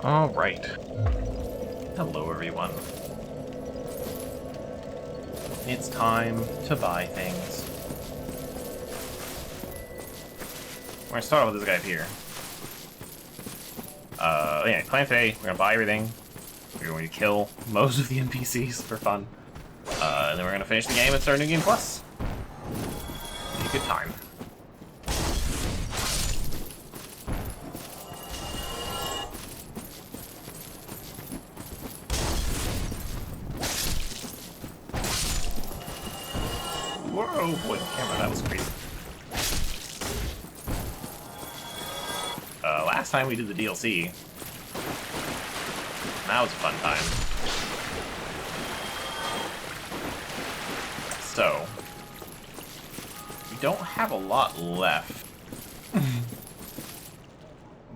All right. Hello, everyone. It's time to buy things. We're gonna start off with this guy up here. Yeah, plan today, we're gonna buy everything. We're going to kill most of the NPCs for fun. And then we're gonna finish the game and start a new game plus. Be a good time. Whoa, boy, the camera, that was crazy. Last time we did the DLC, that was a fun time. So, we don't have a lot left.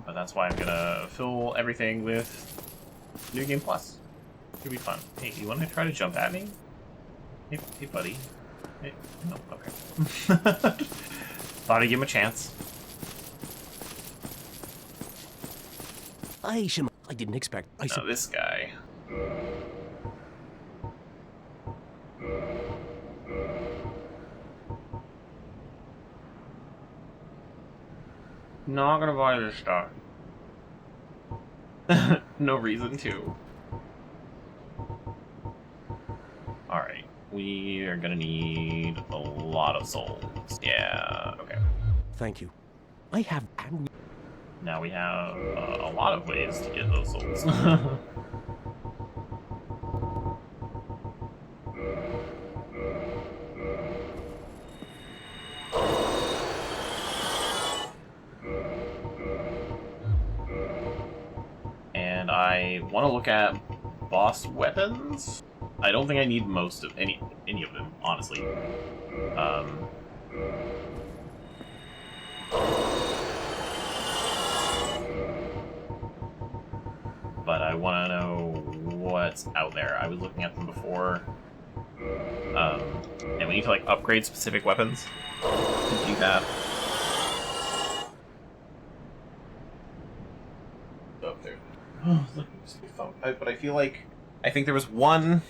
But that's why I'm gonna fill everything with New Game Plus. Should be fun. Hey, you wanna try to jump at me? Hey buddy. Hey, no, okay. Thought I'd give him a chance. I didn't expect. Now this guy. Not gonna buy this stuff. No reason to. Alright, we are gonna need a lot of souls. Yeah, okay. Thank you. I have. Now we have a lot of ways to get those souls. And I want to look at boss weapons. I don't think I need most of any of them, honestly. But I want to know what's out there. I was looking at them before. And we need to like upgrade specific weapons to do that. Up there. Oh, look, but I feel like I think there was one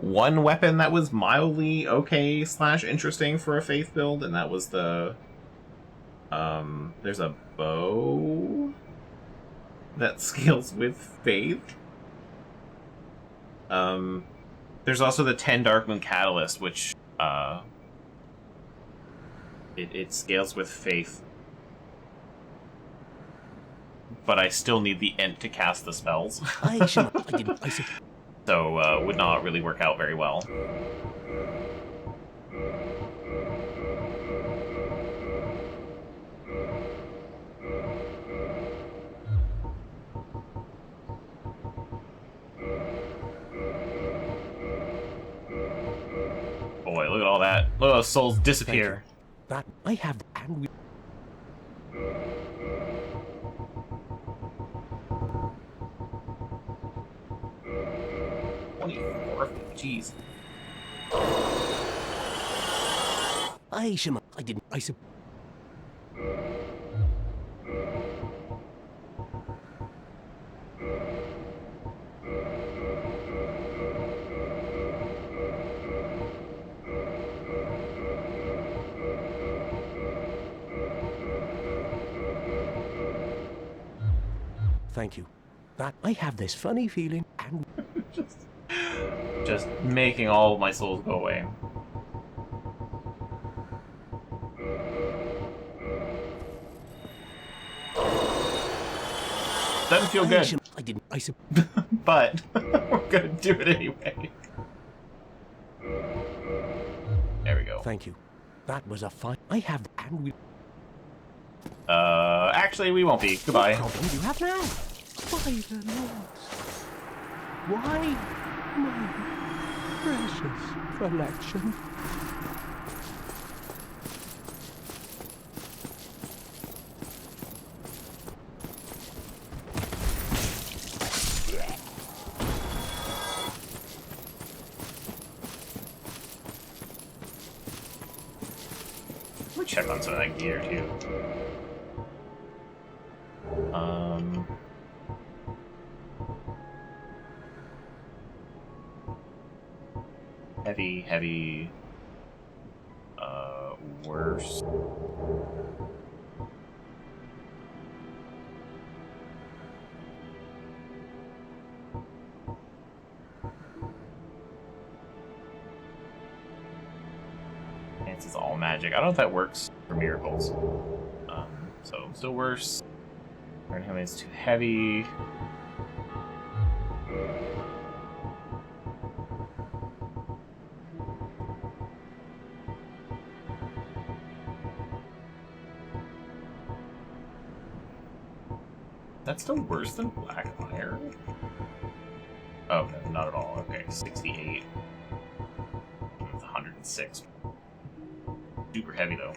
weapon that was mildly okay / interesting for a faith build, and that was the there's a bow that scales with faith. There's also the 10 Darkmoon Catalyst, which it scales with faith. But I still need the Ent to cast the spells. So would not really work out very well. Boy, look at all that. Look at those souls disappear. That I have. And we. 24. Jeez. I didn't. Thank you. That I have this funny feeling and just making all of my souls go away. Doesn't feel good. I didn't. But we're gonna do it anyway. There we go. Thank you. That was a fun. I have and we. Actually, we won't be. Goodbye. What problem do you have now? Why the Lords? Why, my precious collection? We'll check on some of that gear too. Heavy, heavy. Worse. It's all magic. I don't know if that works for miracles. So still worse. Iron Helmet is too heavy. That's still worse than Black Iron? Oh, no, not at all. Okay, 68. With 106. Super heavy, though.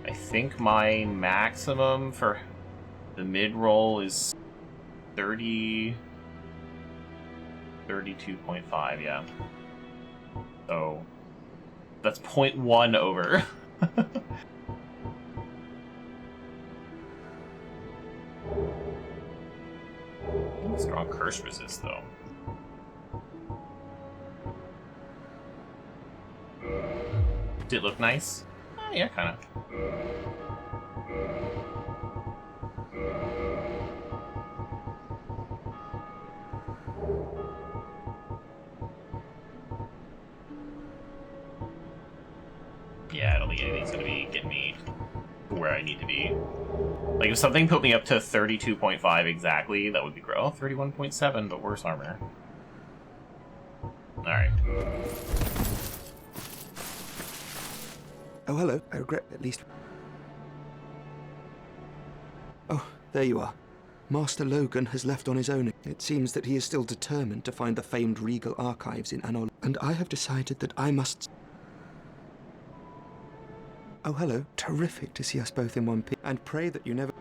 I think my maximum for the mid-roll is 32.5, yeah. So, that's 0.1 over. Strong curse resist, though. Did it look nice? Yeah, kind of. Yeah, I don't think anything's gonna be getting me to where I need to be. Like, if something put me up to 32.5 exactly, that would be great. Oh, 31.7, but worse armor. Alright. Oh, hello. I regret at least... Oh, there you are. Master Logan has left on his own. It seems that he is still determined to find the famed regal archives in Anor, and I have decided that I must... Oh, hello. Terrific to see us both in one piece, and pray that you never...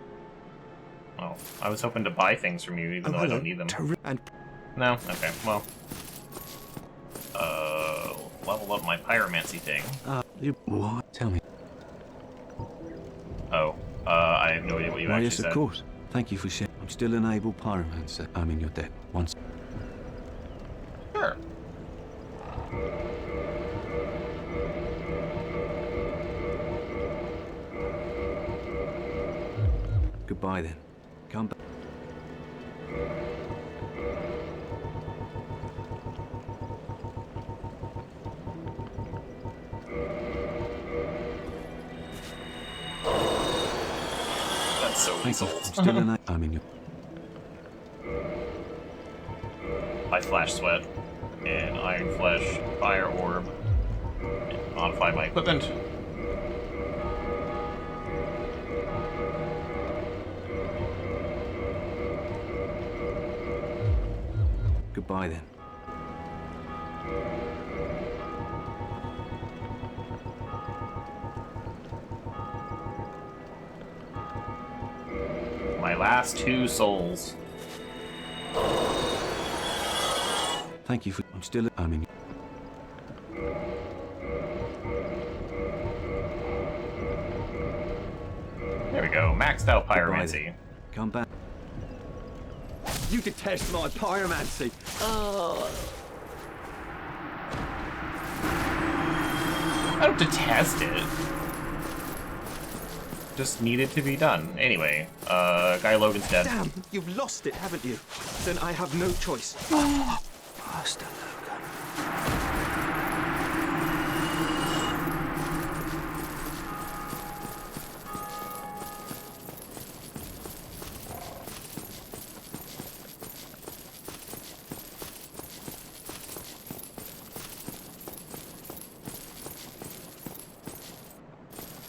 Well, I was hoping to buy things from you, even though I don't need them. No? Okay, well. Level up my pyromancy thing. What? Tell me. Oh, I have no idea what you actually yes, said. of course. Thank you for sharing. I'm still an able pyromancer. I'm in your debt. Once. Sure. Goodbye then. Come back. That's so Thank you. sold. I'm still an I'm in your... I Flash Sweat and Iron Flesh, Fire Orb, and modify my equipment. Goodbye then. My last 2 souls. Thank you for... I'm still... I'm in... There we go, maxed out pyromancy. Come back. You detest my pyromancy. I don't detest it. Just needed to be done. Anyway, Guy Logan's dead. Damn, you've lost it, haven't you? Then I have no choice. Master Logan.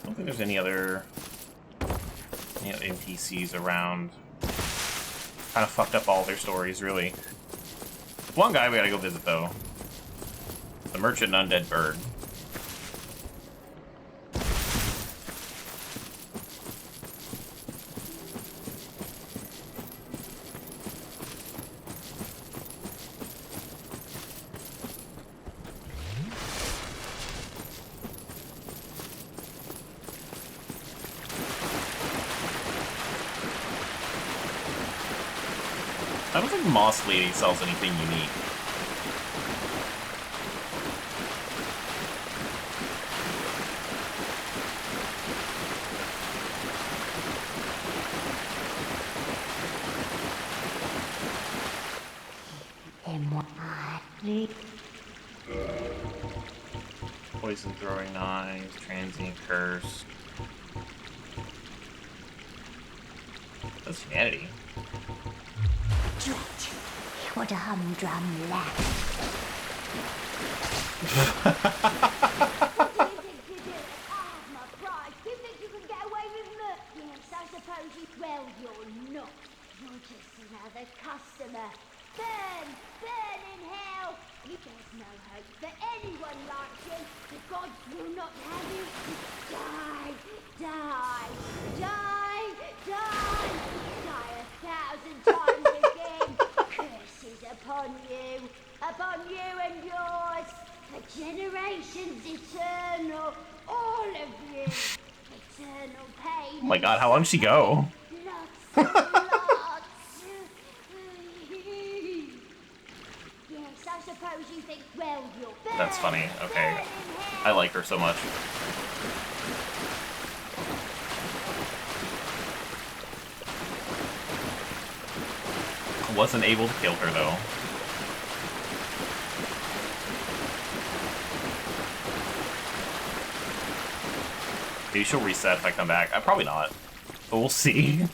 I don't think there's any other NPCs around. Kind of fucked up all their stories, really. One guy we gotta go visit, though. The Merchant Undead Bird. I don't think Moss Lady sells anything unique. Please. Poison throwing knives, transient curse. That's humanity. Drat. What a humdrum lad. What do you think you do? I have my pride. You think you can get away with murder? Yes, I suppose you... Well, you're not. You're just another customer. Burn! Burn in hell! There's no hope for anyone like you. The gods will not have you. Die! Die! Die! Die! Die 1,000 times again! Curses upon you and yours, for generations eternal, all of you. Eternal pain. Oh my god, how long did she go? Lots and lots. Yes, I suppose you think, well, you're... That's funny. Okay. I like her so much. I wasn't able to kill her, though. Maybe she'll reset if I come back. Probably not. But we'll see.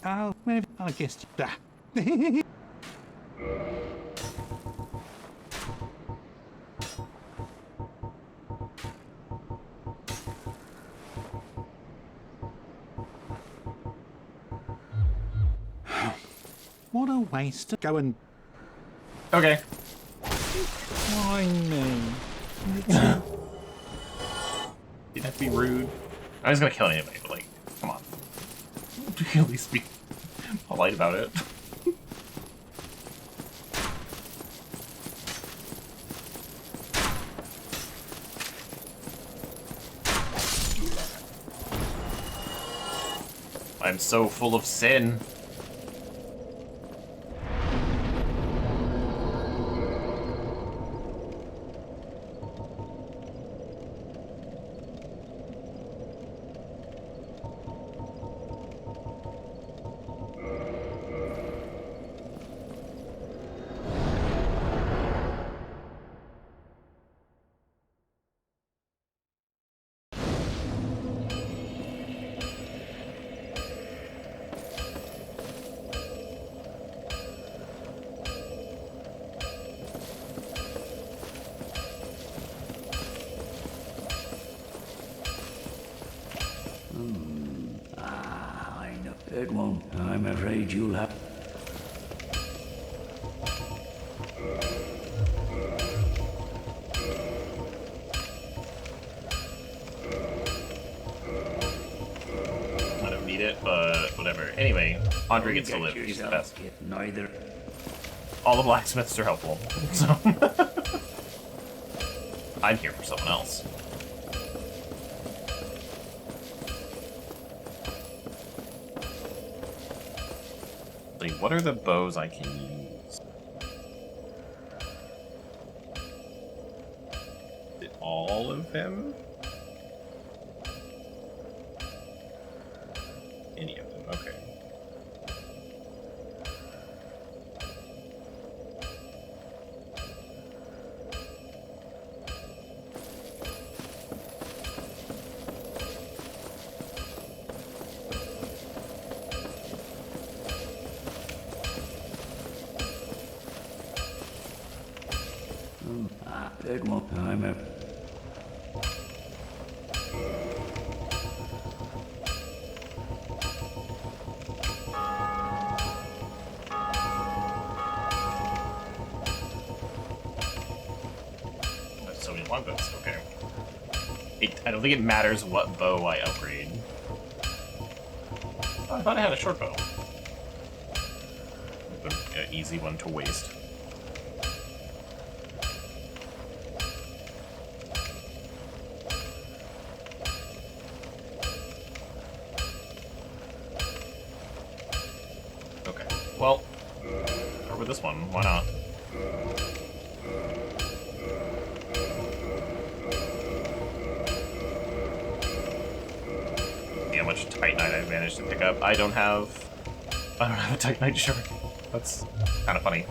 Oh, maybe I guess that. What a waste to go and Okay. find me. Didn't have to be rude. I was gonna kill anybody, but like, come on. At least be polite about it. I'm so full of sin. I know it won't. I'm afraid you'll have... I don't need it, but whatever. Anyway, Andre gets to live. He's the best. Neither... All the blacksmiths are helpful, so... I'm here for someone else. Like, what are the bows I can use? Is it all of them? Any of them, okay. It won't. I'm a... There's so many longbows, okay. I don't think it matters what bow I upgrade. Oh, I thought I had a short bow. An easy one to waste. Okay, well, start with this one. Why not? See how much Titanite I managed to pick up. I don't have a Titanite shirt. That's kind of funny.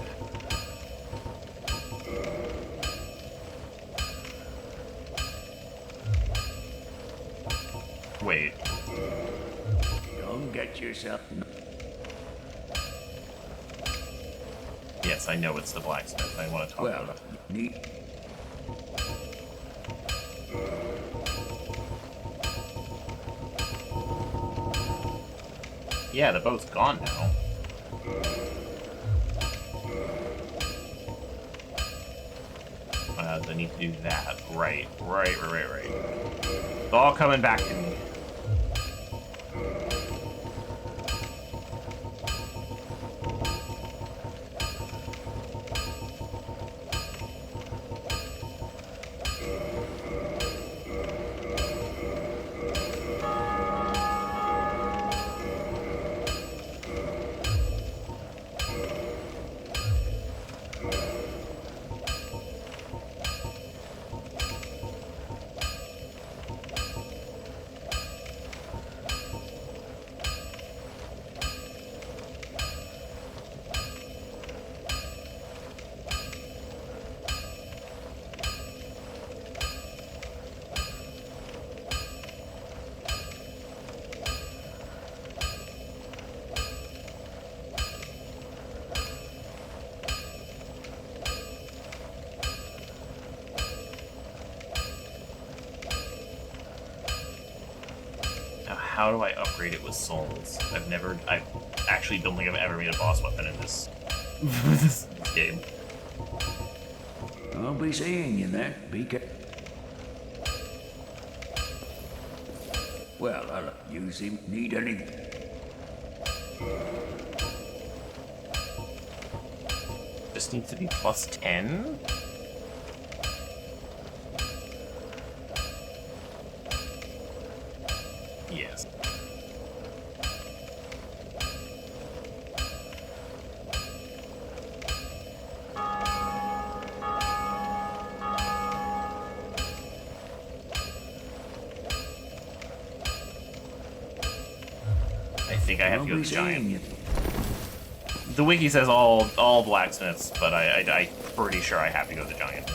Wait. Don't get yourself... Yes, I know it's the blacksmith. I want to talk Well, about it. need... Yeah, the boat's gone now. I need to do that. Right. It's all coming back to me. How do I upgrade it with souls? I actually don't think I've ever made a boss weapon in this, this game. I'll be seeing you there. Be careful. Well, I'll use him. Need anything? This needs to be plus 10? Yes. I think I have I'll to go be with the seeing giant. you. The wiki says all blacksmiths, but I'm pretty sure I have to go with the giant.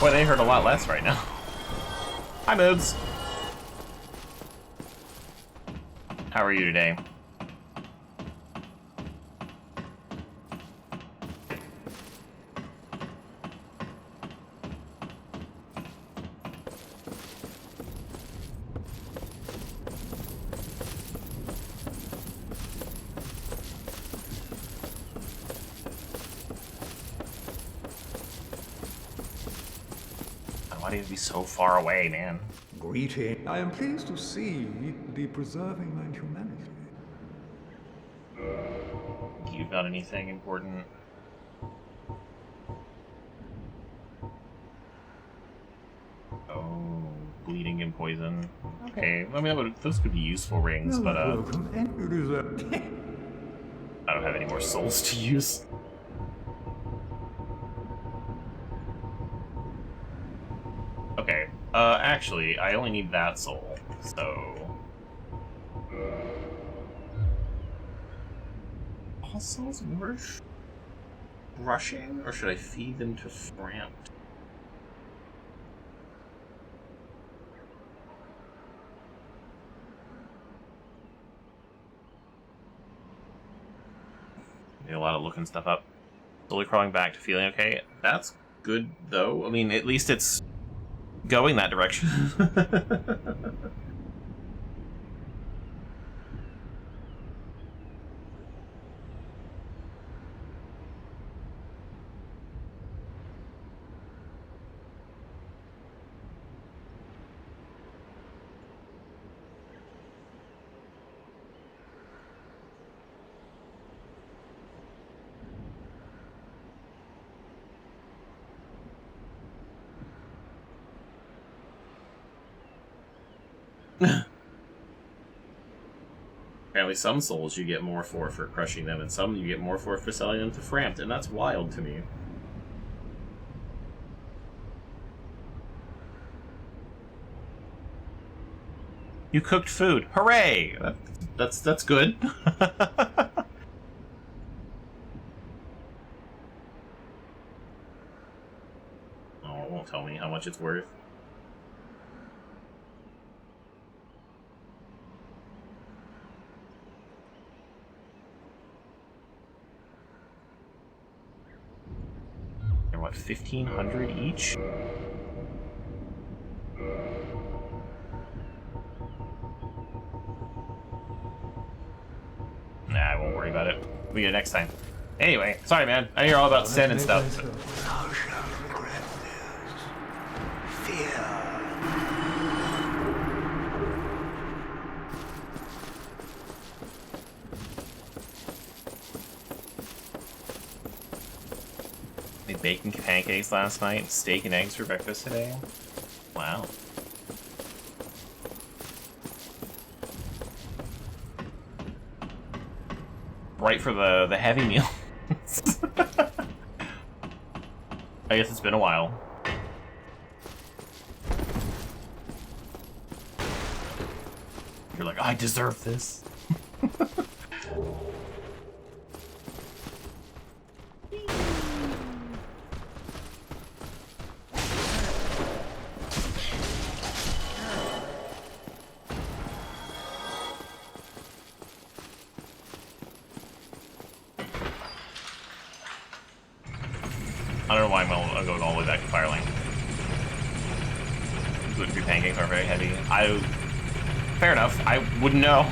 Boy, they hurt a lot less right now. Hi, Moods. How are you today? Why do you have to be so far away, man? Greeting. I am pleased to see the preserving my humanity. You got anything important? Oh, bleeding and poison. Okay, I mean, those could be useful rings, but Welcome, and you deserve. I don't have any more souls to use. Okay, actually, I only need that soul, so... All souls worth rushing, or should I feed them to Frampt? A lot of looking stuff up. Slowly crawling back to feeling okay. That's good, though. I mean, at least it's going that direction. Apparently some souls you get more for crushing them, and some you get more for selling them to Frampt, and that's wild to me. You cooked food. Hooray! That's good. Oh, it won't tell me how much it's worth. They're what, 1,500 each? Nah, I won't worry about it. We get it next time. Anyway, sorry man. I hear all about sin and stuff. But... Thou shalt regret this. Fear. Made bacon pancakes last night, steak and eggs for breakfast today. Wow. Right for the heavy meal. I guess it's been a while. You're like, I deserve this. I don't know why I'm going all the way back to Firelink. Gluten-free pancakes are very heavy. Fair enough. I wouldn't know.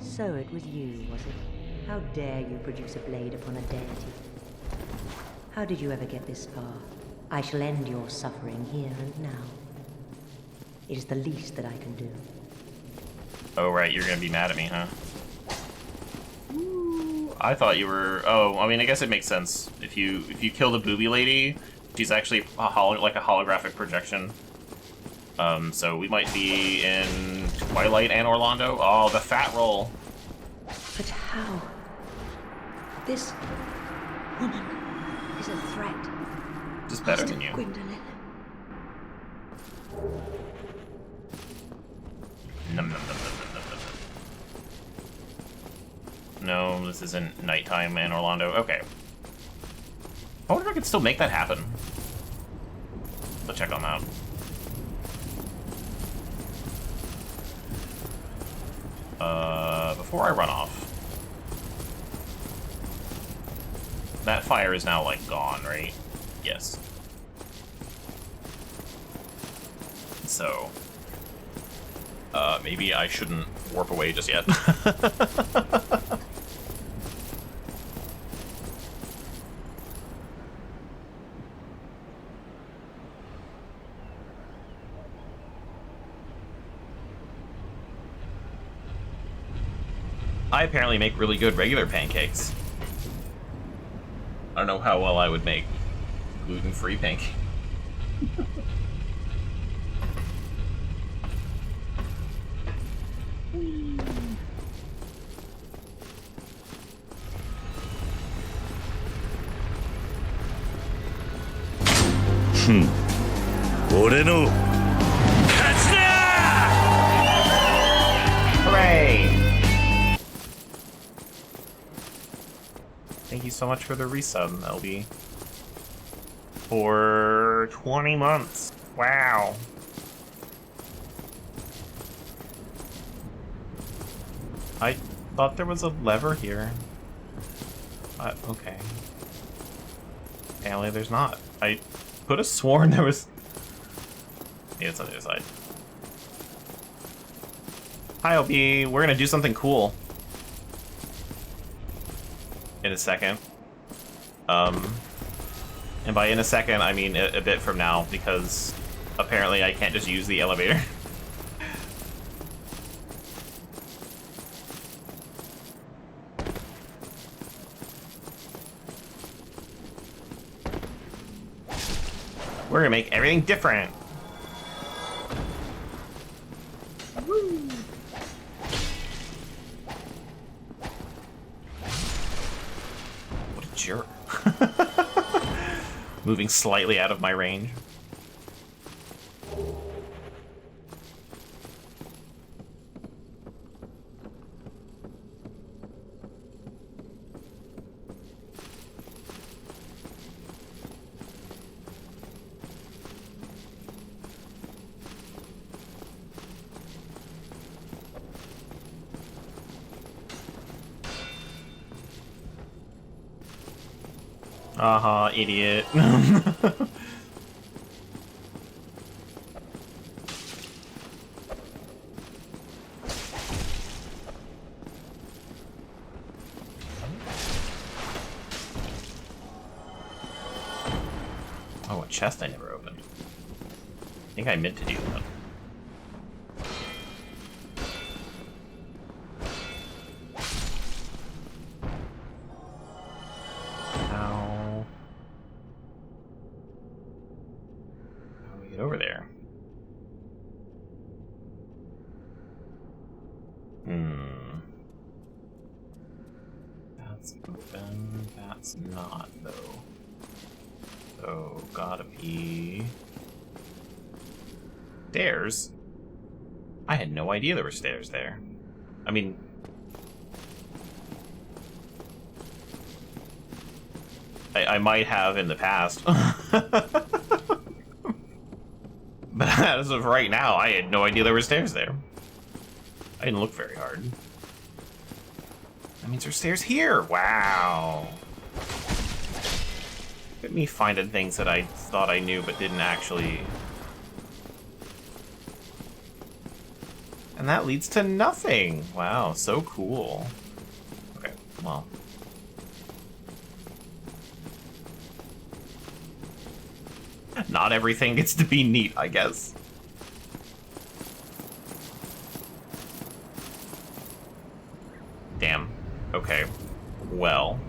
So it was you, was it? How dare you produce a blade upon a deity? How did you ever get this far? I shall end your suffering here and now. It is the least that I can do. Oh, right, you're gonna be mad at me, huh? Ooh, I thought you were... Oh, I mean, I guess it makes sense. If you kill the booby lady, she's actually like a holographic projection. So we might be in Twilight and Orlando. Oh, the fat roll. But how? This woman is a threat. Just better than you. Gwendolyn. Nom, nom, nom, nom, nom, nom, nom. No, this isn't nighttime in Orlando. Okay. I wonder if I could still make that happen. Let's check on that. Before I run off. That fire is now, like, gone, right? Yes. So, maybe I shouldn't warp away just yet. I apparently make really good regular pancakes. I don't know how well I would make gluten-free pancakes. Hooray! Thank you so much for the resub, LB. For 20 months. Wow. I thought there was a lever here. Okay. Apparently there's not. I could have sworn there was... Yeah, it's on the other side. Hi, LB. We're gonna do something cool. In a second. And by in a second, I mean a bit from now, because apparently I can't just use the elevator. We're gonna make everything different. Woo. What a jerk. Moving slightly out of my range. Uh-huh, idiot. Oh, a chest I never opened. I think I meant to do that. Over there. That's open. That's not, though. So, gotta be... Stairs? I had no idea there were stairs there. I mean... I might have in the past. But as of right now, I had no idea there were stairs there. I didn't look very hard. That means there's stairs here! Wow! Look at me finding things that I thought I knew but didn't actually... And that leads to nothing! Wow, so cool. Okay, well... Not everything gets to be neat, I guess. Damn. Okay. Well.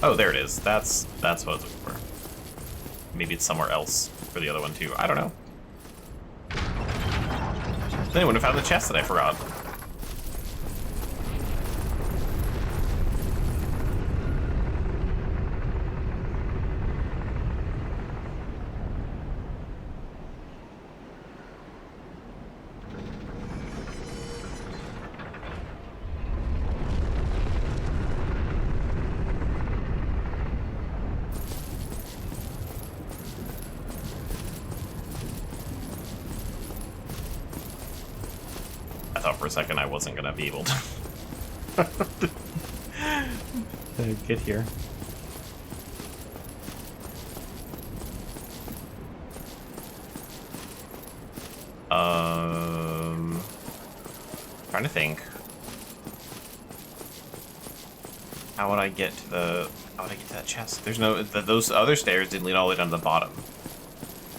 Oh, there it is. That's what I was looking for. Maybe it's somewhere else for the other one, too. I don't know. Then I would have found the chest that I forgot. I thought for a second I wasn't gonna be able to get here. Trying to think. How would I get to that chest? There's no those other stairs didn't lead all the way down to the bottom.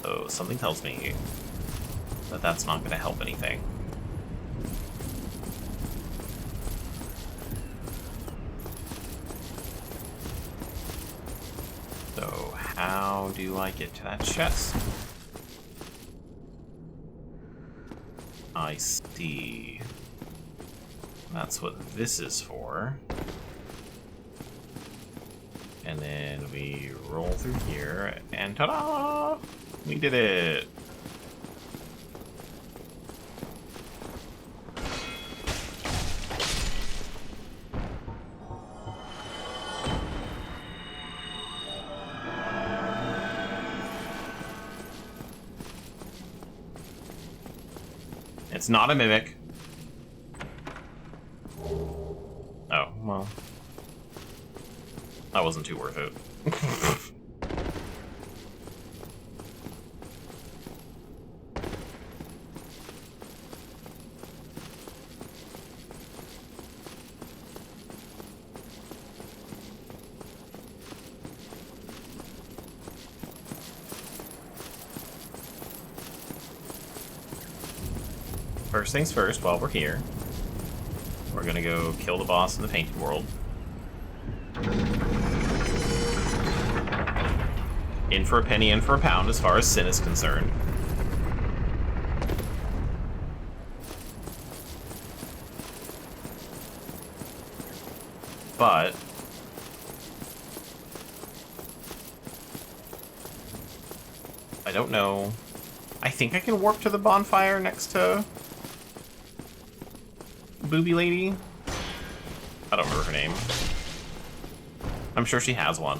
So something tells me that that's not going to help anything. So how do I get to that chest? I see. That's what this is for. And then we roll through here, and ta-da! We did it! It's not a mimic. Oh, well. That wasn't too worth it. First things first, while we're here, we're gonna go kill the boss in the painted world. In for a penny, in for a pound, as far as sin is concerned. But I don't know. I think I can warp to the bonfire next to Booby Lady. I don't remember her name. I'm sure she has one.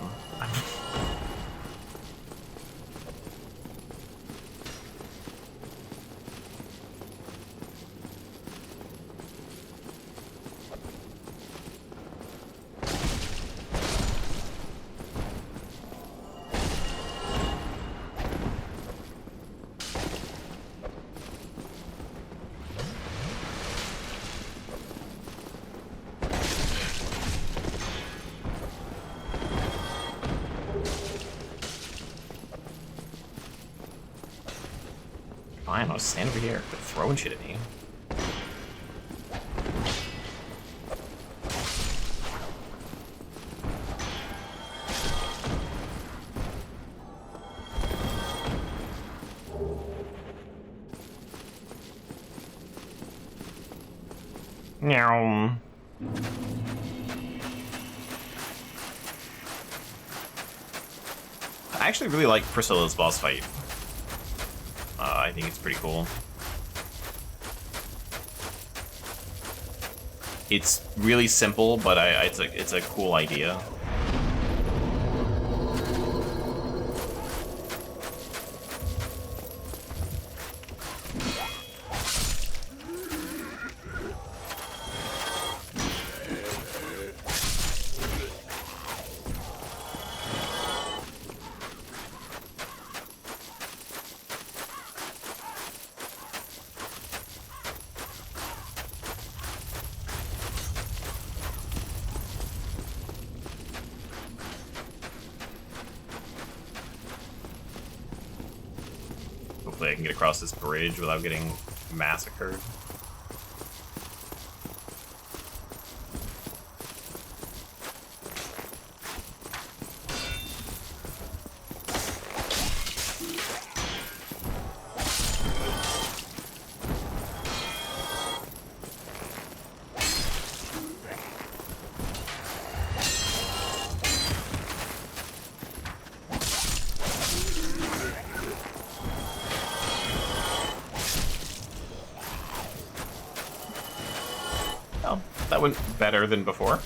Fine, I'll just stand over here. Quit throwing shit at me. Meow. I actually really like Priscilla's boss fight. I think it's pretty cool. It's really simple, but it's a cool idea. Hopefully I can get across this bridge without getting massacred. Oh, that went better than before.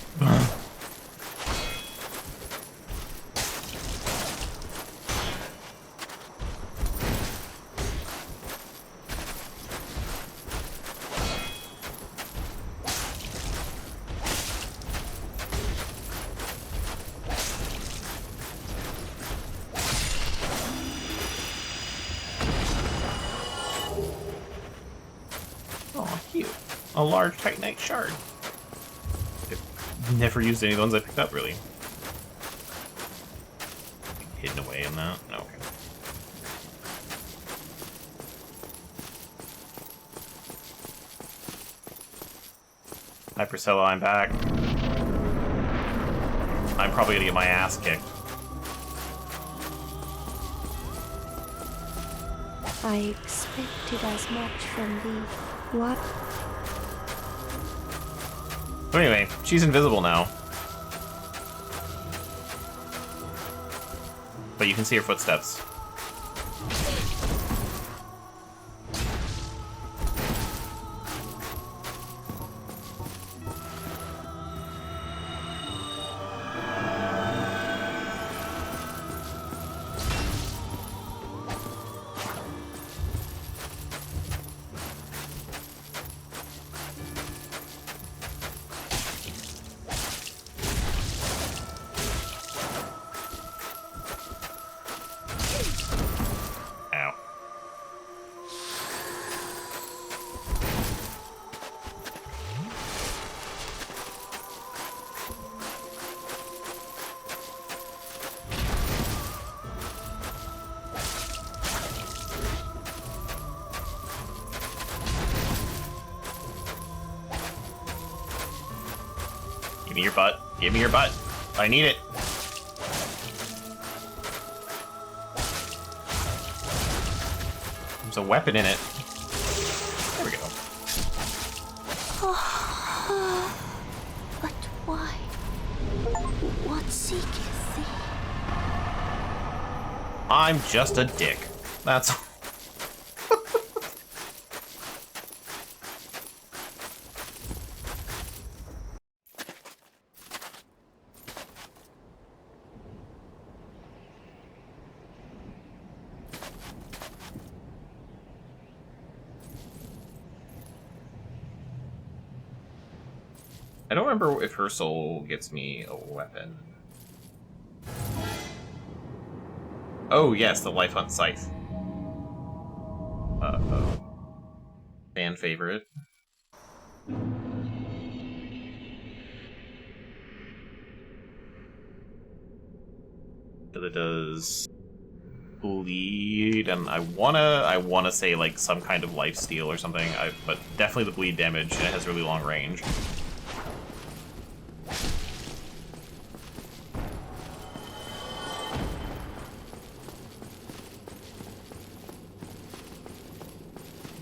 A large Titanite shard. I've never used any of the ones I picked up, really. Hidden away in that? Okay. Hi Priscilla, I'm back. I'm probably gonna get my ass kicked. I expected as much from thee. What? So anyway, she's invisible now. But you can see her footsteps. Give me your butt. Give me your butt. I need it. There's a weapon in it. There we go. But why? What seeketh thee? I'm just a dick. That's all. I don't remember if her soul gets me a weapon. Oh yes, the Life Hunt Scythe. Uh-oh. Fan favorite. That it does bleed, and I wanna say like some kind of life steal or something. But definitely the bleed damage, and it has really long range.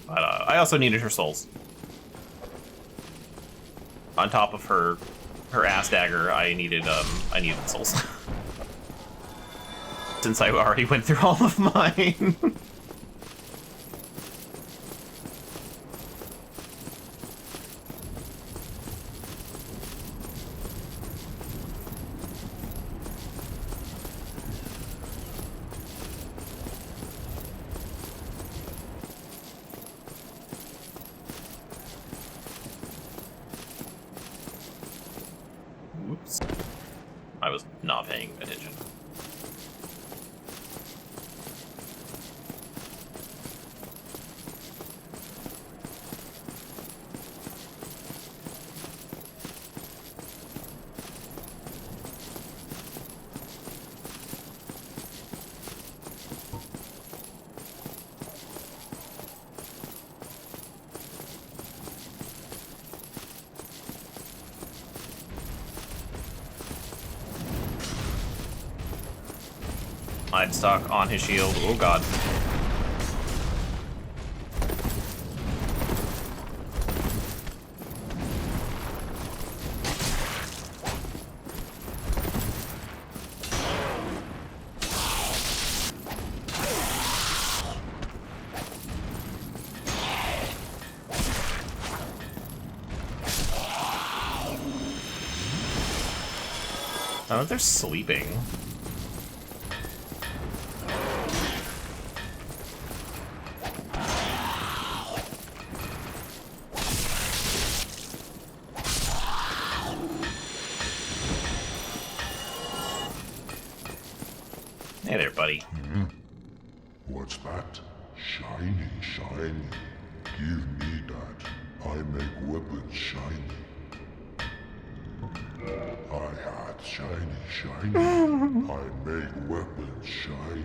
But I also needed her souls. On top of her ass dagger, I needed souls. Since I already went through all of mine. Oops. I was not paying attention. I'd stock on his shield. Oh god. I don't know if they're sleeping. Hey there, buddy. What's that? Shiny, shiny. Give me that. I make weapons shiny. I had shiny. I make weapons shiny.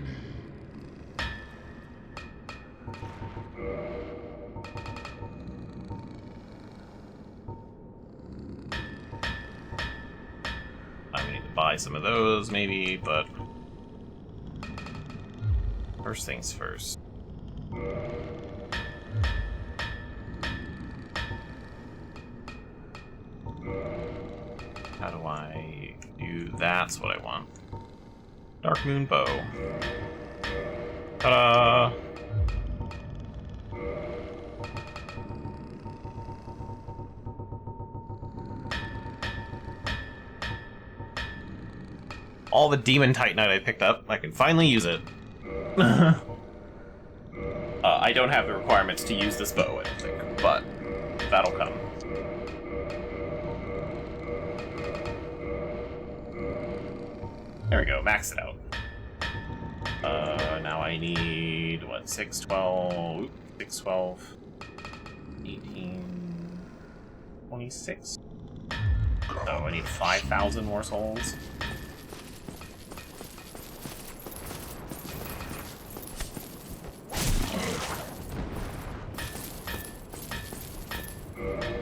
I need to buy some of those, maybe, but first things first. How do I do? That's what I want. Dark Moon Bow. Ta-da! All the Demon Titanite I picked up, I can finally use it. I don't have the requirements to use this bow, I don't think, but that'll come. There we go, max it out. Now I need, what, 6, 12, 6, 12, 18, 26? So I need 5,000 more souls.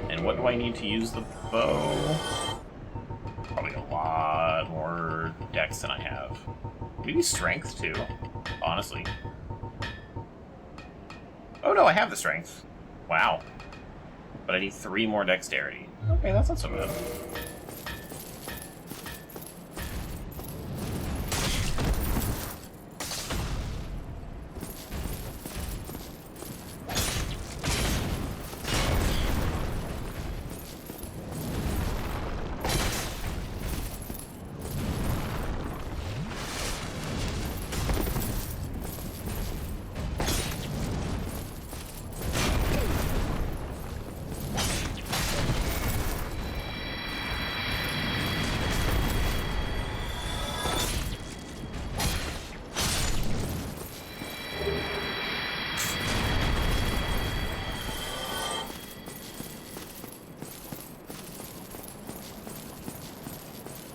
And what do I need to use the bow? Probably a lot more dex than I have. Maybe strength, too, honestly. Oh no, I have the strength. Wow. But I need 3 more dexterity. Okay, that's not so bad.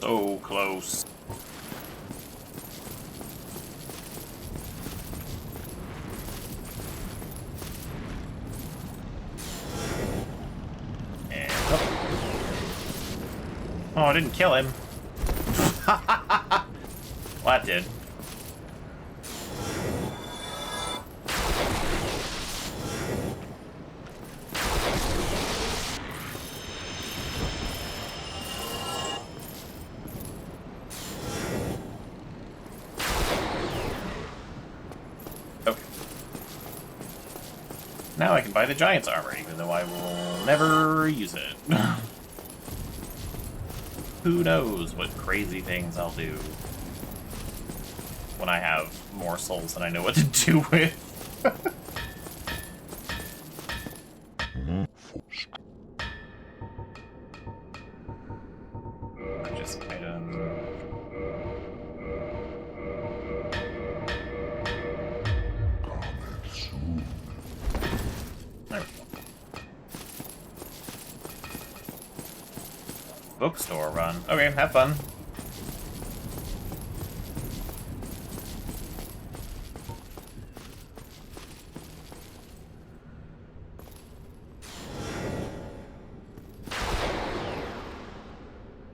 So close. And up. Oh, I didn't kill him. Well, that did. Now I can buy the Giant's armor, even though I will never use it. Who knows what crazy things I'll do when I have more souls than I know what to do with. Purchase item. There we go. Bookstore run. Okay, have fun.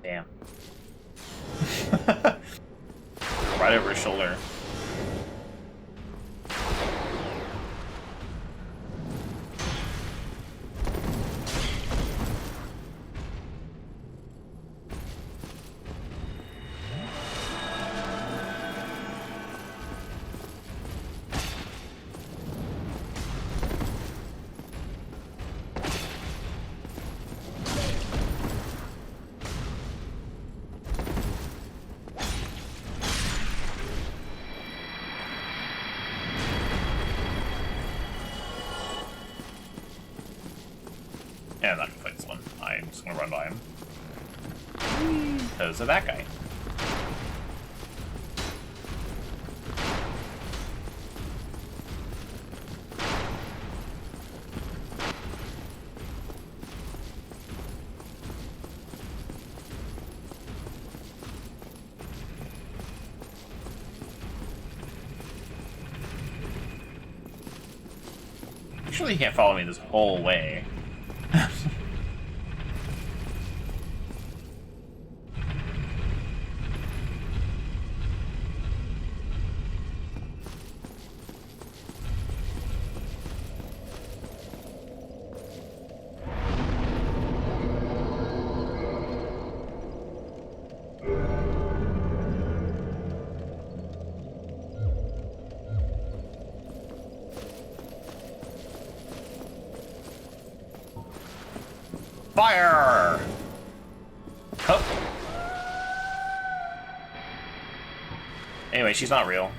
Damn. Right over his shoulder. Yeah, I'm not gonna fight this one. I'm just gonna run by him. Because of that guy. Surely he can't follow me this whole way. Fire! Oh. Anyway, she's not real.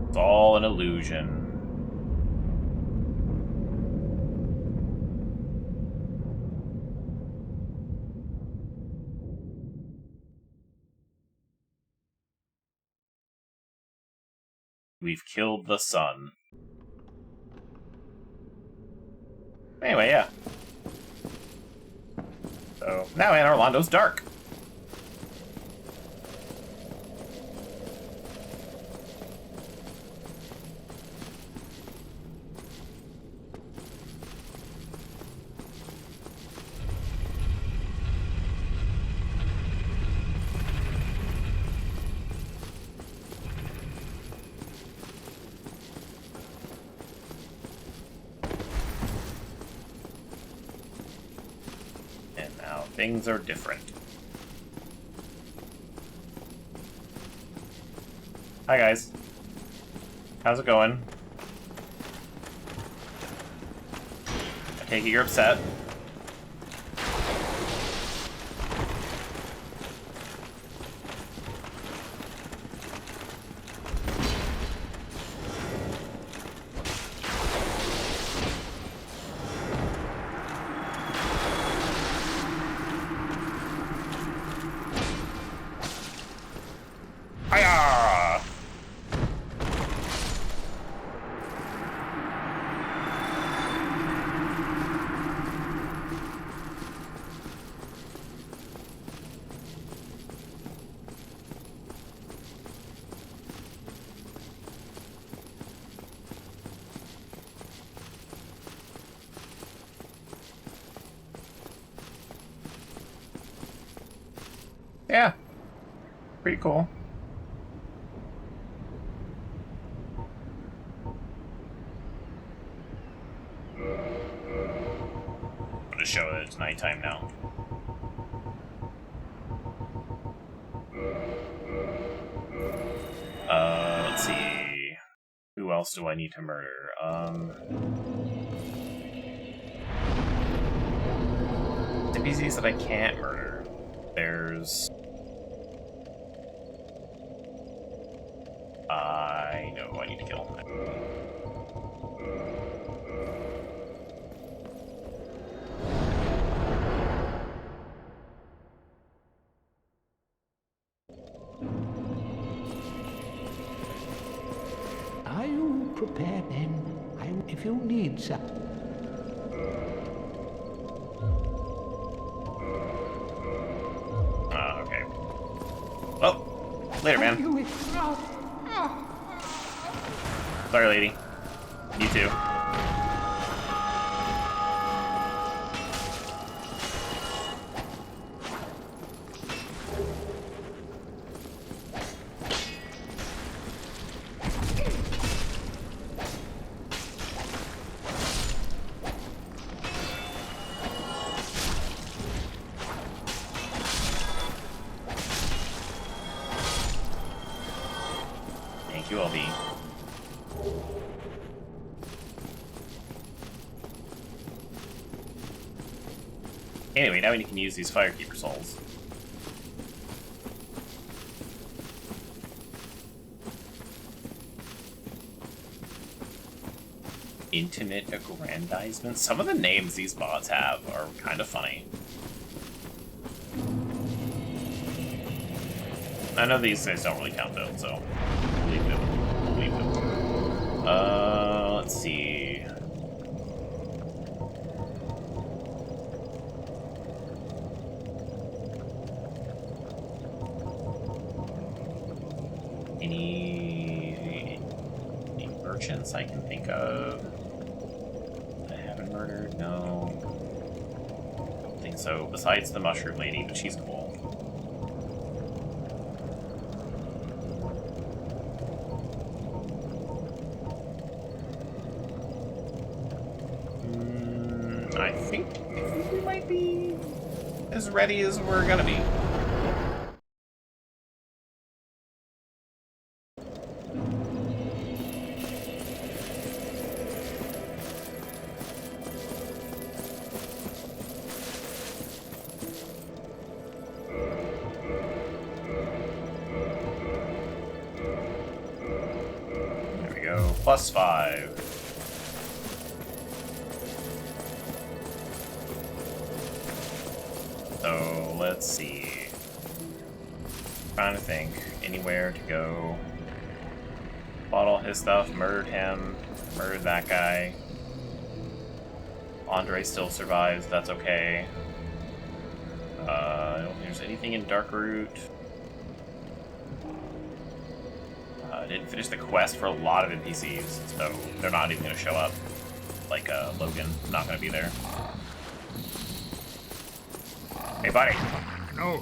It's all an illusion. We've killed the sun. Anyway, yeah. So, now Anne Orlando's dark. Things are different. Hi guys. How's it going? I take it you're upset. Yeah, pretty cool. I'll just show that it's nighttime now. Let's see. Who else do I need to murder? NPCs that I can't murder. There's... I know who I need to kill. Are you prepared then? If you need some. Okay. Well, later, man. Sorry, lady. You too. Thank you, LB. Anyway, now we can use these Firekeeper souls. Intimate aggrandizement. Some of the names these bots have are kind of funny. I know these guys don't really count though, so leave them. Leave them. Let's see. Any merchants I can think of that haven't murdered. No. Don't think so. Besides the mushroom lady, but she's cool. I think we might be as ready as we're gonna be. There we go. +5. So, let's see. Trying to think. Anywhere to go. Bought all his stuff, murdered him, murdered that guy. Andre still survives, that's okay. I don't think there's anything in Darkroot. Didn't finish the quest for a lot of NPCs, so they're not even going to show up. Like Logan, not going to be there. Hey, buddy. No,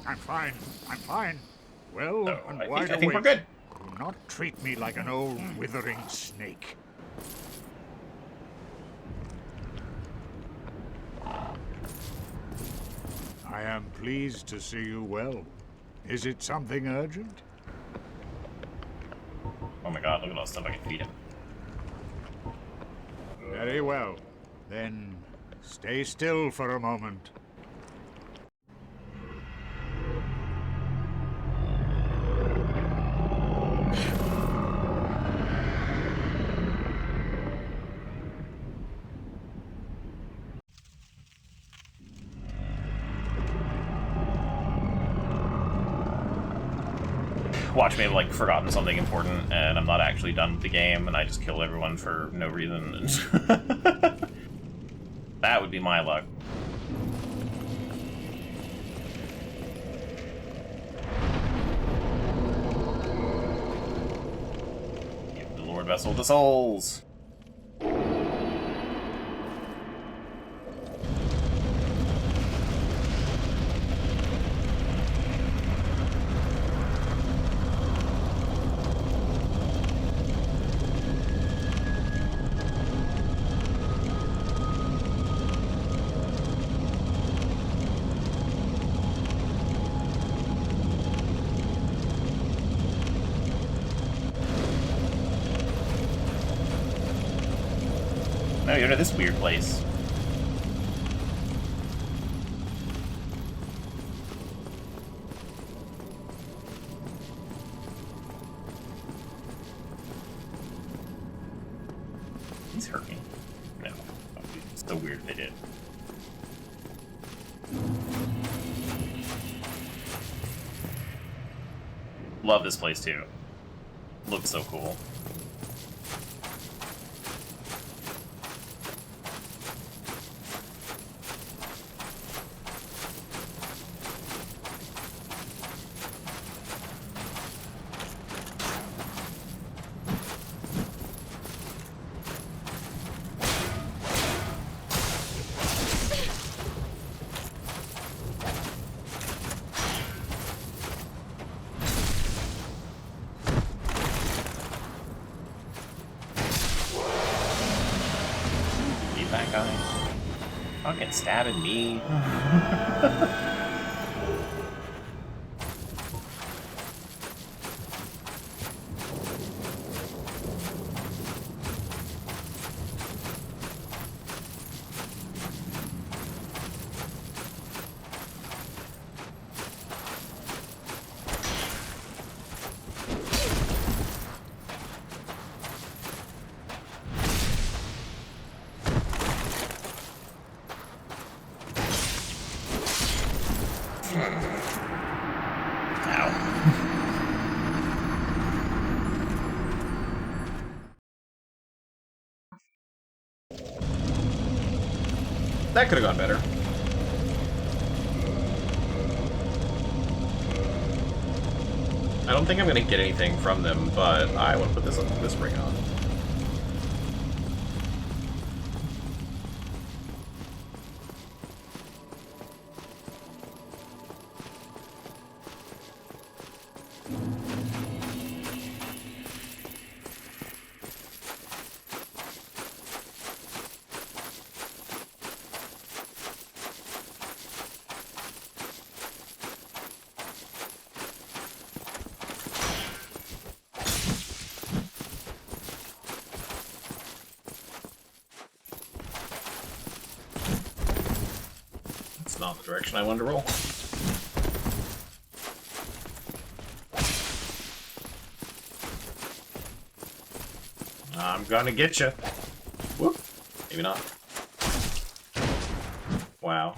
I'm fine. I'm fine. Well, So, and I wide think we're awake. good. Do not treat me like an old withering snake. I am pleased to see you well. Is it something urgent? Oh my god, look at all the stuff I can feed him. Very well. Then stay still for a moment. Watch me have like forgotten something important and I'm not actually done with the game and I just kill everyone for no reason. That would be my luck. Give the Lord Vessel to souls. No, you're to this weird place. He's hurt me. No. It's so weird they did. Love this place too. Looks so cool. That guy. Fucking stabbing me. That could have gone better. I don't think I'm gonna get anything from them, but I want to put this ring on. Not the direction I wanted to roll. I'm gonna get you. Whoop. Maybe not. Wow.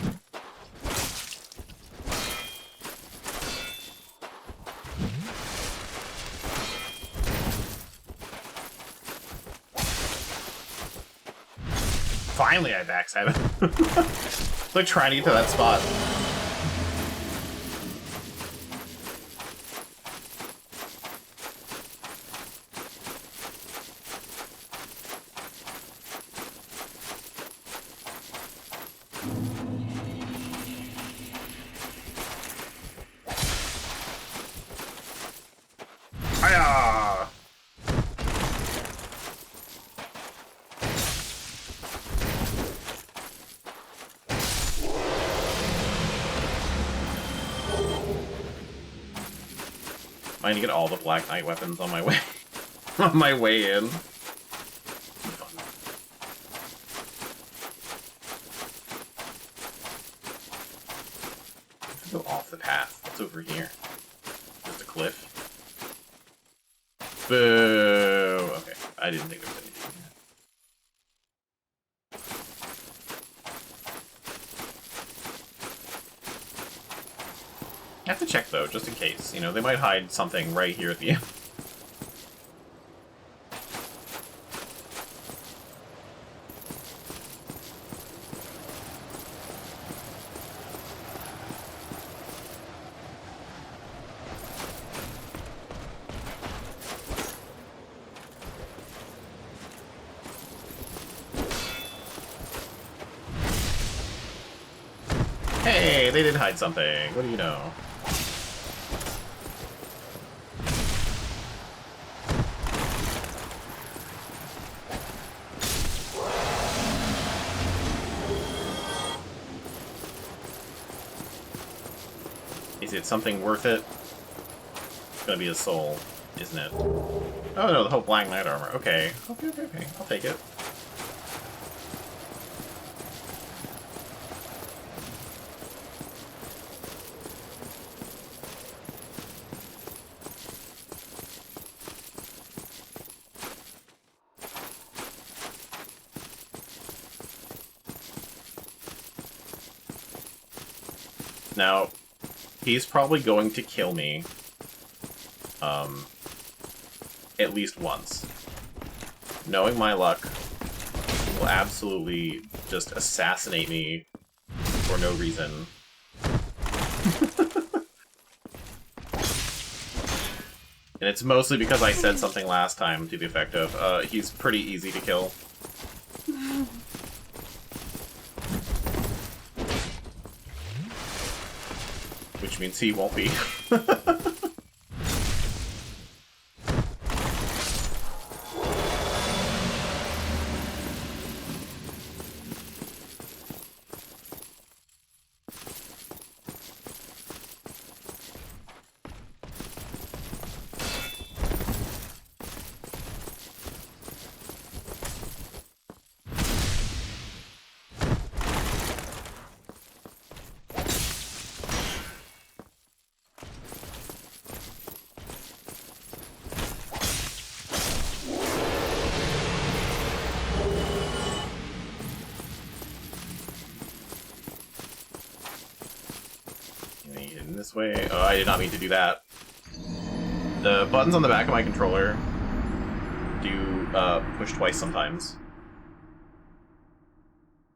Finally, I backstab it. It's like trying to get to that spot. Hiya! I need to get all the Black Knight weapons on my way on my way in. Go off the path. What's over here? Just a cliff. Boo! Okay, I didn't think there was anything here. I have to check though, just in case. You know, they might hide something right here at the end. Hey, they did hide something. What do you know? Is it something worth it? It's gonna be a soul, isn't it? Oh no, the whole Black Knight armor. Okay. Okay. I'll take it. Now, he's probably going to kill me, at least once. Knowing my luck, he will absolutely just assassinate me for no reason. And it's mostly because I said something last time to the effect of, he's pretty easy to kill. Which means he won't be. This way. Oh, I did not mean to do that. The buttons on the back of my controller do push twice sometimes.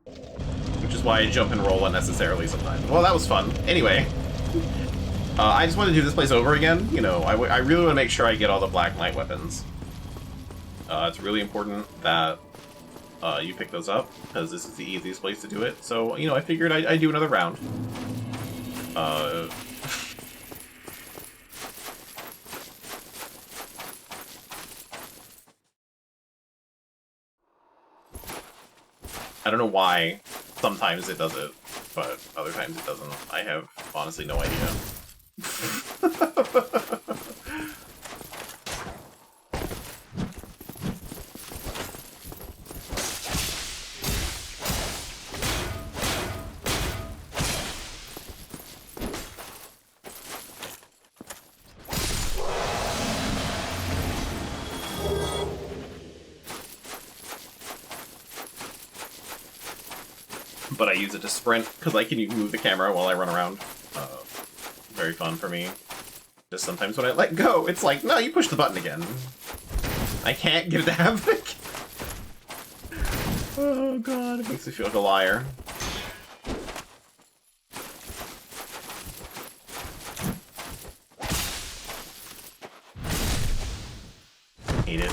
Which is why I jump and roll unnecessarily sometimes. Well, that was fun. Anyway. I just want to do this place over again. You know, I really want to make sure I get all the Black Knight weapons. It's really important that you pick those up, because this is the easiest place to do it. So, you know, I figured I'd do another round. I don't know why sometimes it does it, but other times it doesn't. I have honestly no idea. but I use it to sprint because I can move the camera while I run around. Very fun for me. Just sometimes when I let go, it's like, no, you push the button again. I can't get it to happen. Oh god, it makes me feel like a liar. Hate it.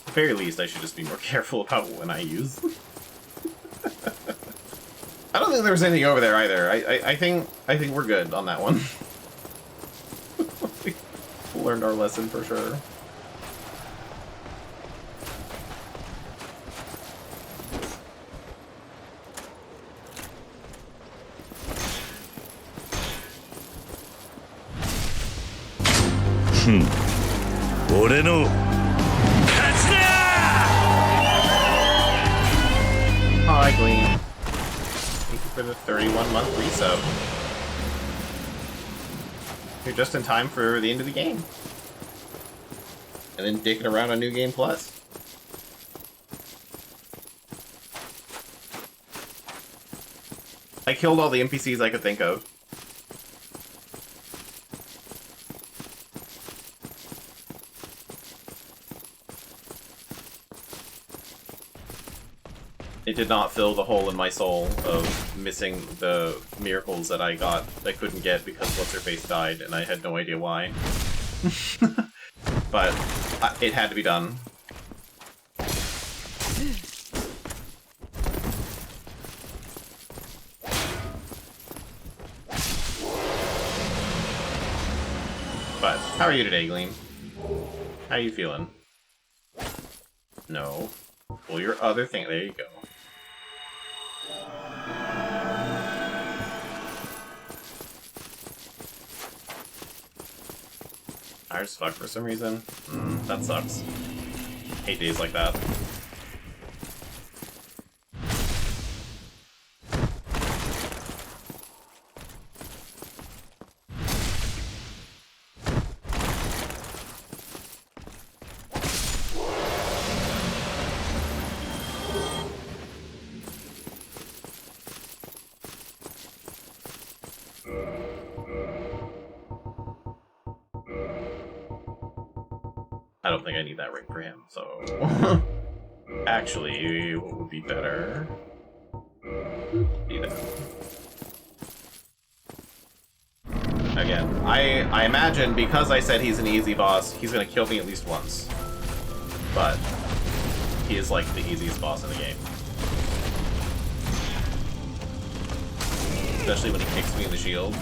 At the very least, I should just be more careful about when I use. I don't think there was anything over there either. I think we're good on that one. We learned our lesson for sure. Hi, Gleam. Thank you for the 31-month resub. You're just in time for the end of the game. And then dicking around on New Game Plus. I killed all the NPCs I could think of. It did not fill the hole in my soul of missing the miracles that I couldn't get because What's-Her-Face died, and I had no idea why. But it had to be done. But, how are you today, Gleam? How are you feeling? No. Pull your other thing. There you go. Tired as fuck for some reason. That sucks. Hate days like that. I don't think I need that ring for him, so... Actually, what would be better? Be that. Again, I imagine because I said he's an easy boss, he's gonna kill me at least once. But he is like the easiest boss in the game. Especially when he kicks me in the shield.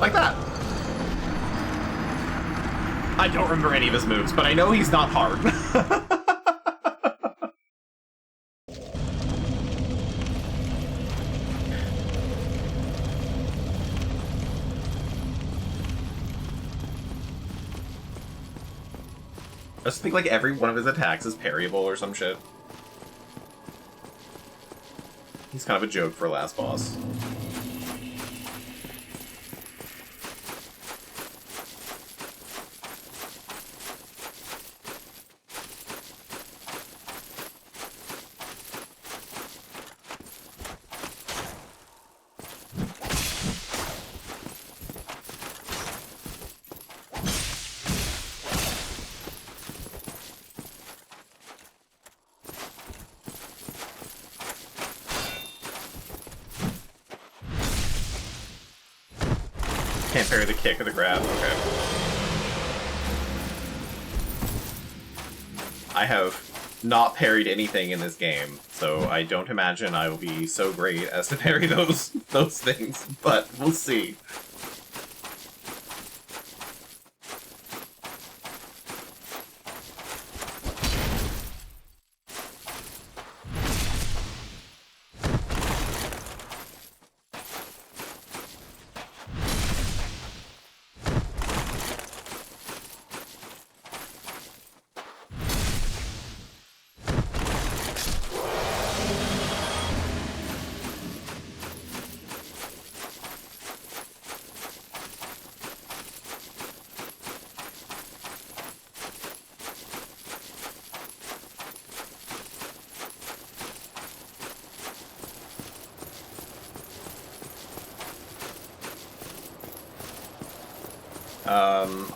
Like that. I don't remember any of his moves, but I know he's not hard. I just think like every one of his attacks is parryable or some shit. He's kind of a joke for a last boss. Can't parry the kick or the grab, okay. I have not parried anything in this game, so I don't imagine I will be so great as to parry those things, but we'll see.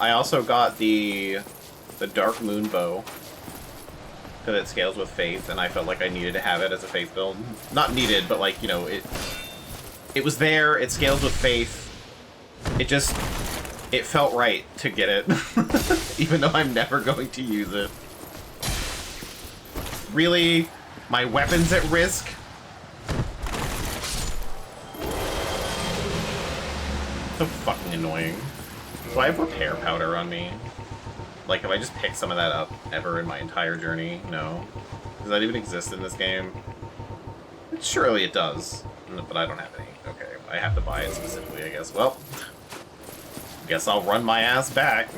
I also got the Dark Moon Bow, because it scales with Faith, and I felt like I needed to have it as a Faith build. Not needed, but like, you know, it was there, it scales with Faith. It felt right to get it, even though I'm never going to use it. Really? My weapon's at risk? So fucking annoying. Do I have repair powder on me? Like, have I just picked some of that up ever in my entire journey? No. Does that even exist in this game? Surely it does. But I don't have any. Okay, I have to buy it specifically, I guess. Well, guess I'll run my ass back.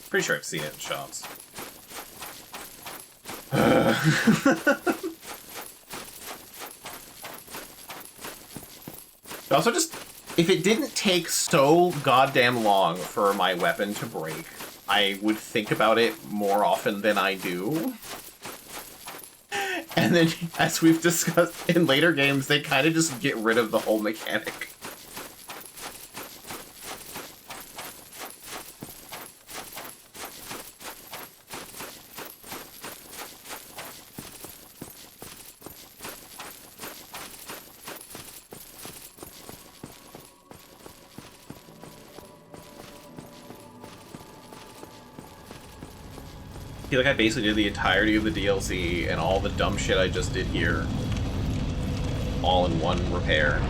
Pretty sure I've seen it in shops. Also, just, if it didn't take so goddamn long for my weapon to break, I would think about it more often than I do. And then, as we've discussed in later games, they kind of just get rid of the whole mechanic. I feel like I basically did the entirety of the DLC and all the dumb shit I just did here, all in one repair.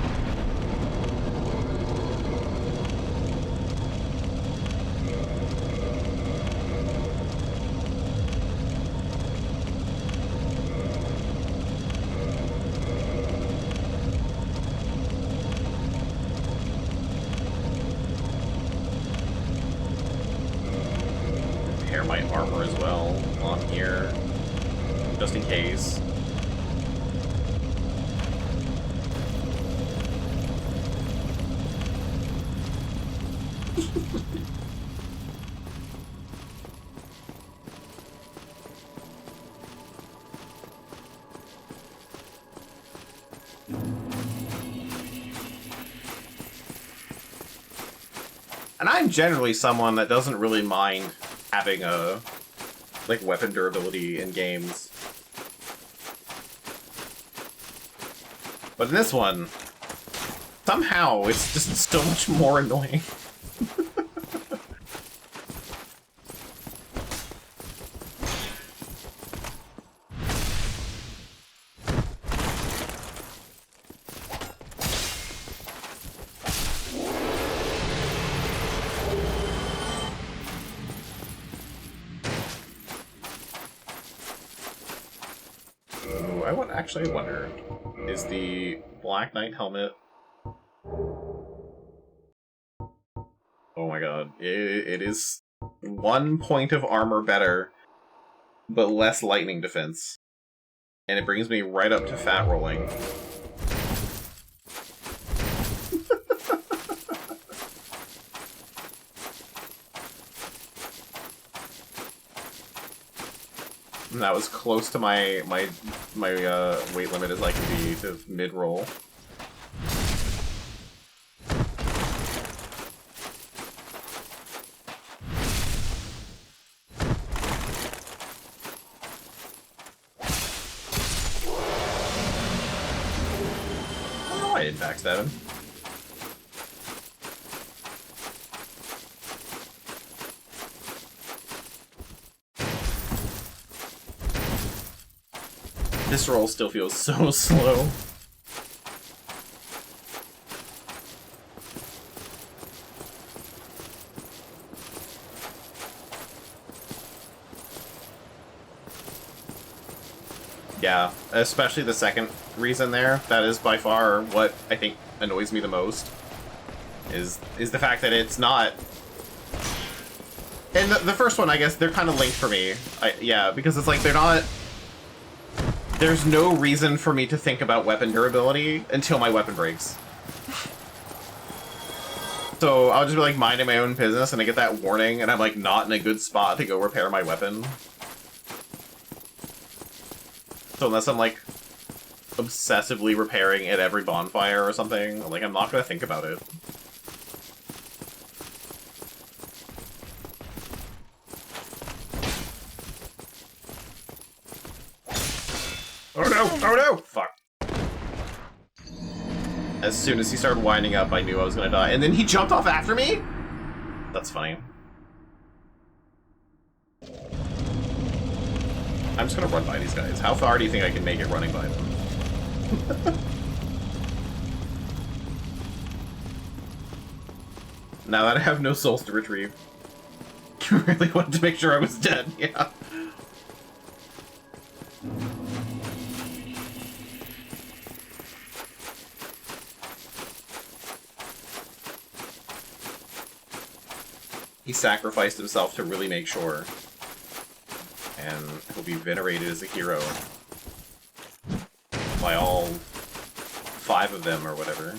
Repair my armor as well on here, just in case. And I'm generally someone that doesn't really mind having a like weapon durability in games. But in this one, somehow it's just so much more annoying. Actually, I wonder, is the Black Knight helmet... Oh my god, it is 1 point of armor better, but less lightning defense. And it brings me right up to fat rolling. And that was close to my weight limit as I can be to mid-roll. Oh, I didn't backstab him. This roll still feels so slow. Yeah, especially the second reason there. That is by far what I think annoys me the most. Is the fact that it's not... And the first one, I guess, they're kind of linked for me. Yeah, because it's like they're not... There's no reason for me to think about weapon durability until my weapon breaks. So I'll just be like minding my own business and I get that warning and I'm like not in a good spot to go repair my weapon. So unless I'm like obsessively repairing at every bonfire or something, like I'm not gonna think about it. Oh no! Oh no! Fuck. As soon as he started winding up, I knew I was gonna die. And then he jumped off after me? That's funny. I'm just gonna run by these guys. How far do you think I can make it running by them? Now that I have no souls to retrieve. You really wanted to make sure I was dead, yeah. He sacrificed himself to really make sure. And will be venerated as a hero by all 5 of them or whatever.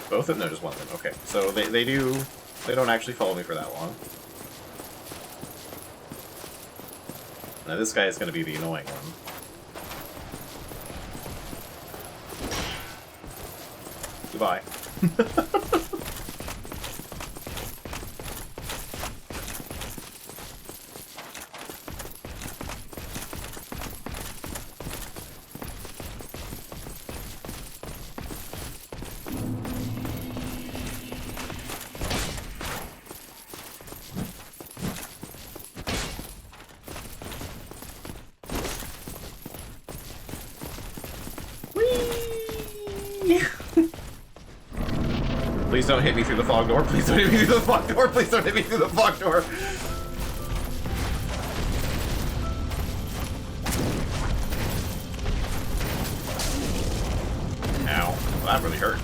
Both of them? No, just one of them. Okay, so they don't actually follow me for that long. Now this guy is going to be the annoying one. Goodbye. Please don't hit me through the fog door. Please don't hit me through the fog door. Please don't hit me through the fog door. Ow. Well, that really hurt.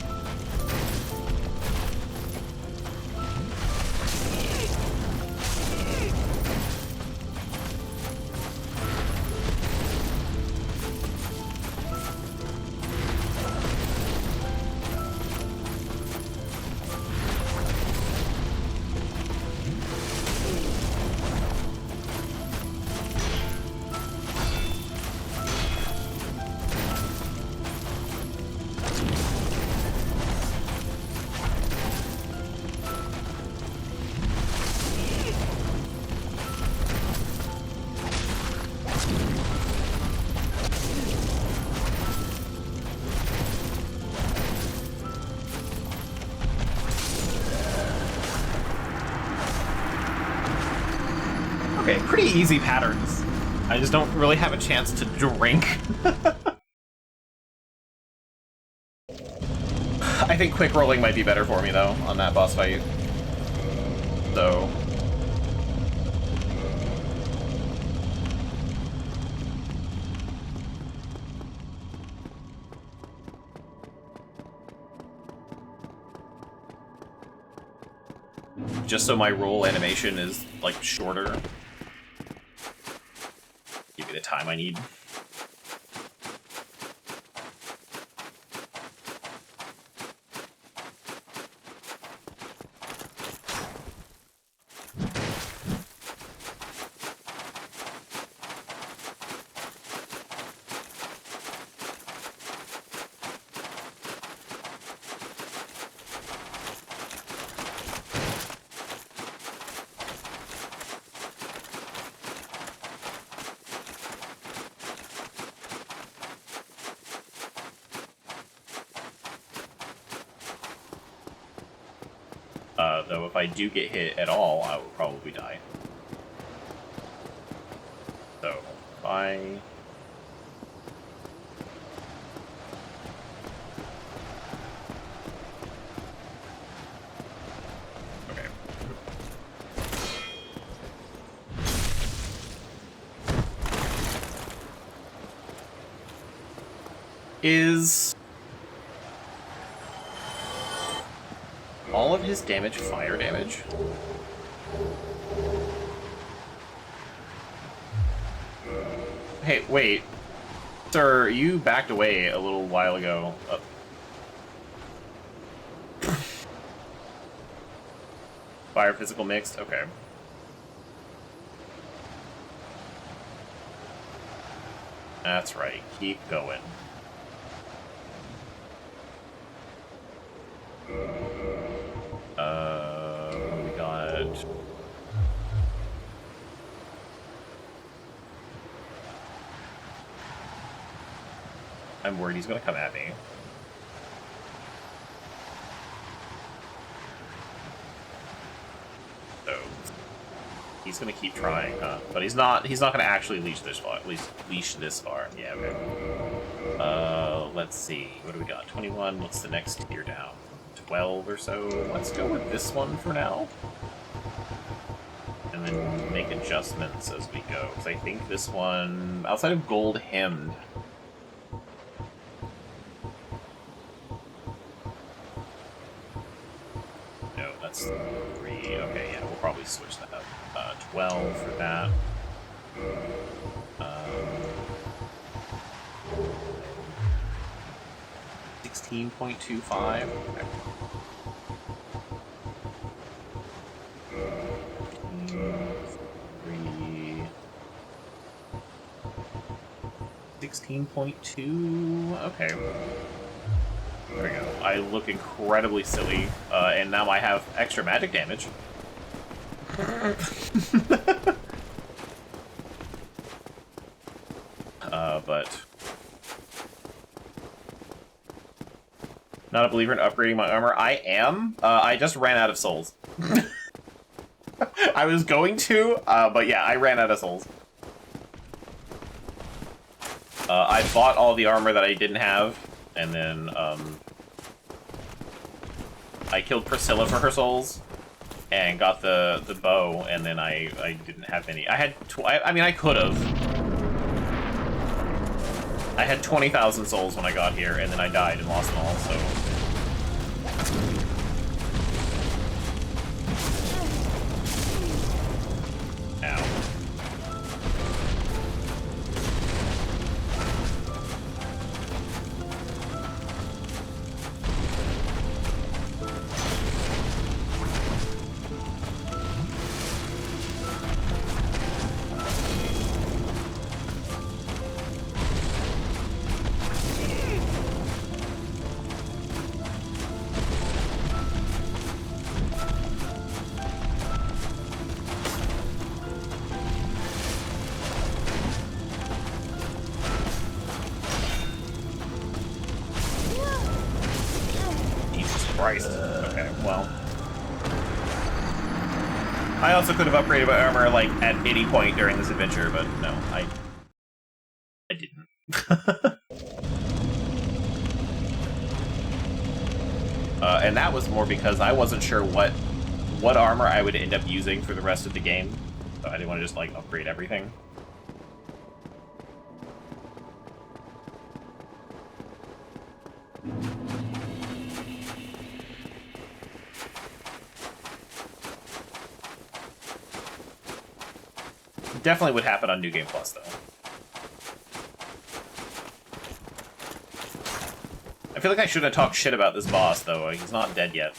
Okay, pretty easy patterns. I just don't really have a chance to drink. I think quick rolling might be better for me, though, on that boss fight. So... just so my roll animation is, like, shorter. Give me the time I need. Though if I do get hit at all, I will probably die. So, if I... Okay. Is... all of his damage fire damage? Hey, wait. Sir, you backed away a little while ago. Fire physical mixed? Okay. That's right. Keep going. We got... I'm worried he's gonna come at me. So he's gonna keep trying, huh? But he's not gonna actually leash this far. At least leash this far. Yeah, okay. Let's see. What do we got? 21. What's the next tier down? 12 or so. Let's go with this one for now. And then make adjustments as we go. Because I think this one, outside of Gold Hemmed, no, that's 3. Okay, yeah, we'll probably switch that up. 12 for that. 16.25. Okay. 16.2. Okay. There we go. I look incredibly silly, and now I have extra magic damage. But not a believer in upgrading my armor. I am. I just ran out of souls. I was going to, but yeah, I ran out of souls. I bought all the armor that I didn't have, and then I killed Priscilla for her souls, and got the bow, and then I didn't have any. I had, I mean, I could have. I had 20,000 souls when I got here, and then I died and lost them all, so... Ow. Okay, well. I also could have upgraded my armor, like, at any point during this adventure, but no, I didn't. And that was more because I wasn't sure what armor I would end up using for the rest of the game, so I didn't want to just, like, upgrade everything. Definitely would happen on New Game Plus, though. I feel like I shouldn't have talked shit about this boss, though. He's not dead yet.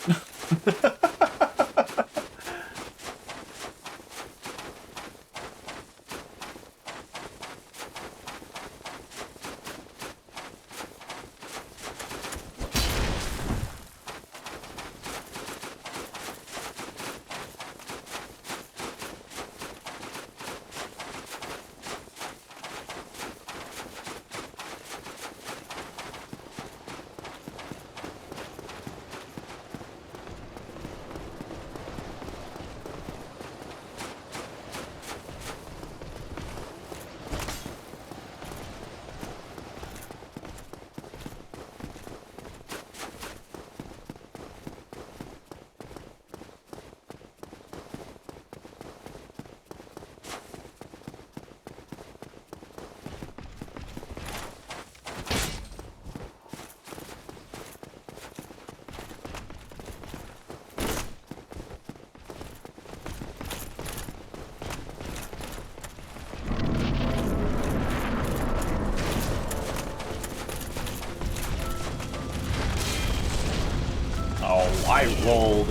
I rolled.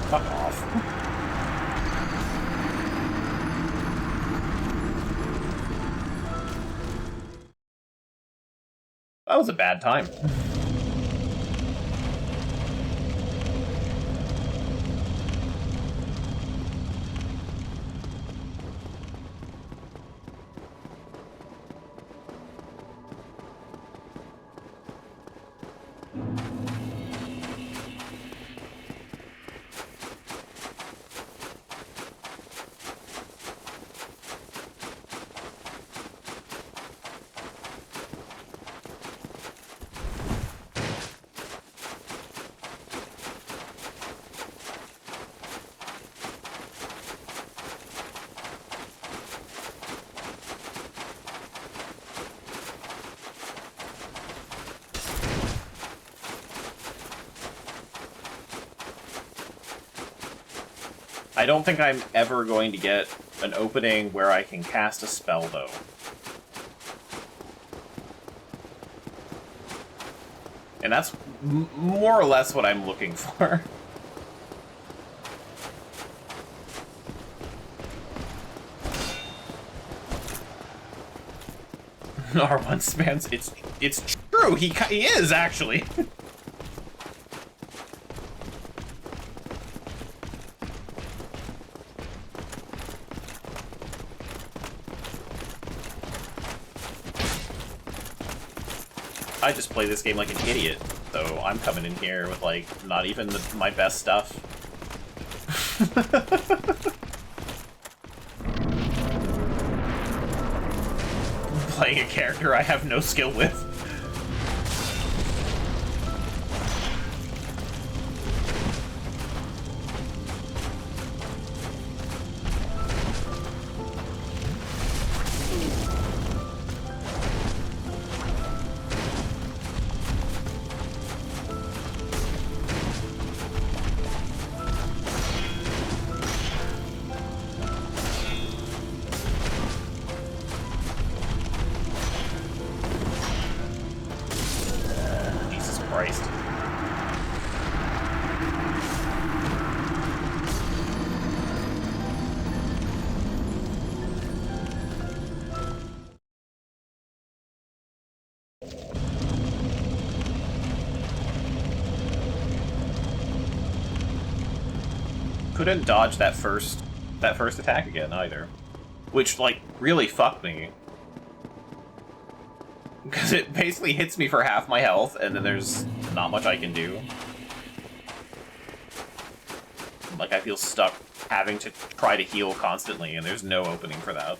Fuck off. That was a bad time. I don't think I'm ever going to get an opening where I can cast a spell, though. And that's more or less what I'm looking for. R1 spans. It's true. He is actually. I just play this game like an idiot, so I'm coming in here with, like, not even my best stuff. Playing a character I have no skill with. Couldn't dodge that first attack again either, which, like, really fucked me, because it basically hits me for half my health and then there's not much I can do. Like, I feel stuck having to try to heal constantly and there's no opening for that.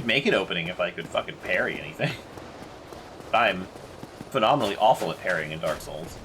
Make it opening if I could fucking parry anything. I'm phenomenally awful at parrying in Dark Souls.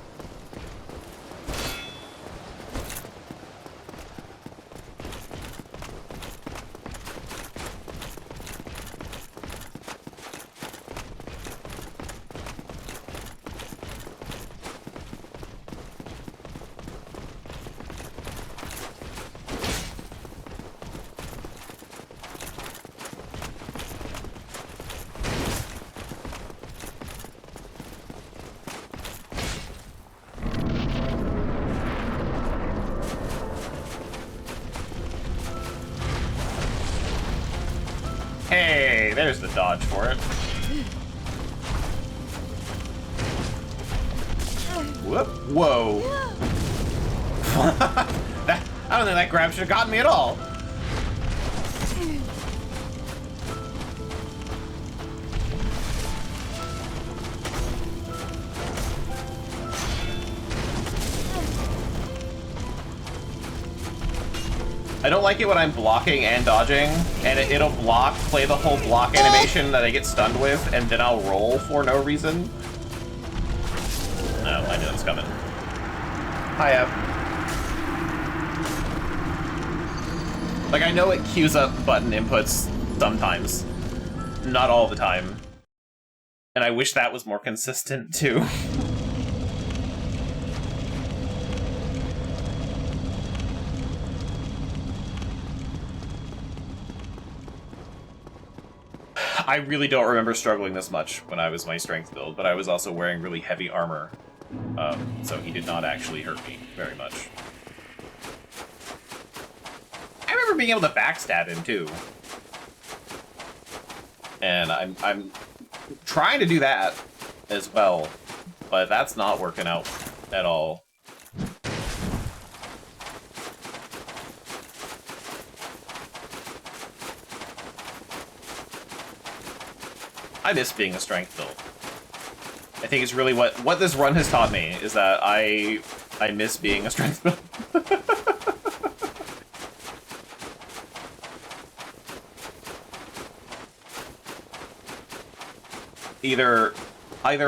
Hey, there's the dodge for it. Whoop. Whoa. I don't think that grab should have gotten me at all. I don't like it when I'm blocking and dodging, and it'll block, play the whole block animation that I get stunned with, and then I'll roll for no reason. No, I knew it was coming. Hi, Ab. Like, I know it queues up button inputs sometimes. Not all the time. And I wish that was more consistent, too. I really don't remember struggling this much when I was my strength build, but I was also wearing really heavy armor, so he did not actually hurt me very much. I remember being able to backstab him too, and I'm trying to do that as well, but that's not working out at all. I miss being a strength build. I think it's really what this run has taught me is that I miss being a strength build. Either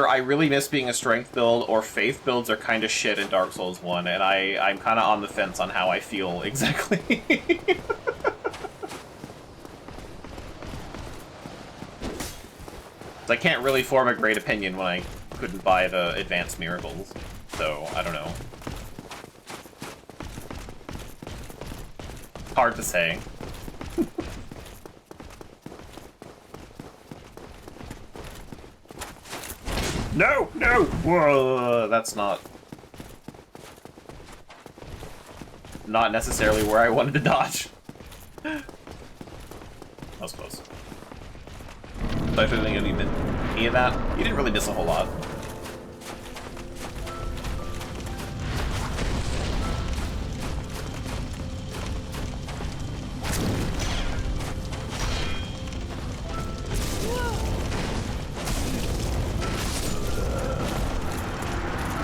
I really miss being a strength build, or faith builds are kind of shit in Dark Souls 1, and I'm kind of on the fence on how I feel exactly. I can't really form a great opinion when I couldn't buy the advanced miracles, so I don't know. Hard to say. No! No! Whoa! That's not necessarily where I wanted to dodge. That was close. I don't think any of that. You didn't really miss a whole lot.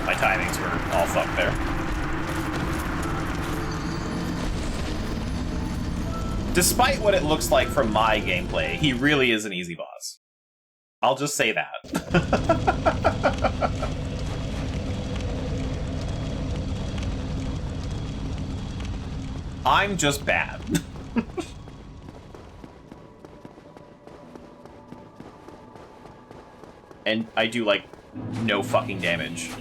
My timings were all fucked there. Despite what it looks like from my gameplay, he really is an easy boss. I'll just say that. I'm just bad. And I do, like, no fucking damage.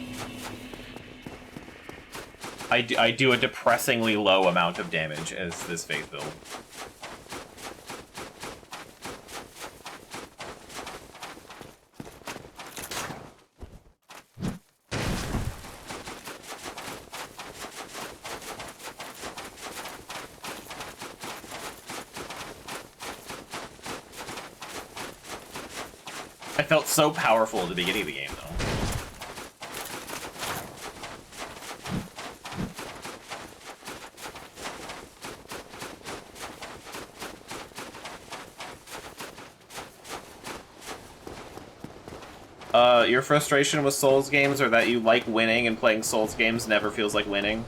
I do a depressingly low amount of damage as this faith build. I felt so powerful at the beginning of the game, though. Your frustration with Souls games, or that you like winning and playing Souls games never feels like winning?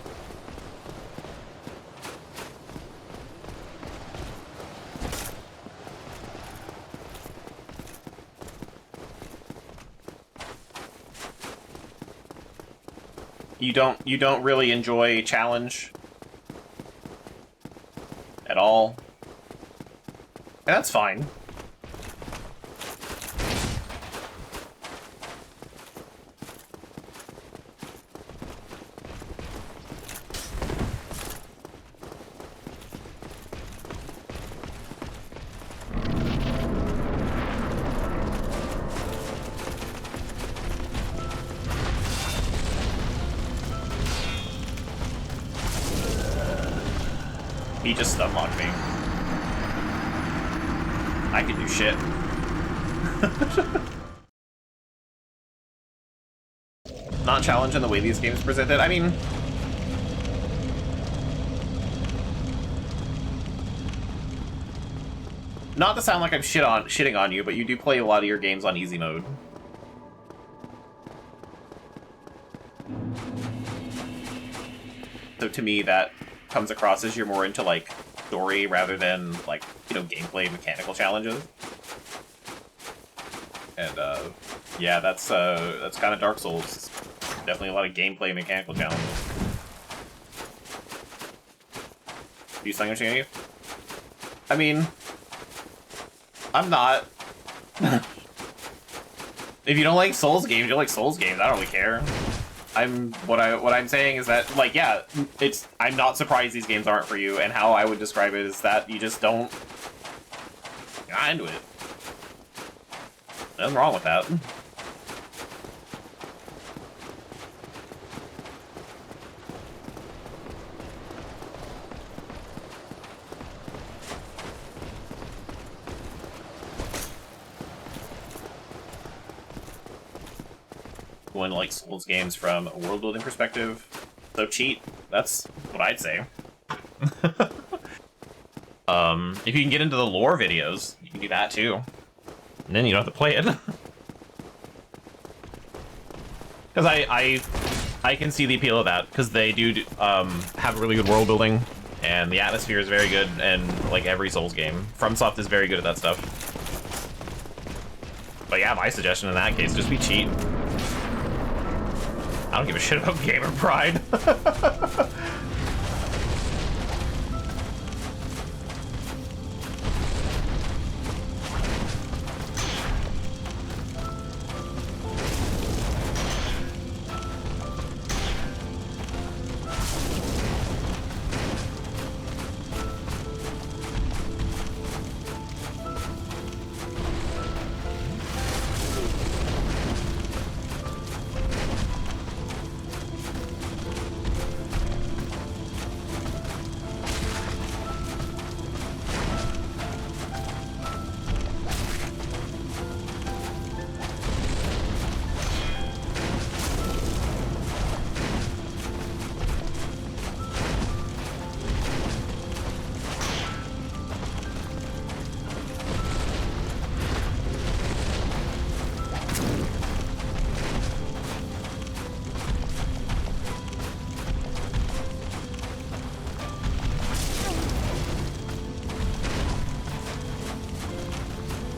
You don't really enjoy challenge at all? And that's fine. He just stunlocked me. I can do shit. Not challenging the way these games presented. I mean, not to sound like I'm shitting on you, but you do play a lot of your games on easy mode. So to me, that comes across as you're more into, like, story rather than, like, you know, gameplay mechanical challenges. And, yeah, that's kind of Dark Souls. It's definitely a lot of gameplay mechanical challenges. Do you something you? I mean, I'm not. If you don't like Souls games, you don't like Souls games. I don't really care. What I'm saying is that, like, yeah, I'm not surprised these games aren't for you, and how I would describe it is that you just don't. You're not into it. Nothing wrong with that. One like Souls games from a world building perspective, so cheat. That's what I'd say. If you can get into the lore videos, you can do that too. And then you don't have to play it. Because I can see the appeal of that, because they do have really good world building, and the atmosphere is very good, and like every Souls game, FromSoft is very good at that stuff. But yeah, my suggestion in that case, just be cheat. I don't give a shit about gamer pride.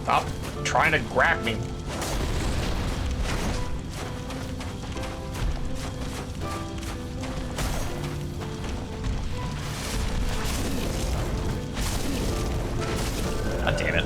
Stop trying to grab me. God damn it.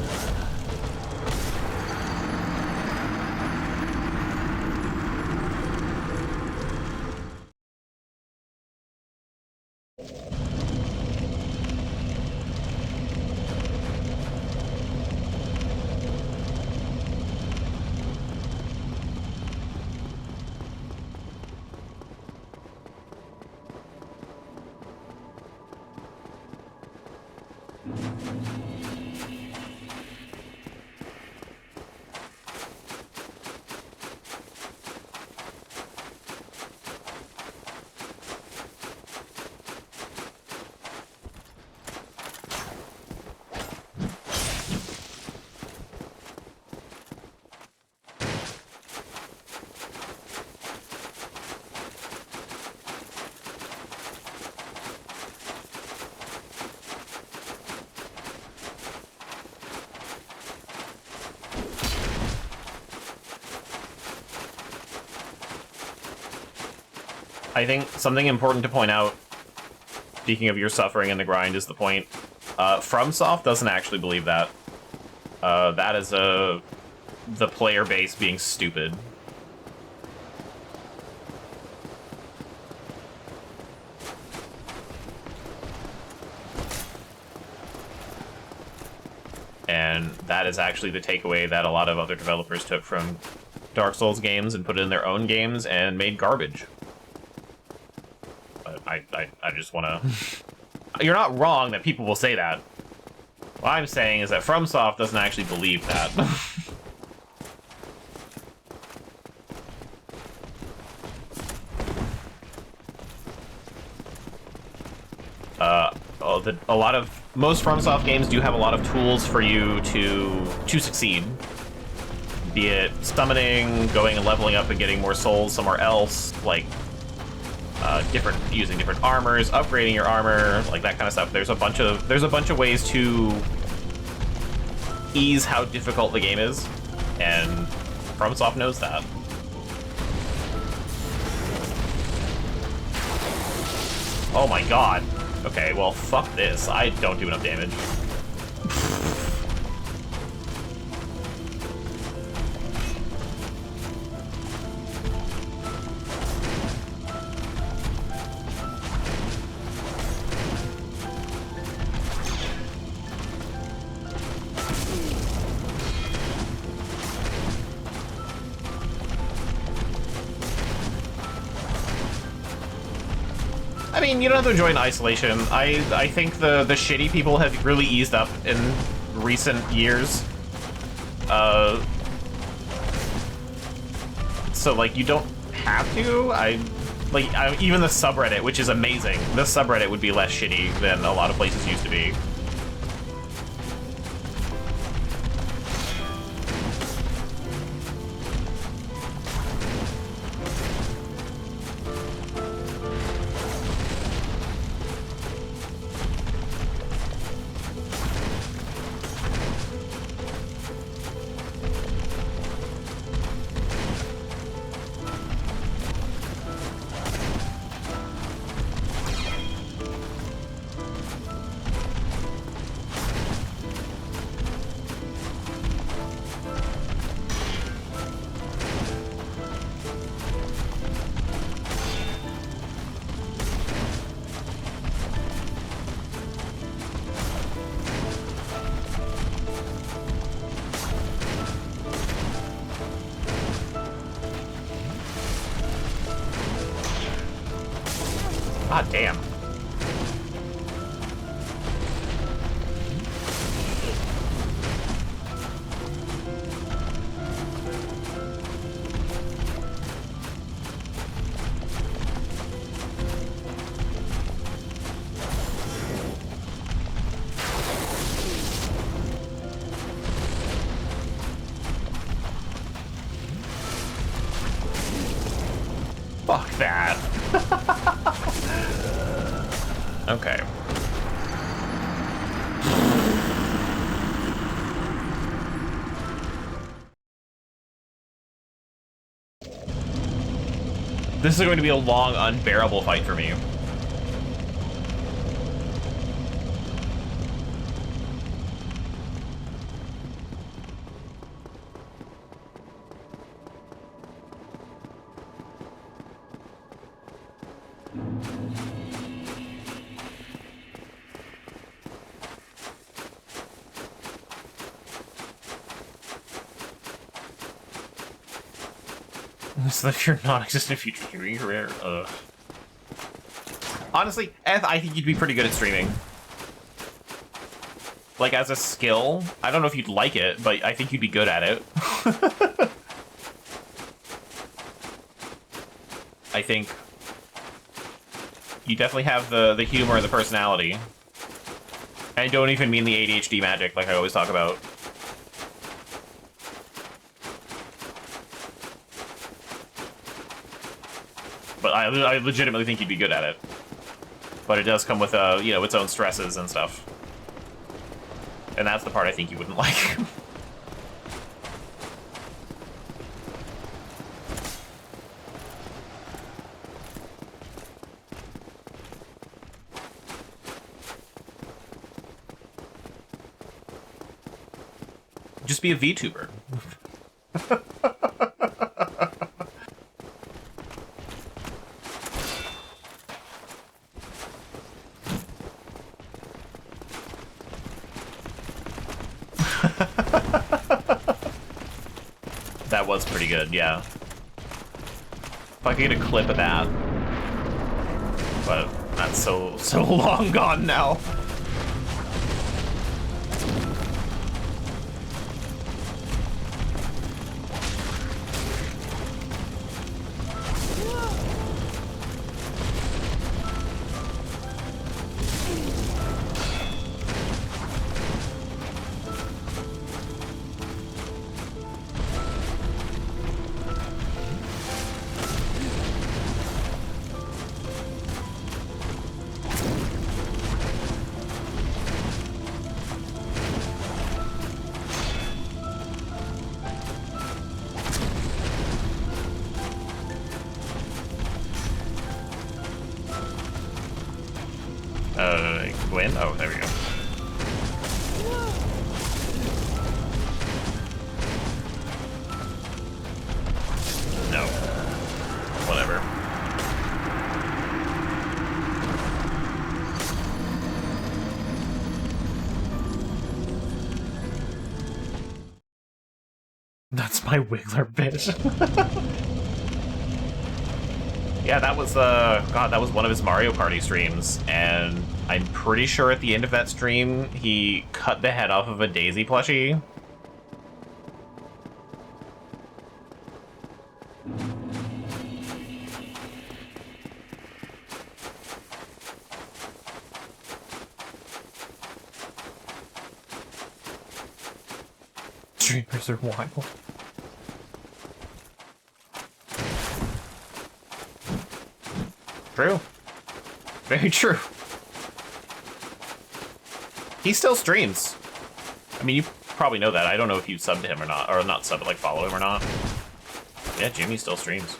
I think something important to point out, speaking of your suffering in the grind, is the point. FromSoft doesn't actually believe that. That is the player base being stupid. And that is actually the takeaway that a lot of other developers took from Dark Souls games and put it in their own games and made garbage. I just want to... You're not wrong that people will say that. What I'm saying is that FromSoft doesn't actually believe that. Most FromSoft games do have a lot of tools for you to succeed. Be it summoning, going and leveling up and getting more souls somewhere else, like... using different armors, upgrading your armor, like that kind of stuff. There's a bunch of ways to ease how difficult the game is, and FromSoft knows that. Oh my god. Okay, well, fuck this. I don't do enough damage. I mean, you don't have to enjoy an isolation. I think the shitty people have really eased up in recent years. So, like, you don't have to. Even the subreddit, which is amazing, the subreddit would be less shitty than a lot of places used to be. God damn. Fuck that. Okay. This is going to be a long, unbearable fight for me. So if you're non-existent future streaming career, honestly, Eth, I think you'd be pretty good at streaming. Like, as a skill, I don't know if you'd like it, but I think you'd be good at it. I think you definitely have the humor and the personality. And I don't even mean the ADHD magic, like I always talk about. But I legitimately think you'd be good at it. But it does come with, you know, its own stresses and stuff. And that's the part I think you wouldn't like. Just be a VTuber. That was pretty good, yeah. If I could get a clip of that. But that's so long gone now. I go in? Oh, there we go. No. Whatever. That's my Wiggler bitch. Yeah, that was God, that was one of his Mario Party streams, and I'm pretty sure at the end of that stream he cut the head off of a Daisy plushie. Streamers are wild. True. Very true. He still streams. I mean, you probably know that. I don't know if you subbed to him or not. Or not subbed, but like follow him or not. Yeah, Jimmy still streams.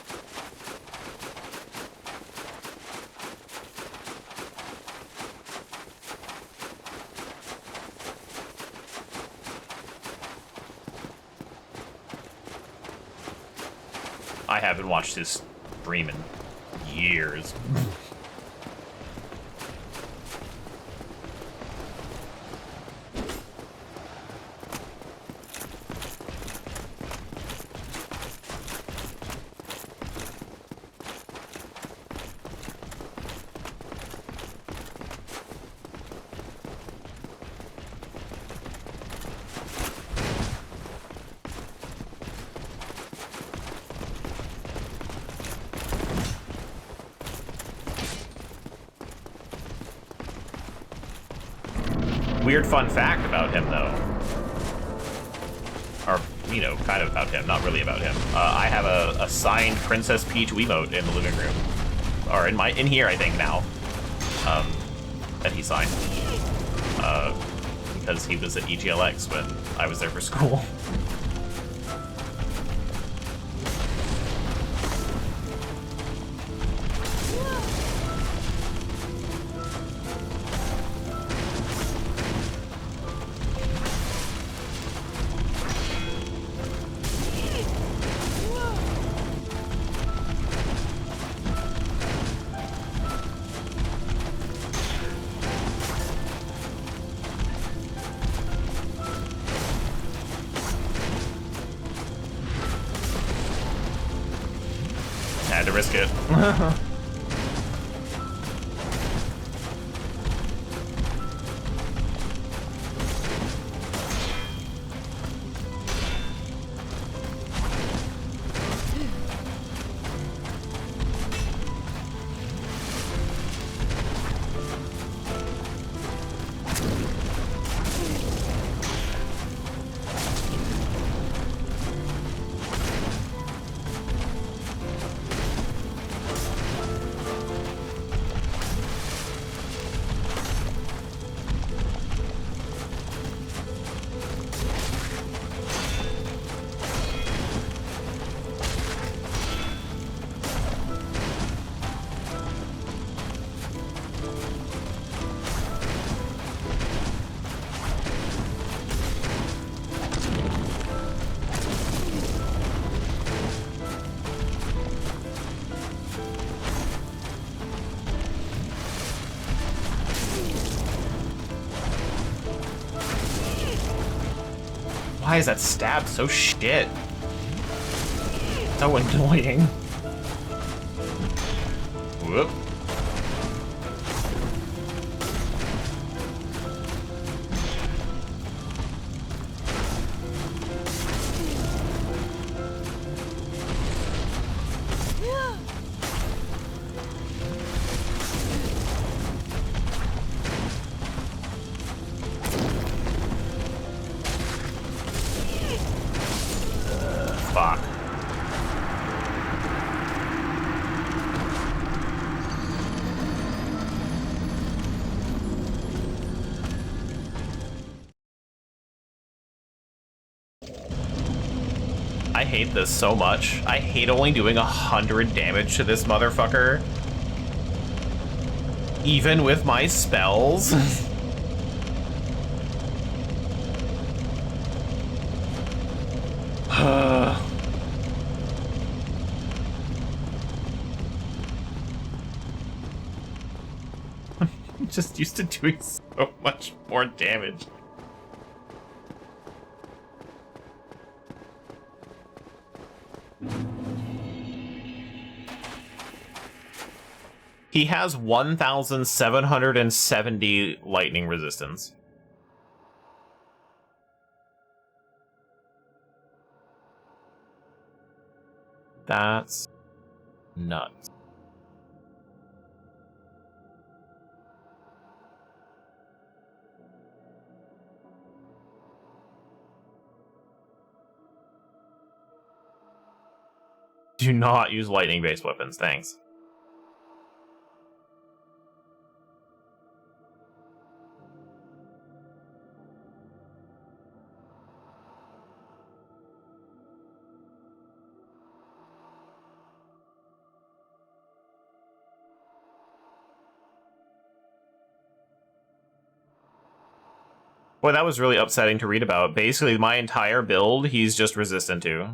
I haven't watched his stream in years. Weird fun fact about him, though. Or, you know, kind of about him, not really about him. I have a signed Princess Peach Wiimote in the living room. Or in here, I think, now. That he signed. Because he was at EGLX when I was there for school. Had to risk it. Why is that stab so shit? So annoying. Whoop. Fuck. I hate this so much. I hate only doing 100 damage to this motherfucker. Even with my spells? I'm just used to doing so much more damage. He has 1,770 lightning resistance. That's nuts. Do not use lightning-based weapons, thanks. Boy, that was really upsetting to read about. Basically, my entire build, he's just resistant to.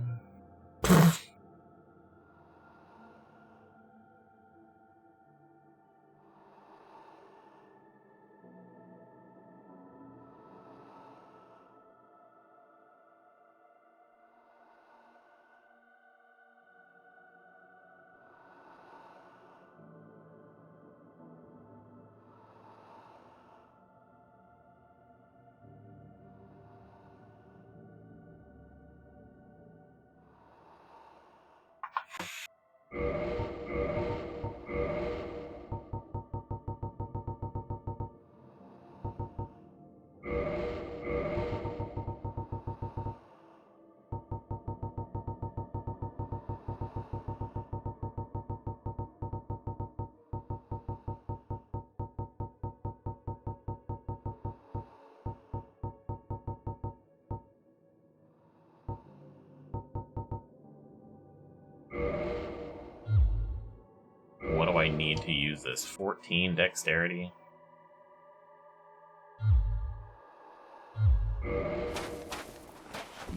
What do I need to use this? 14 dexterity?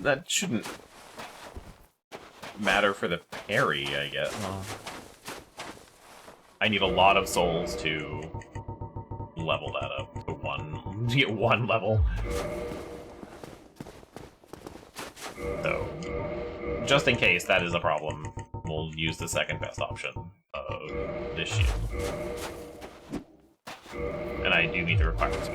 That shouldn't matter for the parry, I guess. I need a lot of souls to level that up to one level. So, just in case that is a problem, we'll use the second best option of this shield. And I do meet the requirements.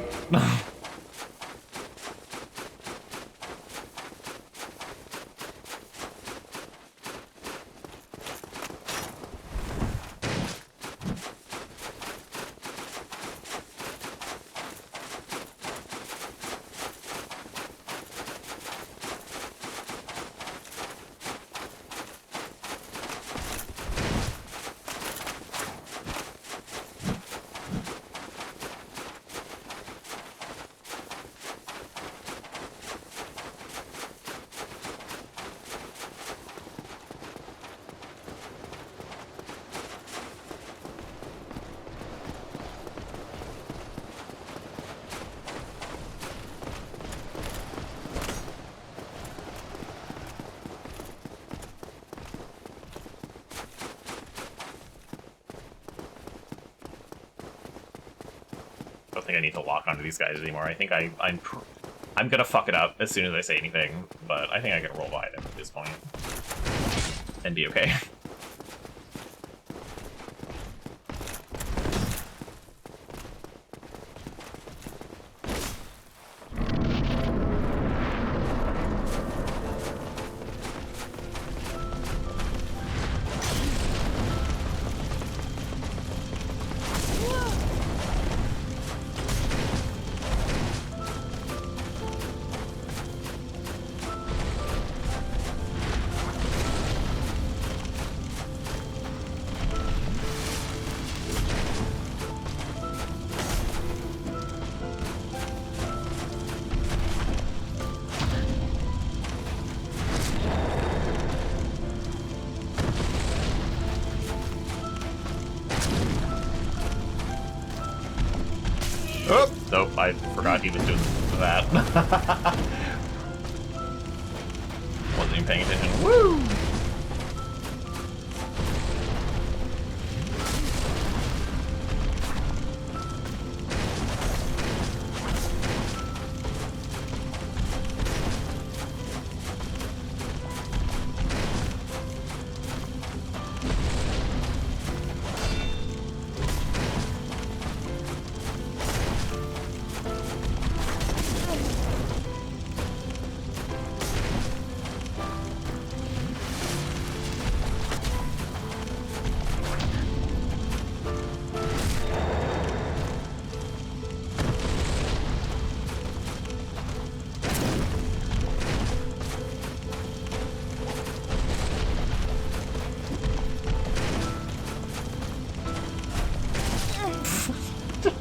I don't think I need to lock onto these guys anymore. I think I'm gonna fuck it up as soon as I say anything, but I think I can roll by them at this point and be okay. Nope, I forgot he was doing that. Wasn't even paying attention. Woo!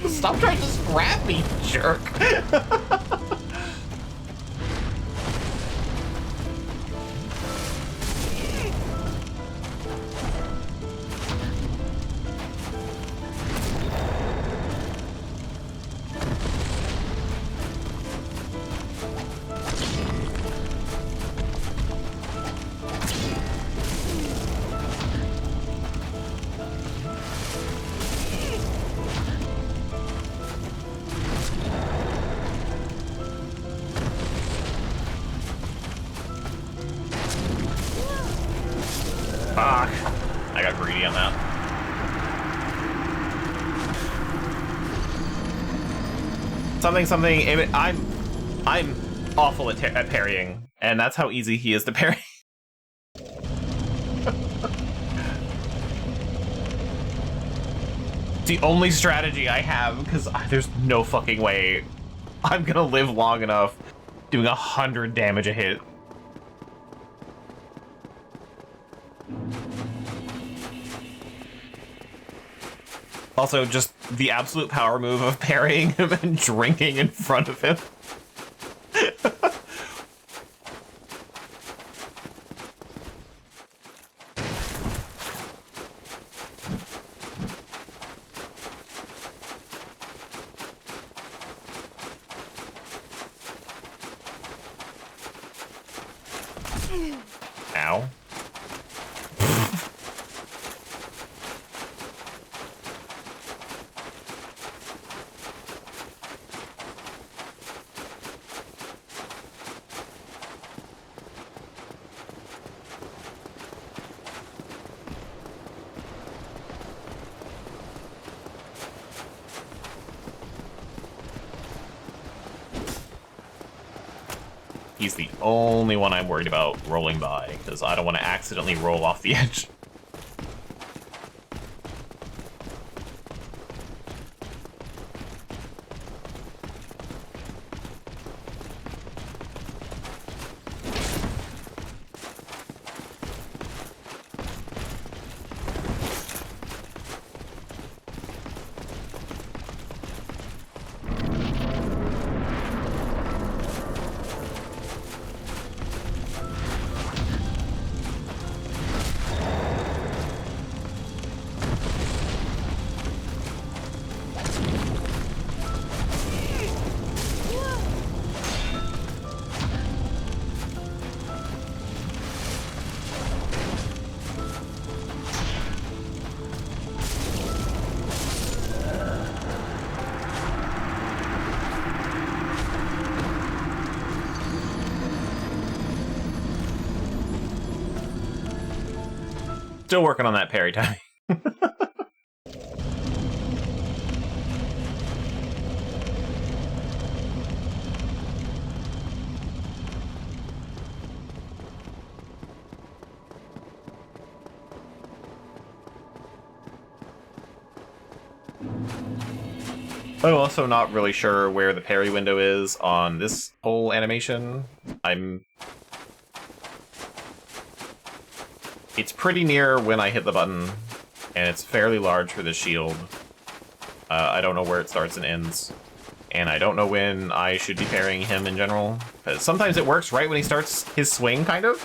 Stop trying to scrap me, jerk! Fuck. I got greedy on that. Something. I'm awful at parrying, and that's how easy he is to parry. It's the only strategy I have, because there's no fucking way I'm gonna live long enough doing 100 damage a hit. Also, just the absolute power move of parrying him and drinking in front of him. Ow. He's the only one I'm worried about rolling by, because I don't want to accidentally roll off the edge. Still working on that parry timing. I'm also not really sure where the parry window is on this whole animation. It's pretty near when I hit the button, and it's fairly large for the shield. I don't know where it starts and ends, and I don't know when I should be parrying him in general. Sometimes it works right when he starts his swing, kind of.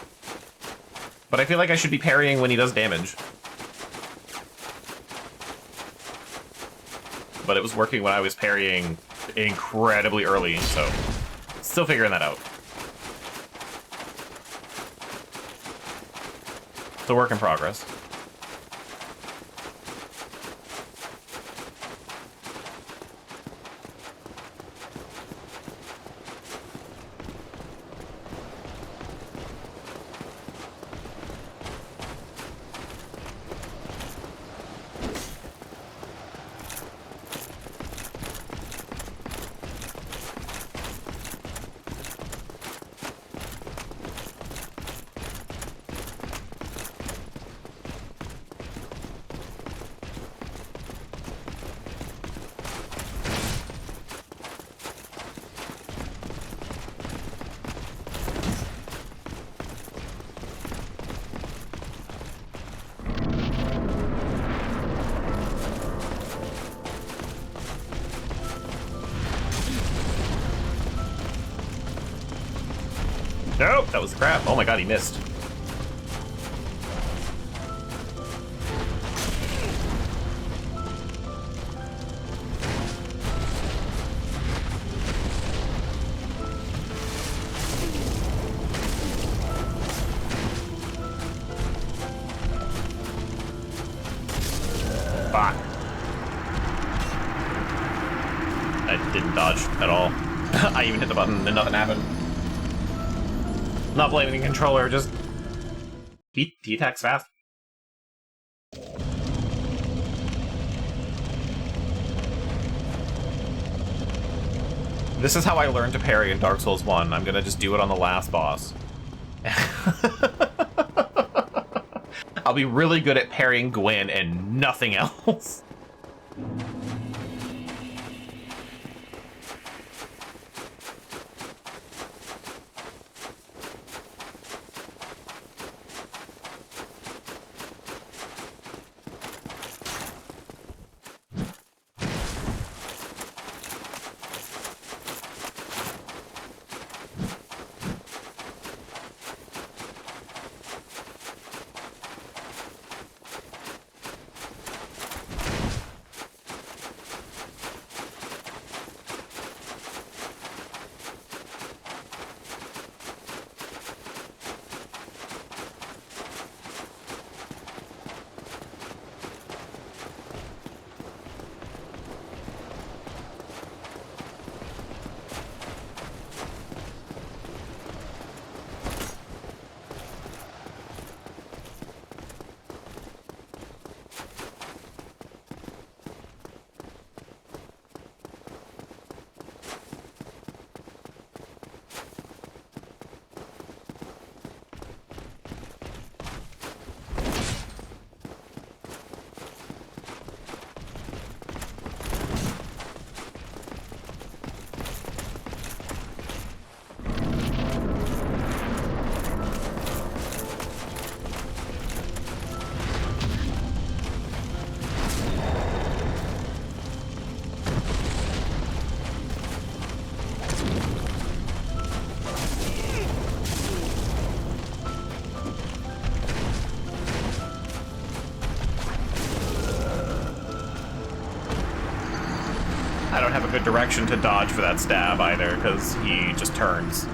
But I feel like I should be parrying when he does damage. But it was working when I was parrying incredibly early, so still figuring that out. It's a work in progress. Nope, that was the crap. Oh my god, he missed. Fuck. I didn't dodge at all. I even hit the button and nothing happened. Not blaming the controller, just he attacks fast. This is how I learned to parry in Dark Souls 1. I'm gonna just do it on the last boss. I'll be really good at parrying Gwyn and nothing else. I don't have a good direction to dodge for that stab either, because he just turns.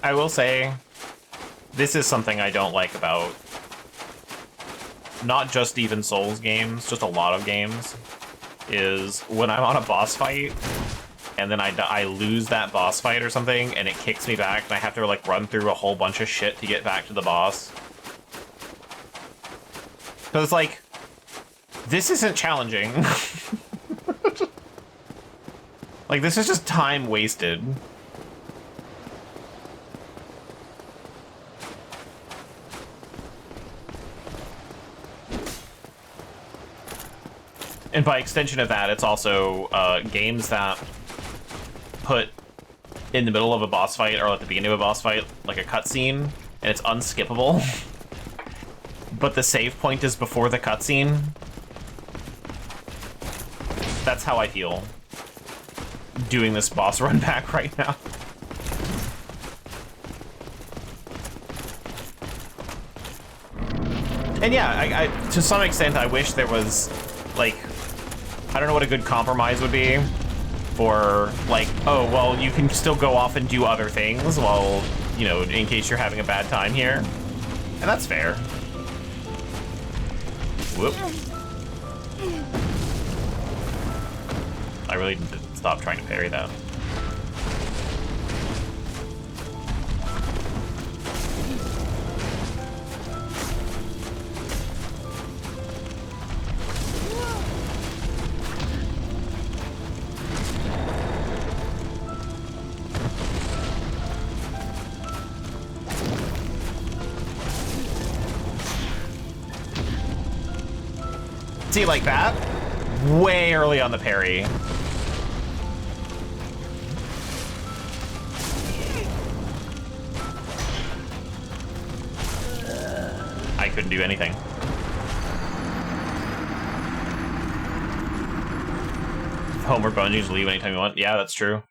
I will say, this is something I don't like about not just even Souls games, just a lot of games, is when I'm on a boss fight and then I lose that boss fight or something and it kicks me back and I have to like run through a whole bunch of shit to get back to the boss. Because it's like, this isn't challenging. Like, this is just time wasted. And by extension of that, it's also games that put in the middle of a boss fight or at the beginning of a boss fight, like a cutscene, and it's unskippable. But the save point is before the cutscene. That's how I feel doing this boss run back right now. And yeah, I to some extent, I wish there was, like, I don't know what a good compromise would be for, like, oh, well, you can still go off and do other things while, you know, in case you're having a bad time here. And that's fair. Whoop. I really need to stop trying to parry that. See, like that? Way early on the parry. I couldn't do anything. Home or Bungie, just leave anytime you want. Yeah, that's true.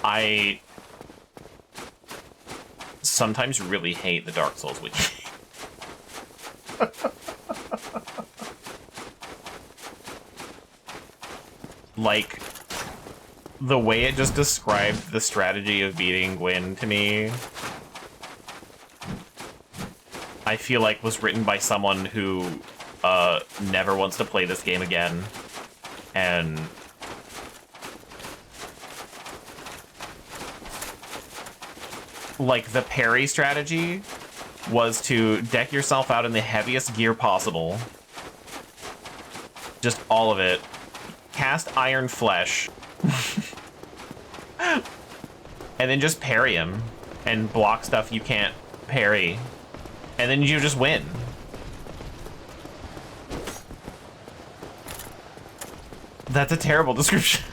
I sometimes really hate the Dark Souls wiki. Like, the way it just described the strategy of beating Gwyn to me, I feel like was written by someone who never wants to play this game again, and like, the parry strategy was to deck yourself out in the heaviest gear possible. Just all of it. Cast Iron Flesh. And then just parry him. And block stuff you can't parry. And then you just win. That's a terrible description.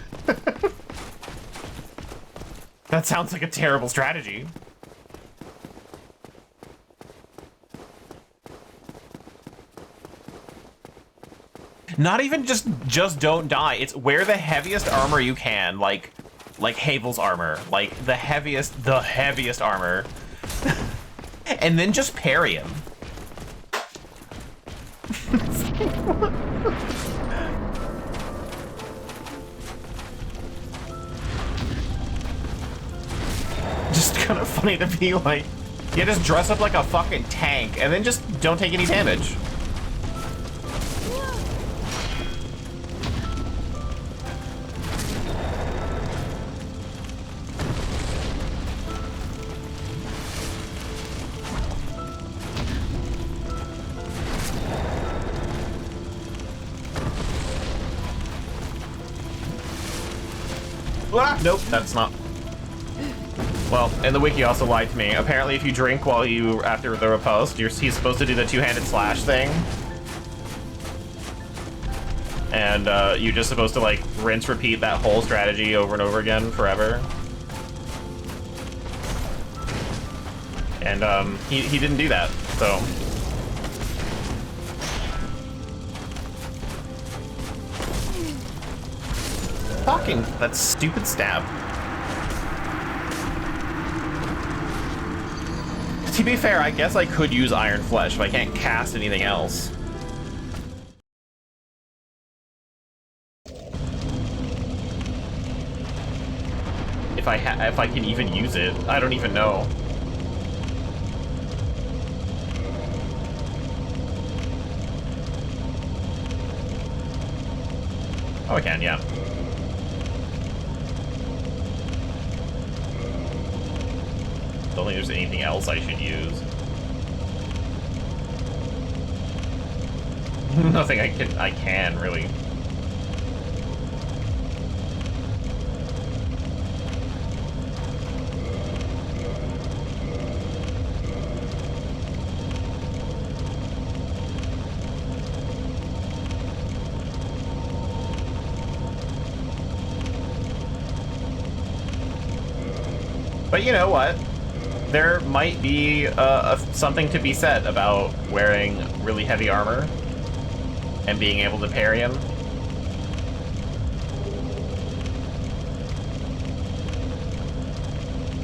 That sounds like a terrible strategy. Not even just don't die. It's wear the heaviest armor you can, like Havel's armor, like the heaviest armor, and then just parry him. Just kind of funny to be like, yeah, just dress up like a fucking tank, and then just don't take any damage. Ah, nope, that's not. Well, and the wiki also lied to me. Apparently, if you drink while after the riposte, he's supposed to do the two-handed slash thing. And you're just supposed to, like, rinse, repeat that whole strategy over and over again forever. And he didn't do that, so. Fucking that stupid stab. To be fair, I guess I could use Iron Flesh if I can't cast anything else. If I can even use it, I don't even know. Oh, I can, yeah. Don't think there's anything else I should use. Nothing I can really. But you know what? There might be something to be said about wearing really heavy armor and being able to parry him.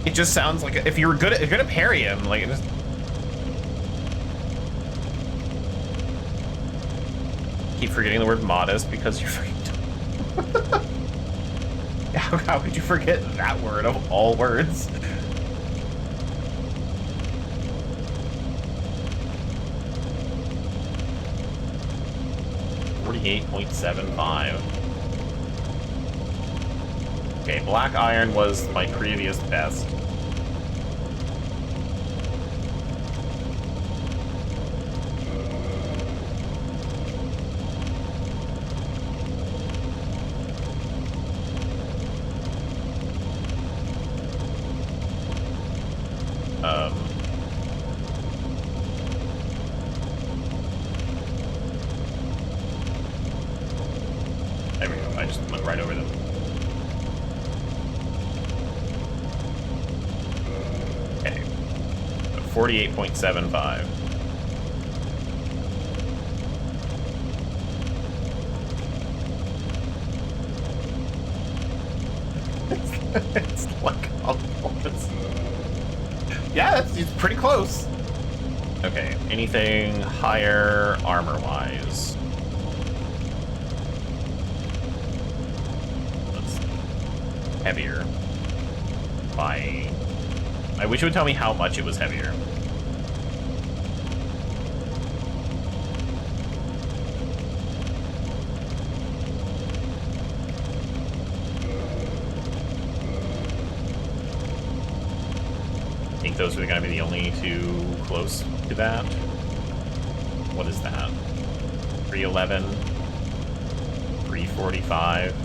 It just sounds like if you're good at parry him, like it just. Keep forgetting the word modest because you're fucking. How could you forget that word of all words? $48.75. Okay, Black Iron was my previous best. There we go. I just went right over them. Okay. 48.75. It's like almost. Yeah, it's pretty close. Okay, anything higher armor-wise? Heavier. By... I wish it would tell me how much it was heavier. I think those are gonna be the only two close to that. What is that? 311, 345.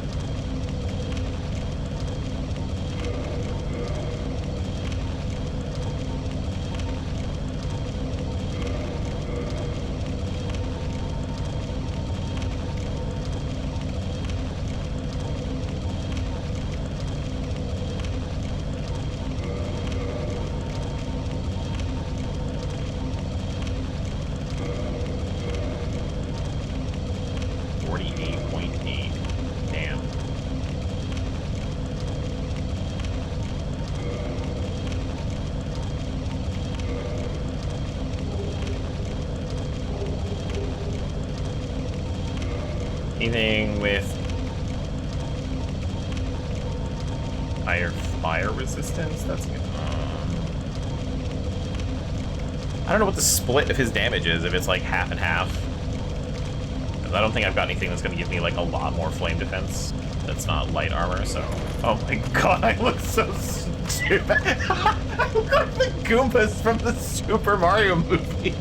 Anything with higher fire resistance? That's good. I don't know what the split of his damage is, if it's like half and half. Because I don't think I've got anything that's going to give me like a lot more flame defense that's not light armor, so... Oh my god, I look so stupid. I look like the Goombas from the Super Mario movie.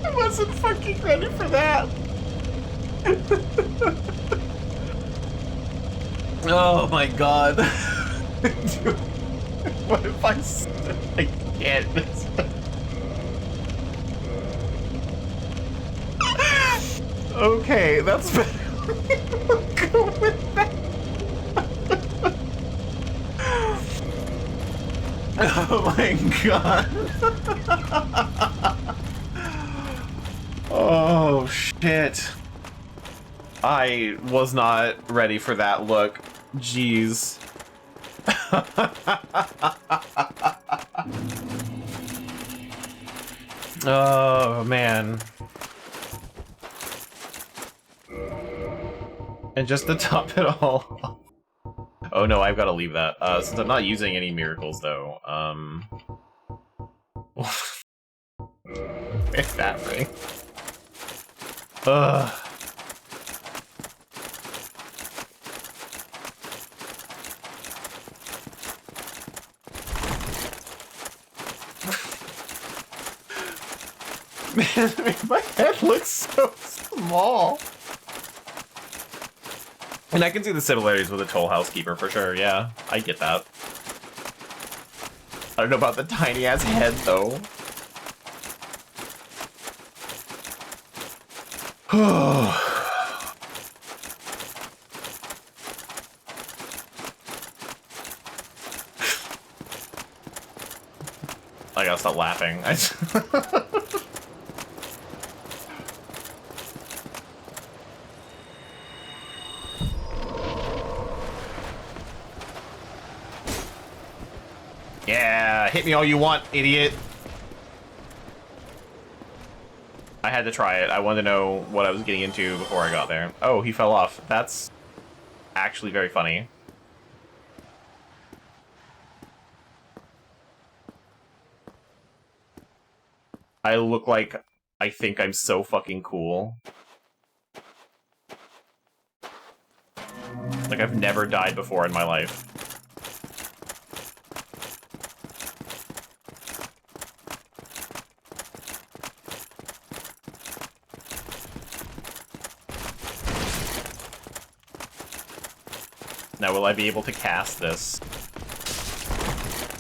I wasn't fucking ready for that. Oh my god. What if I can't? Okay, that's better. We'll go with that. Oh my god. Oh shit. I was not ready for that look. Jeez. Oh man. And just to top it all off. Oh no, I've got to leave that. Since I'm not using any miracles though. It's that ring. Ugh. Man, my head looks so small. And I can see the similarities with the Toll Housekeeper for sure, yeah. I get that. I don't know about the tiny ass head though. I gotta stop laughing. Yeah, hit me all you want, idiot. I had to try it. I wanted to know what I was getting into before I got there. Oh, he fell off. That's actually very funny. I look like I think I'm so fucking cool. Like I've never died before in my life. Now will I be able to cast this?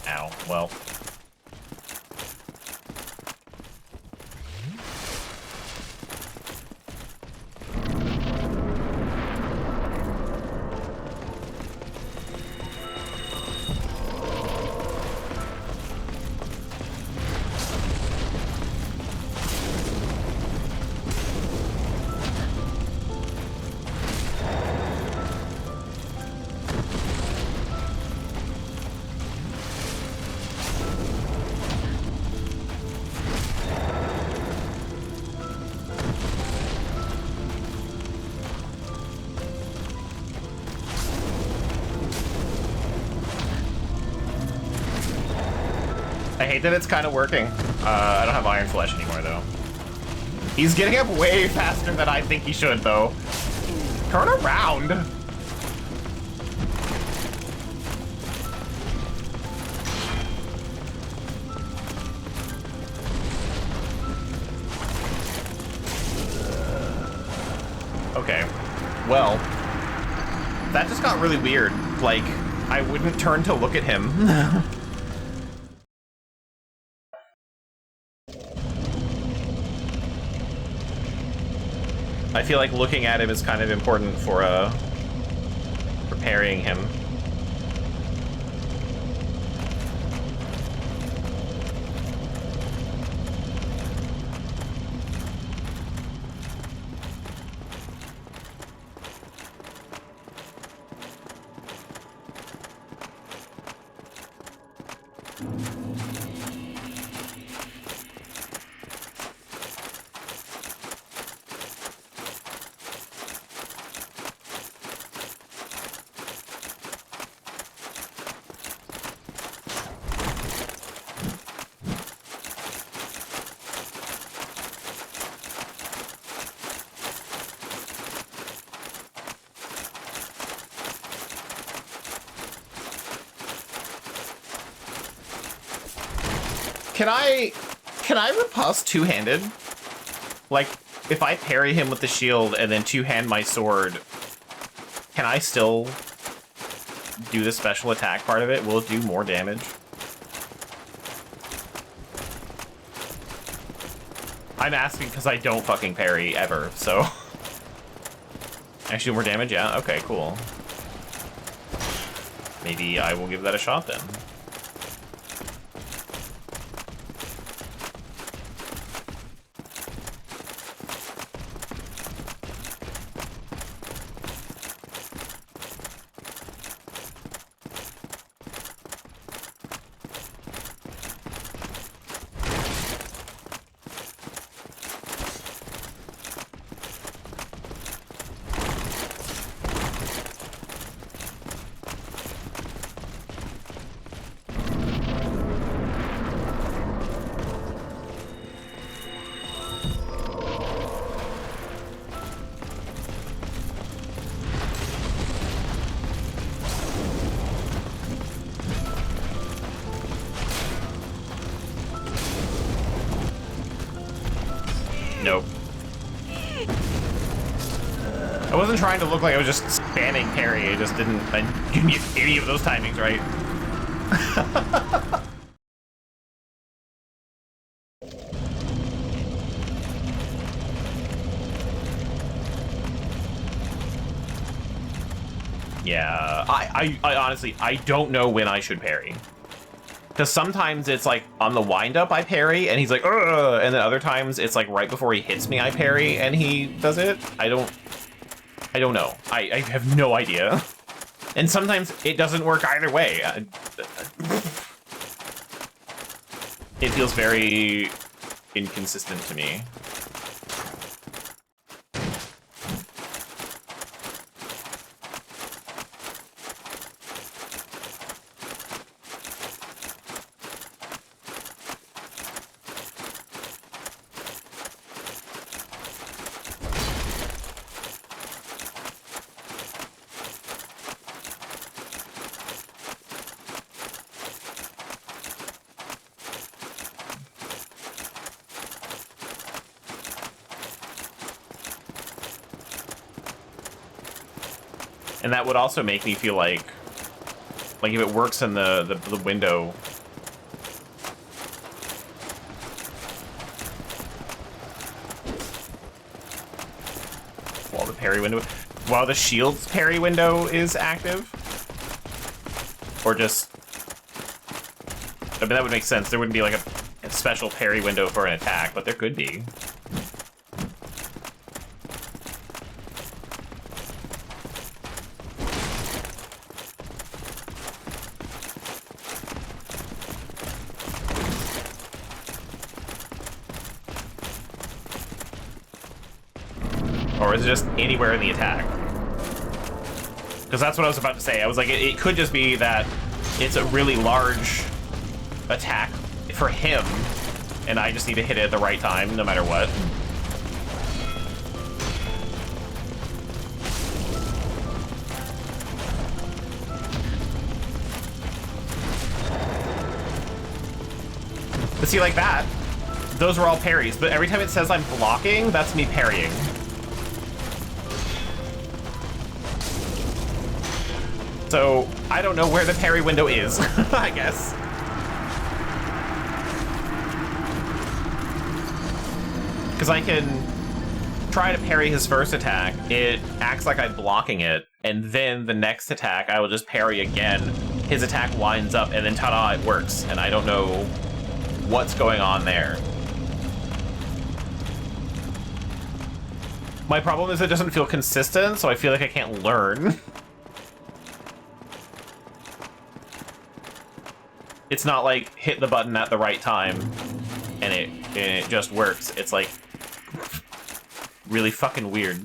Ow, well. I hate that it's kind of working. I don't have Iron Flesh anymore, though. He's getting up way faster than I think he should, though. Turn around! Okay. Well, that just got really weird. Like, I wouldn't turn to look at him. I feel like looking at him is kind of important for preparing him. Can I riposte two-handed? Like, if I parry him with the shield and then two-hand my sword, can I still do the special attack part of it? Will it do more damage? I'm asking because I don't fucking parry ever, so... Actually, more damage? Yeah, okay, cool. Maybe I will give that a shot then. Nope. I wasn't trying to look like I was just spamming parry, I just didn't give me any of those timings right. Yeah, I honestly, I don't know when I should parry. Because sometimes it's like on the wind-up I parry, and he's like, ugh! And then other times it's like right before he hits me I parry, and he does it. I don't know. I have no idea. And sometimes it doesn't work either way. It feels very inconsistent to me. And that would also make me feel like if it works in the window. While the parry window, while the shield's parry window is active, or just, I mean, that would make sense. There wouldn't be like a special parry window for an attack, but there could be. Or is it just anywhere in the attack? Because that's what I was about to say. I was like, it could just be that it's a really large attack for him, and I just need to hit it at the right time, no matter what. But see, like that, those were all parries, but every time it says I'm blocking, that's me parrying. So, I don't know where the parry window is, I guess. Because I can try to parry his first attack, it acts like I'm blocking it, and then the next attack I will just parry again, his attack winds up, and then ta-da, it works, and I don't know what's going on there. My problem is it doesn't feel consistent, so I feel like I can't learn. It's not like hit the button at the right time and it just works. It's like really fucking weird.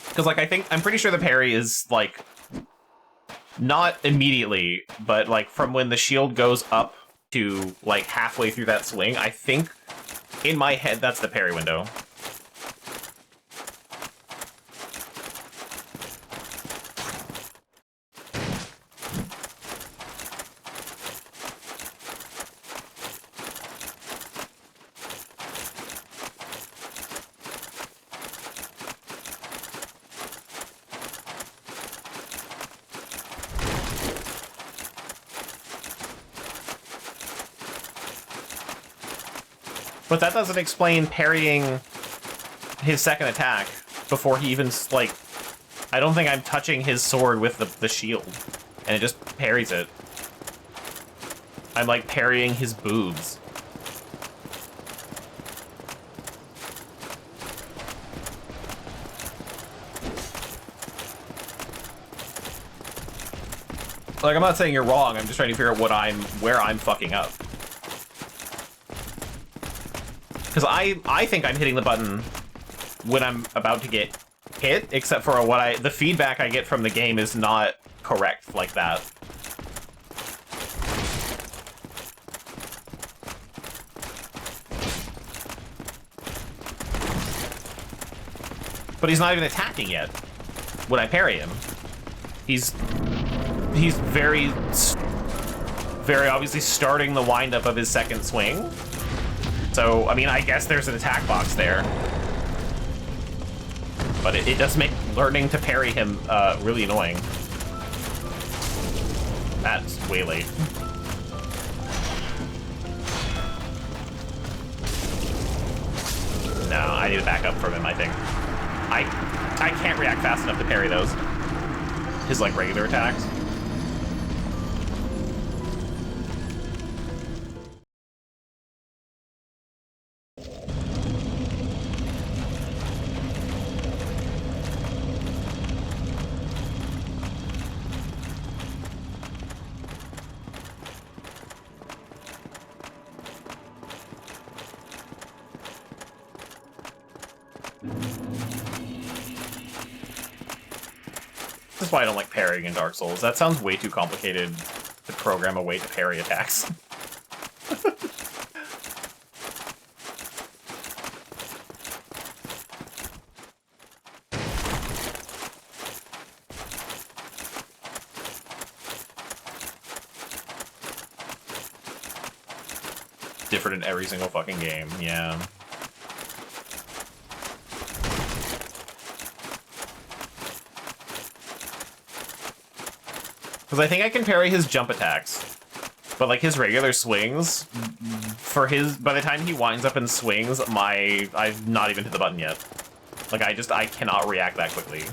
Because like I'm pretty sure the parry is like not immediately, but like from when the shield goes up to like halfway through that swing. I think in my head that's the parry window. But that doesn't explain parrying his second attack before he even, like... I don't think I'm touching his sword with the shield. And it just parries it. I'm, like, parrying his boobs. Like, I'm not saying you're wrong, I'm just trying to figure out where I'm fucking up. Because I think I'm hitting the button when I'm about to get hit, except for the feedback I get from the game is not correct like that. But he's not even attacking yet when I parry him. He's very obviously starting the windup of his second swing. So, I mean, I guess there's an attack box there. But it does make learning to parry him really annoying. That's way late. No, I need to back up from him, I think. I can't react fast enough to parry those. His, like, regular attacks. That's why I don't like parrying in Dark Souls. That sounds way too complicated to program a way to parry attacks. Different in every single fucking game, yeah. Because I think I can parry his jump attacks. But, like, his regular swings, by the time he winds up and swings, I've not even hit the button yet. Like, I cannot react that quickly.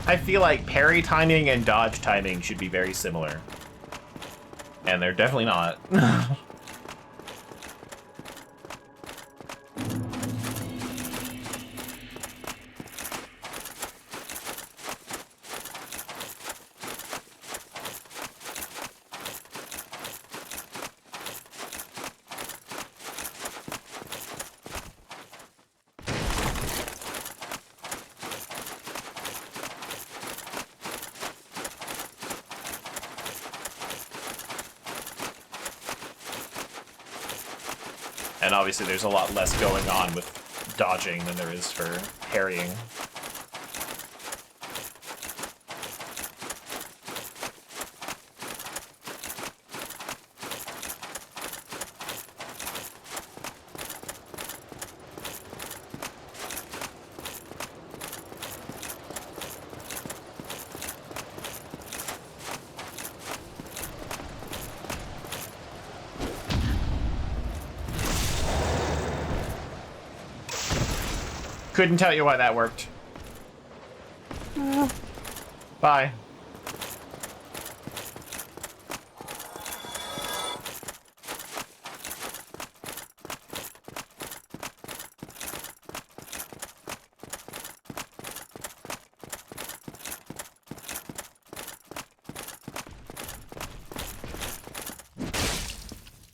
I feel like parry timing and dodge timing should be very similar. And they're definitely not. And obviously there's a lot less going on with dodging than there is for parrying. Couldn't tell you why that worked. Bye.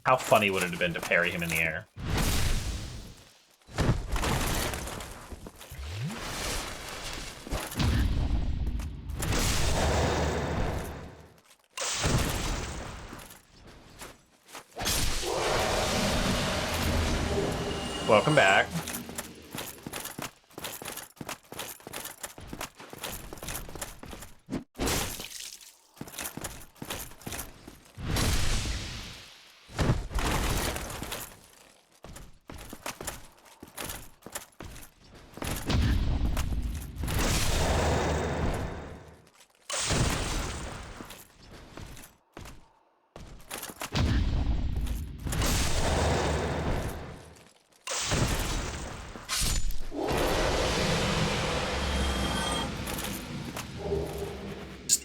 How funny would it have been to parry him in the air? Welcome back.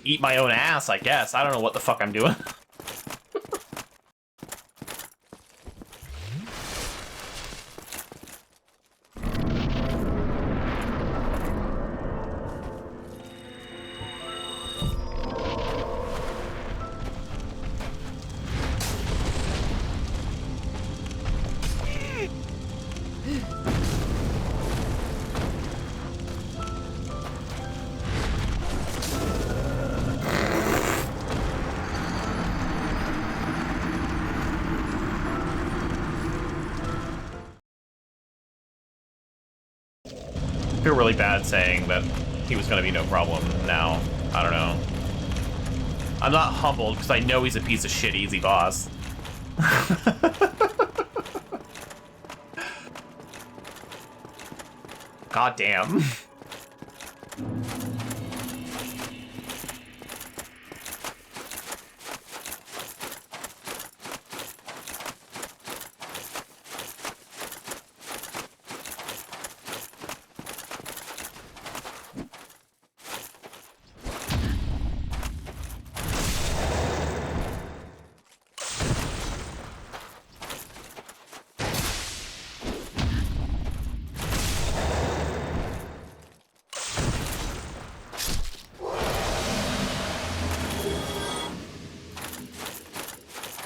Eat my own ass, I guess. I don't know what the fuck I'm doing. I feel really bad saying that he was gonna be no problem now. I don't know. I'm not humbled because I know he's a piece of shit easy boss. God damn.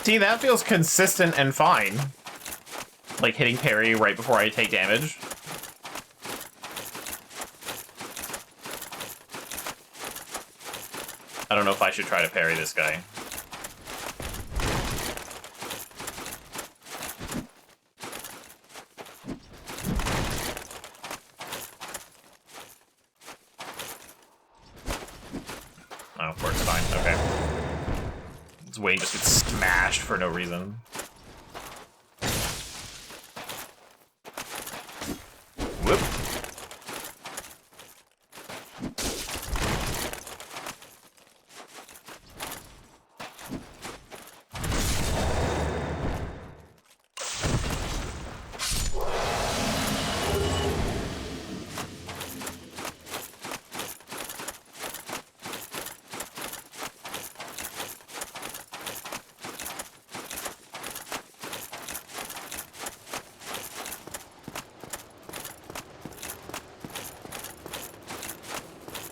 See, that feels consistent and fine. Like hitting parry right before I take damage. I don't know if I should try to parry this guy. Oh, of course, fine. Okay. Wayne just gets smashed for no reason. Whoop.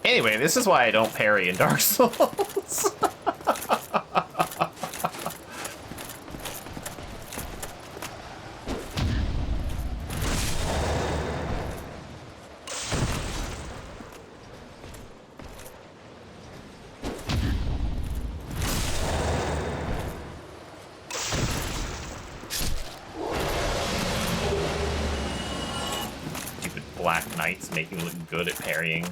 Anyway, this is why I don't parry in Dark Souls. Stupid Black Knights make me look good at parrying.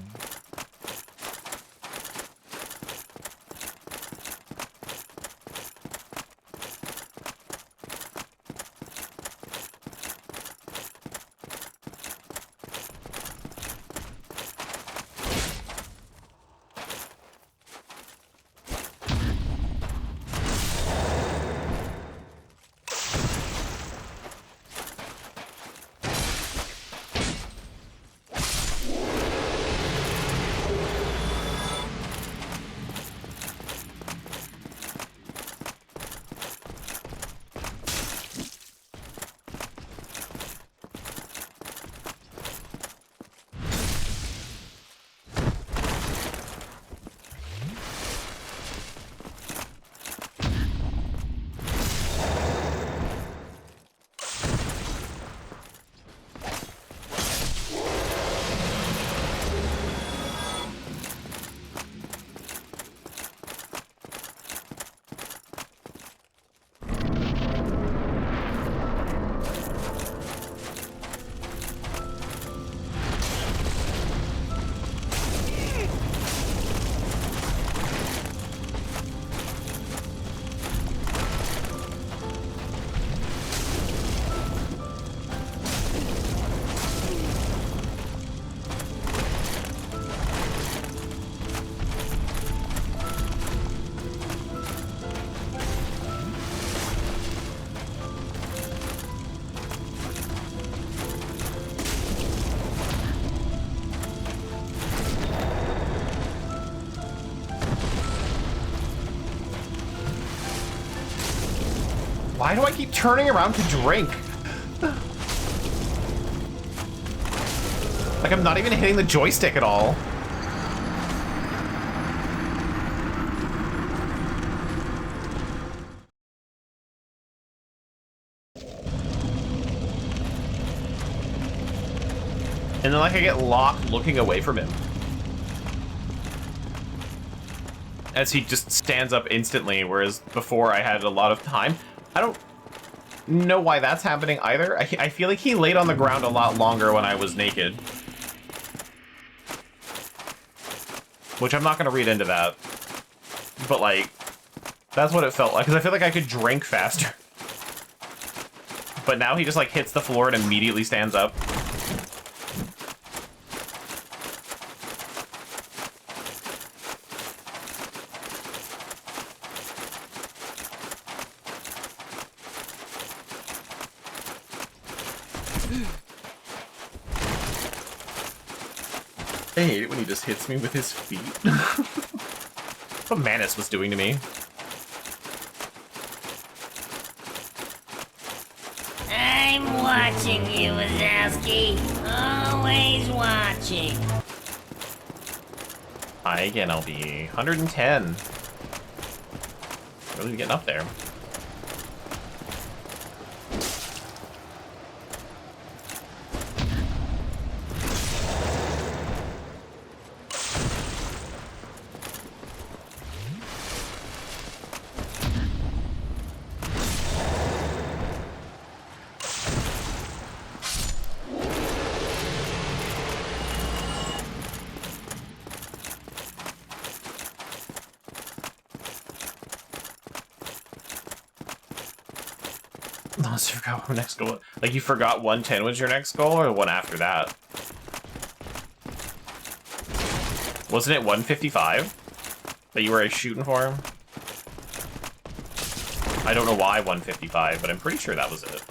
Why do I keep turning around to drink? Like, I'm not even hitting the joystick at all. And then, like, I get locked looking away from him. As he just stands up instantly, whereas before I had a lot of time. I don't know why that's happening either. I feel like he laid on the ground a lot longer when I was naked. Which I'm not going to read into that. But, like, that's what it felt like. Because I feel like I could drink faster. But now he just, like, hits the floor and immediately stands up. I hate it when he just hits me with his feet. What Manus was doing to me. I'm watching you, Wazowski. Always watching. Hi again, LB. 110. Really getting up there. Unless you forgot what next goal. Like, you forgot 110 was your next goal, or the one after that? Wasn't it 155 that you were shooting for him? I don't know why 155, but I'm pretty sure that was it.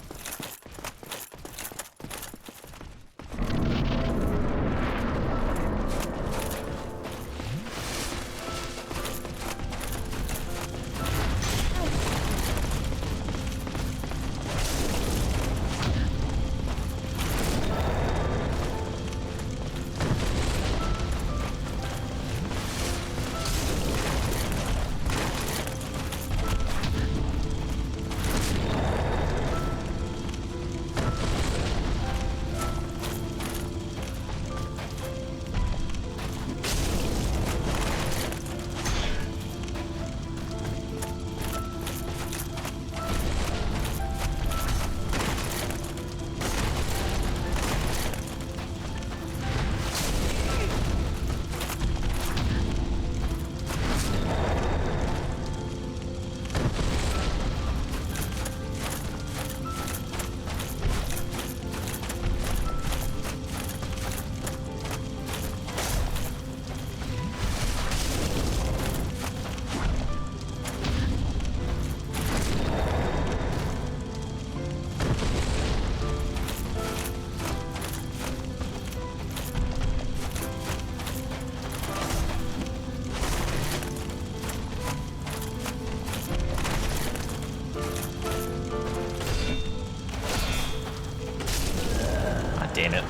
Damn it.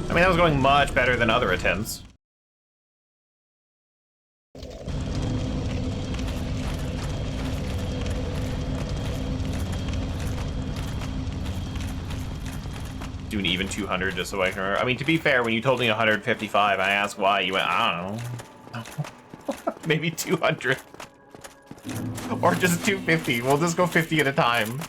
I mean, that was going much better than other attempts. Do an even 200 just so I can remember. I mean, to be fair, when you told me 155, I asked why. You went, I don't know. Maybe 200. Or just 250. We'll just go 50 at a time.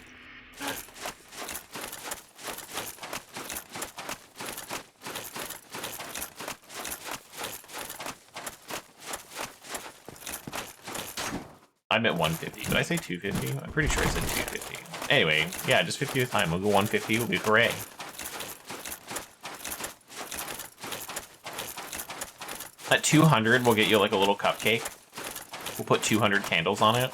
I meant 150. Did I say 250? I'm pretty sure I said 250. Anyway, yeah, just 50 at a time. We'll go 150. We'll do hooray. At 200, we'll get you like a little cupcake. We'll put 200 candles on it.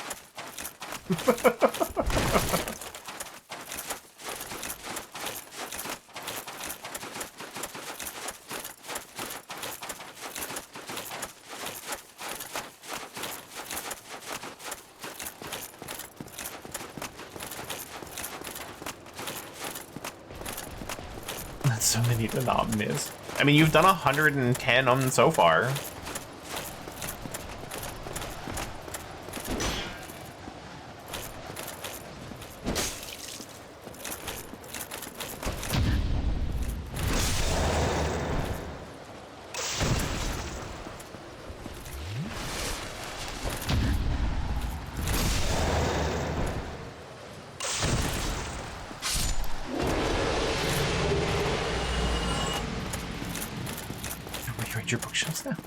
that's so many to not miss. I mean, you've done 110 on them so far. Rearrange your bookshelves now.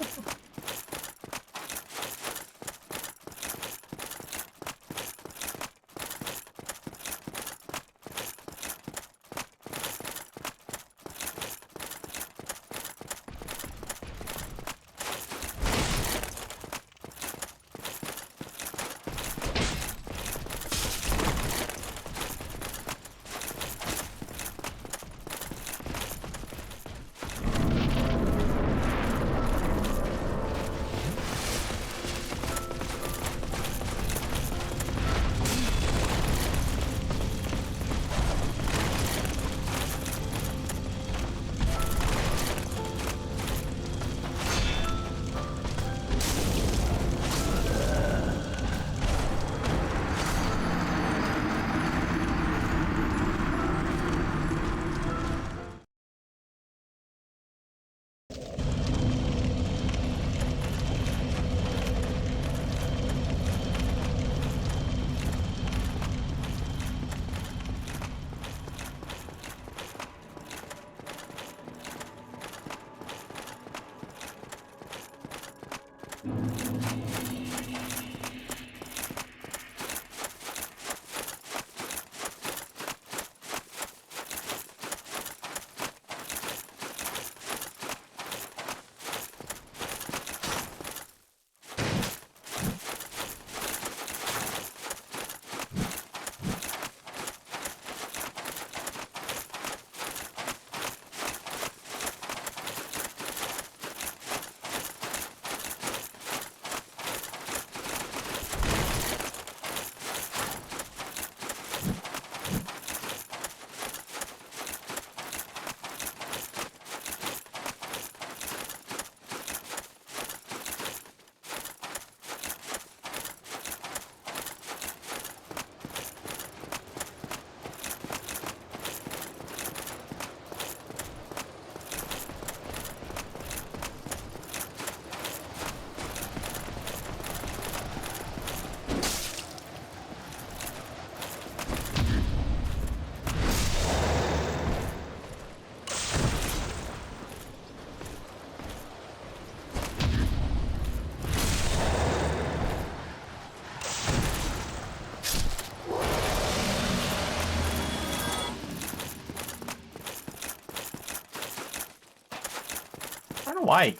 I don't know why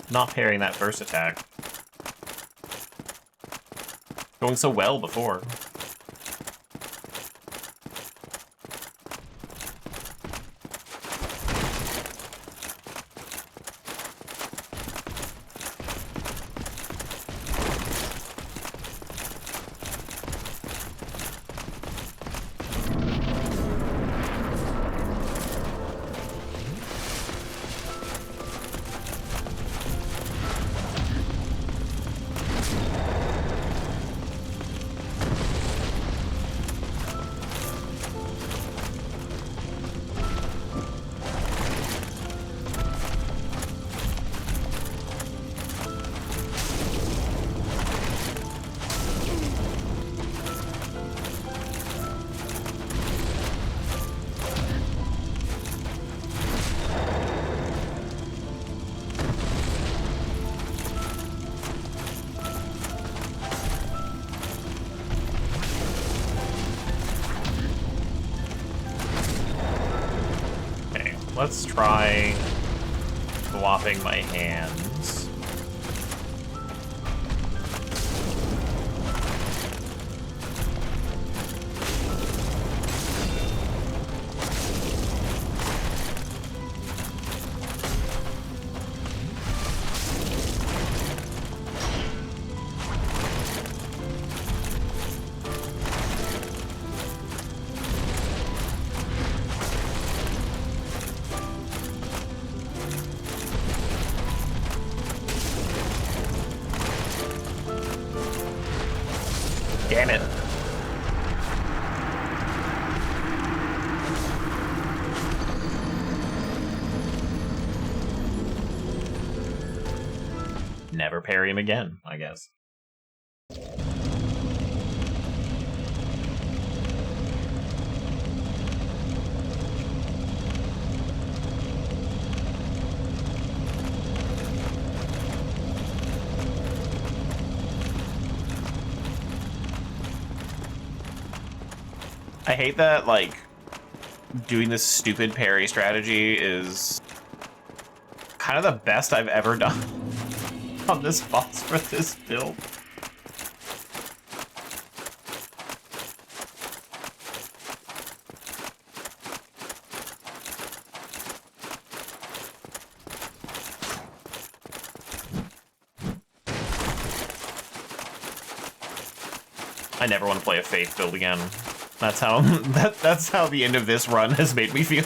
not parrying that first attack. Going so well before. Let's try swapping my hands. never parry him again, I guess. I hate that, like, doing this stupid parry strategy is kind of the best I've ever done on this boss for this build. I never want to play a Faith build again. That's how that's how the end of this run has made me feel.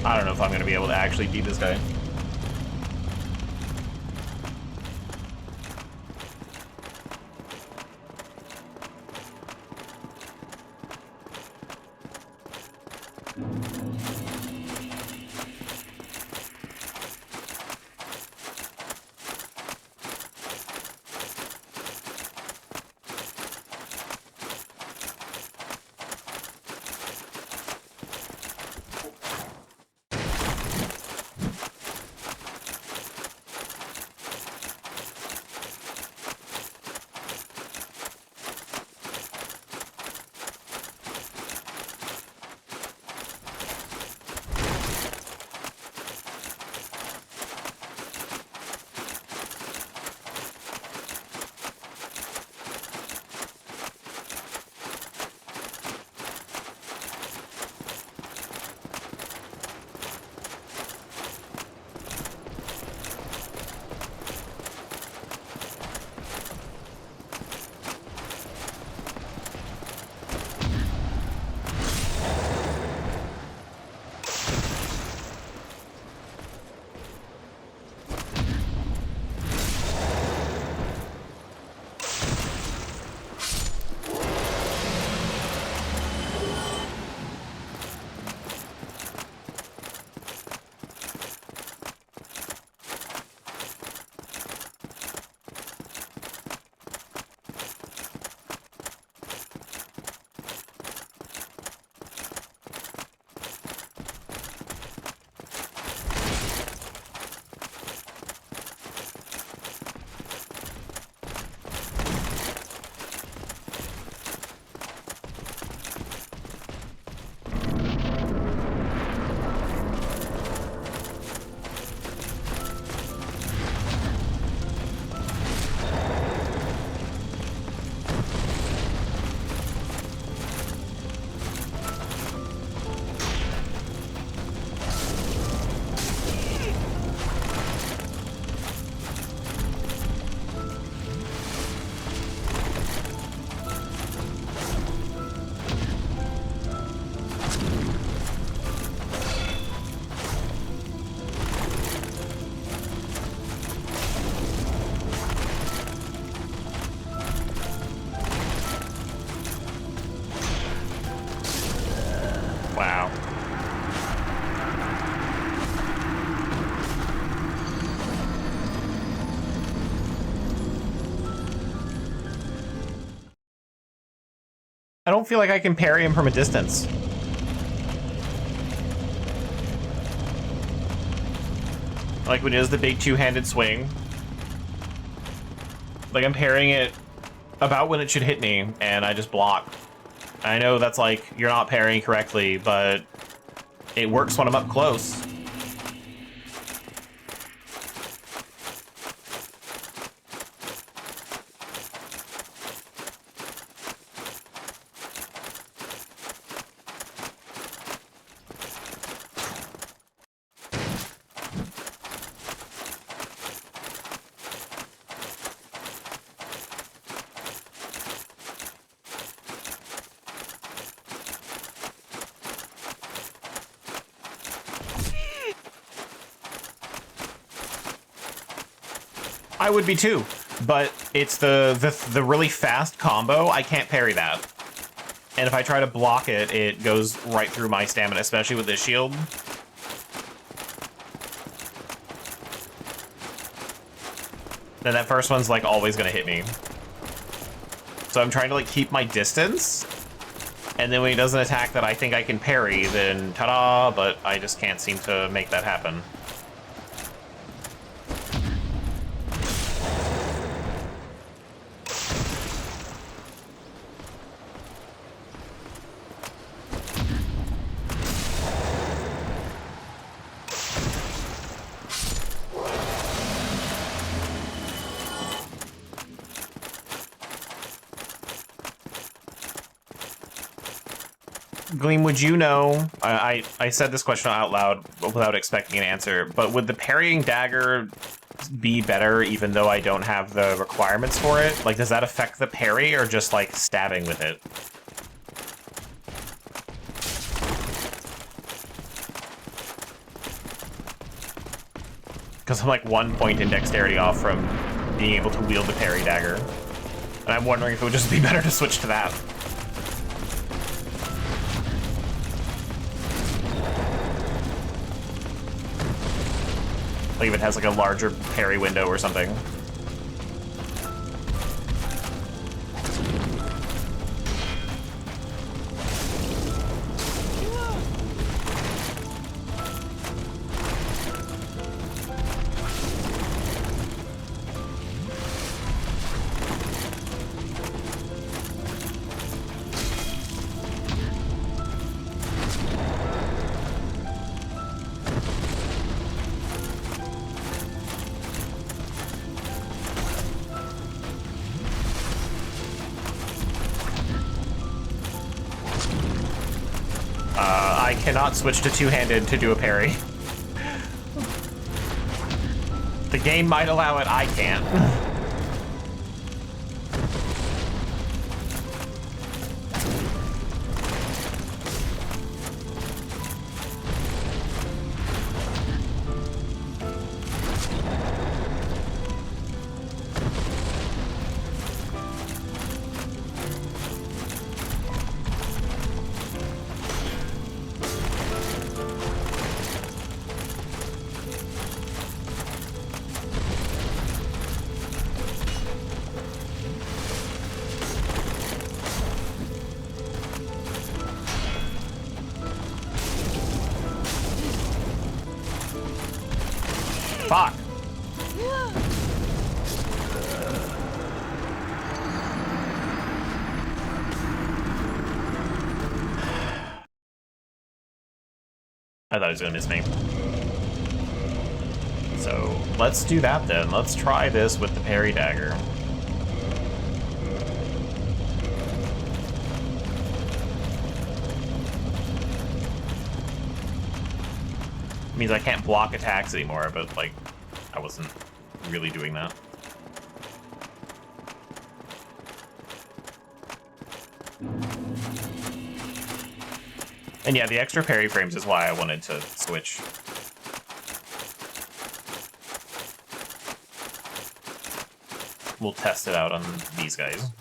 I don't know if I'm going to be able to actually beat this guy. I don't feel like I can parry him from a distance. Like when he does the big two-handed swing. Like I'm parrying it about when it should hit me, and I just block. I know that's like, you're not parrying correctly, but it works when I'm up close. I would be too, but it's the really fast combo. I can't parry that. And if I try to block it, it goes right through my stamina, especially with this shield. Then that first one's like always gonna hit me. So I'm trying to like keep my distance. And then when he does an attack that I think I can parry, then ta-da, but I just can't seem to make that happen. Gleam, would you know, I said this question out loud without expecting an answer, but would the parrying dagger be better even though I don't have the requirements for it? Like, does that affect the parry or just, like, stabbing with it? Because I'm, like, 1 point in dexterity off from being able to wield the parry dagger. And I'm wondering if it would just be better to switch to that. Like if it has like a larger parry window or something. I cannot switch to two-handed to do a parry. The game might allow it, I can't. Fuck. I thought he was gonna miss me. So let's do that then. Let's try this with the parry dagger. Means I can't block attacks anymore, but like I wasn't really doing that. And yeah, the extra parry frames is why I wanted to switch. We'll test it out on these guys.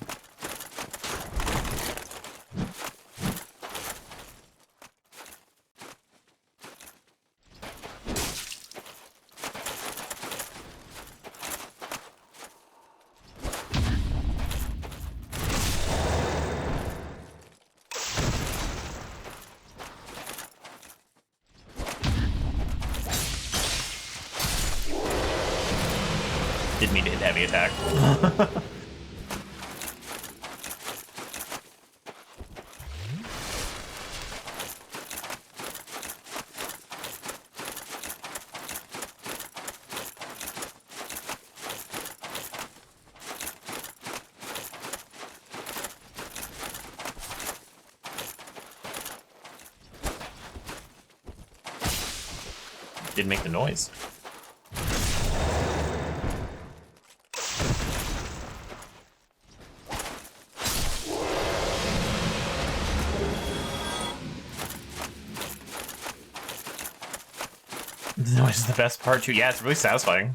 Didn't mean to hit heavy attack. Didn't make the noise. The noise is the best part too. Yeah, it's really satisfying.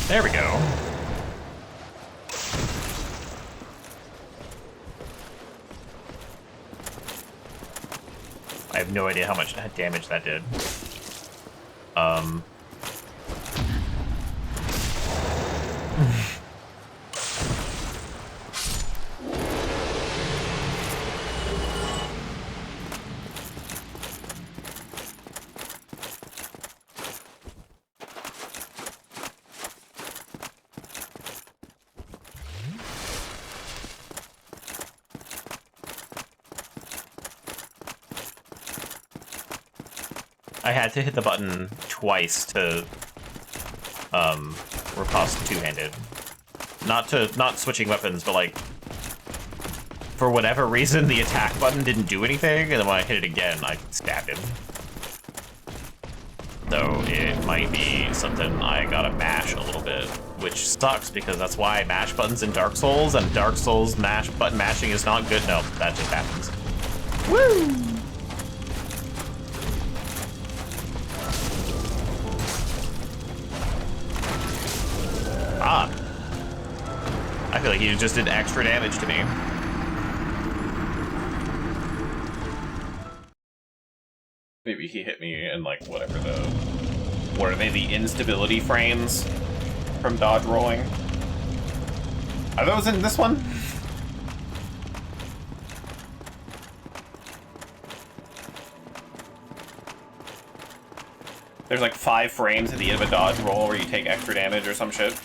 There we go. I have no idea how much damage that did. I had to hit the button twice to riposte two-handed. Not switching weapons, but like for whatever reason the attack button didn't do anything, and then when I hit it again, I stabbed him. Though it might be something I gotta mash a little bit, which sucks because that's why I mash buttons in Dark Souls, and Dark Souls button mashing is not good. No, that just happens. Woo! Ah. I feel like he just did extra damage to me. Maybe he hit me in like whatever what are they, the instability frames from dodge rolling? Are those in this one? There's like 5 frames at the end of a dodge roll where you take extra damage or some shit.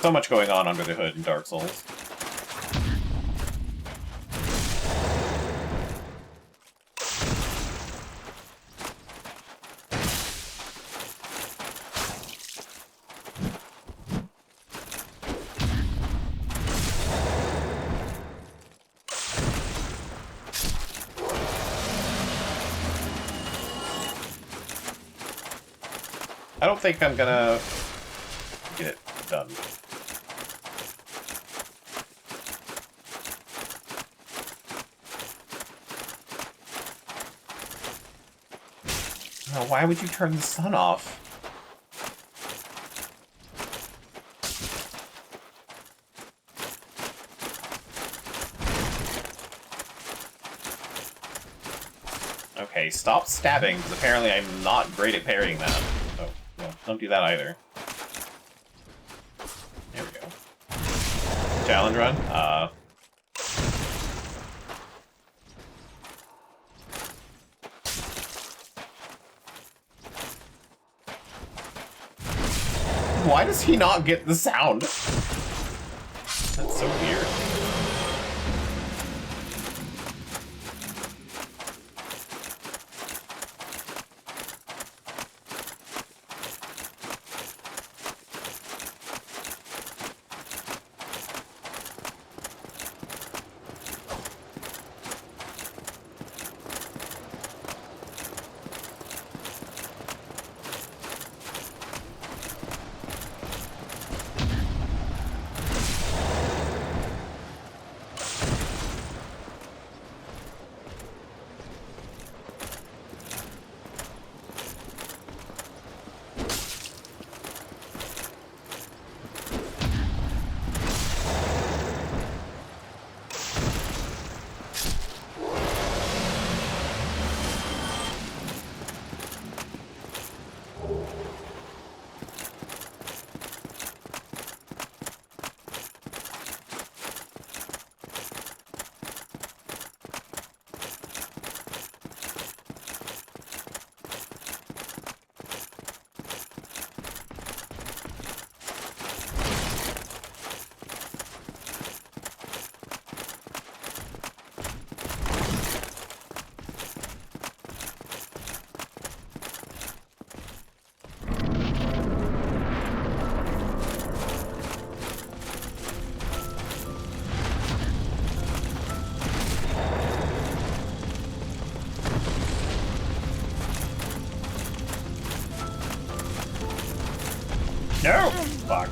So much going on under the hood in Dark Souls. I don't think I'm gonna get it done. Oh, why would you turn the sun off? Okay, stop stabbing, because apparently I'm not great at parrying that. Oh, well, don't do that either. There we go. Challenge run? Why does he not get the sound? That's so weird. No! Fuck.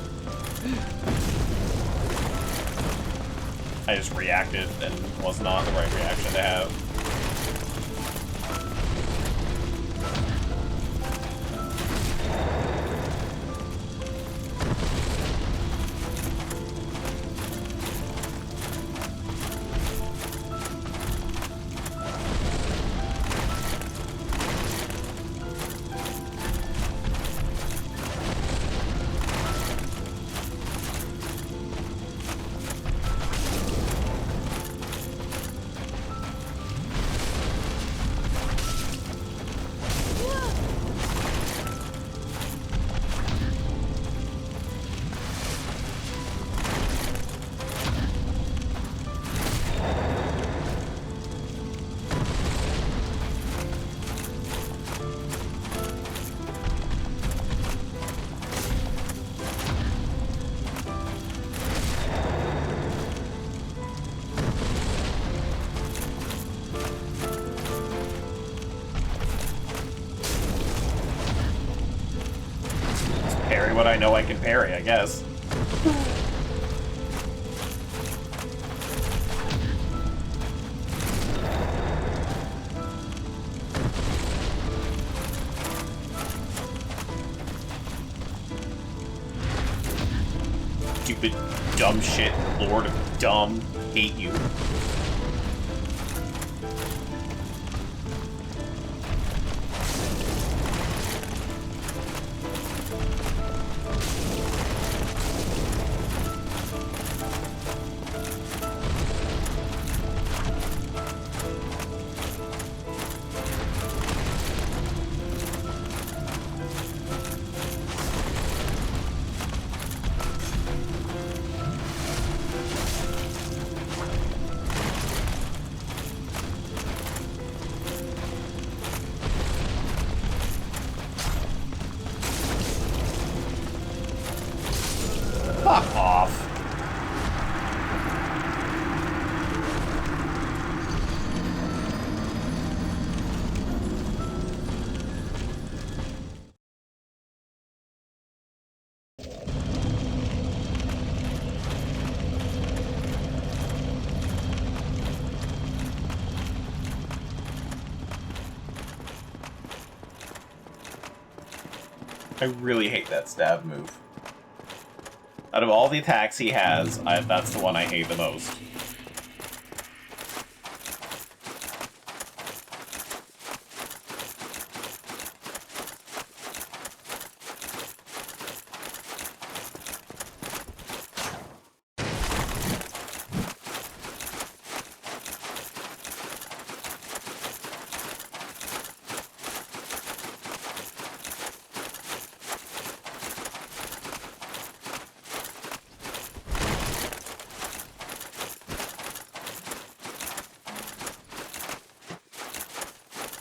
I just reacted and was not the right reaction to have. What I know I can parry, I guess. Stupid, dumb shit, Lord of Dumb, hate you. Fuck off. I really hate that stab move. Out of all the attacks he has, that's the one I hate the most.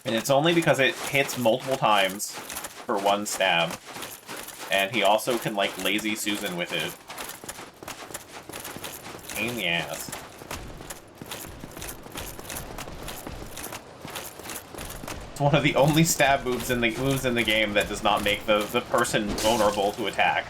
And it's only because it hits multiple times for one stab. And he also can, like, Lazy Susan with it. Pain in the ass. It's one of the only stab moves in the game that does not make the person vulnerable to attack.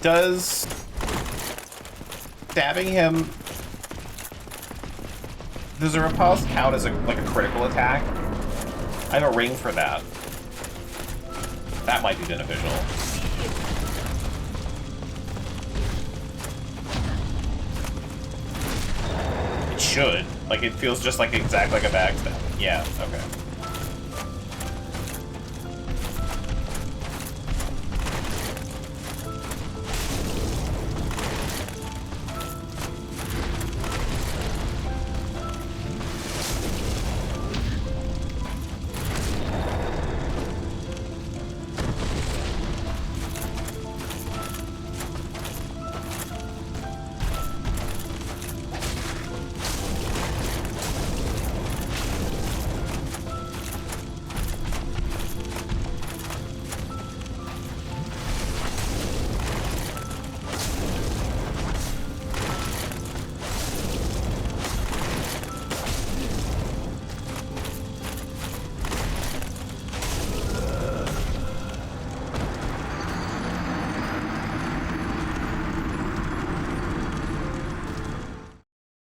Does stabbing him... Does a repulse count as a critical attack? I have a ring for that. That might be beneficial. It should. Like, it feels just like exactly like a backstab. Yeah, okay.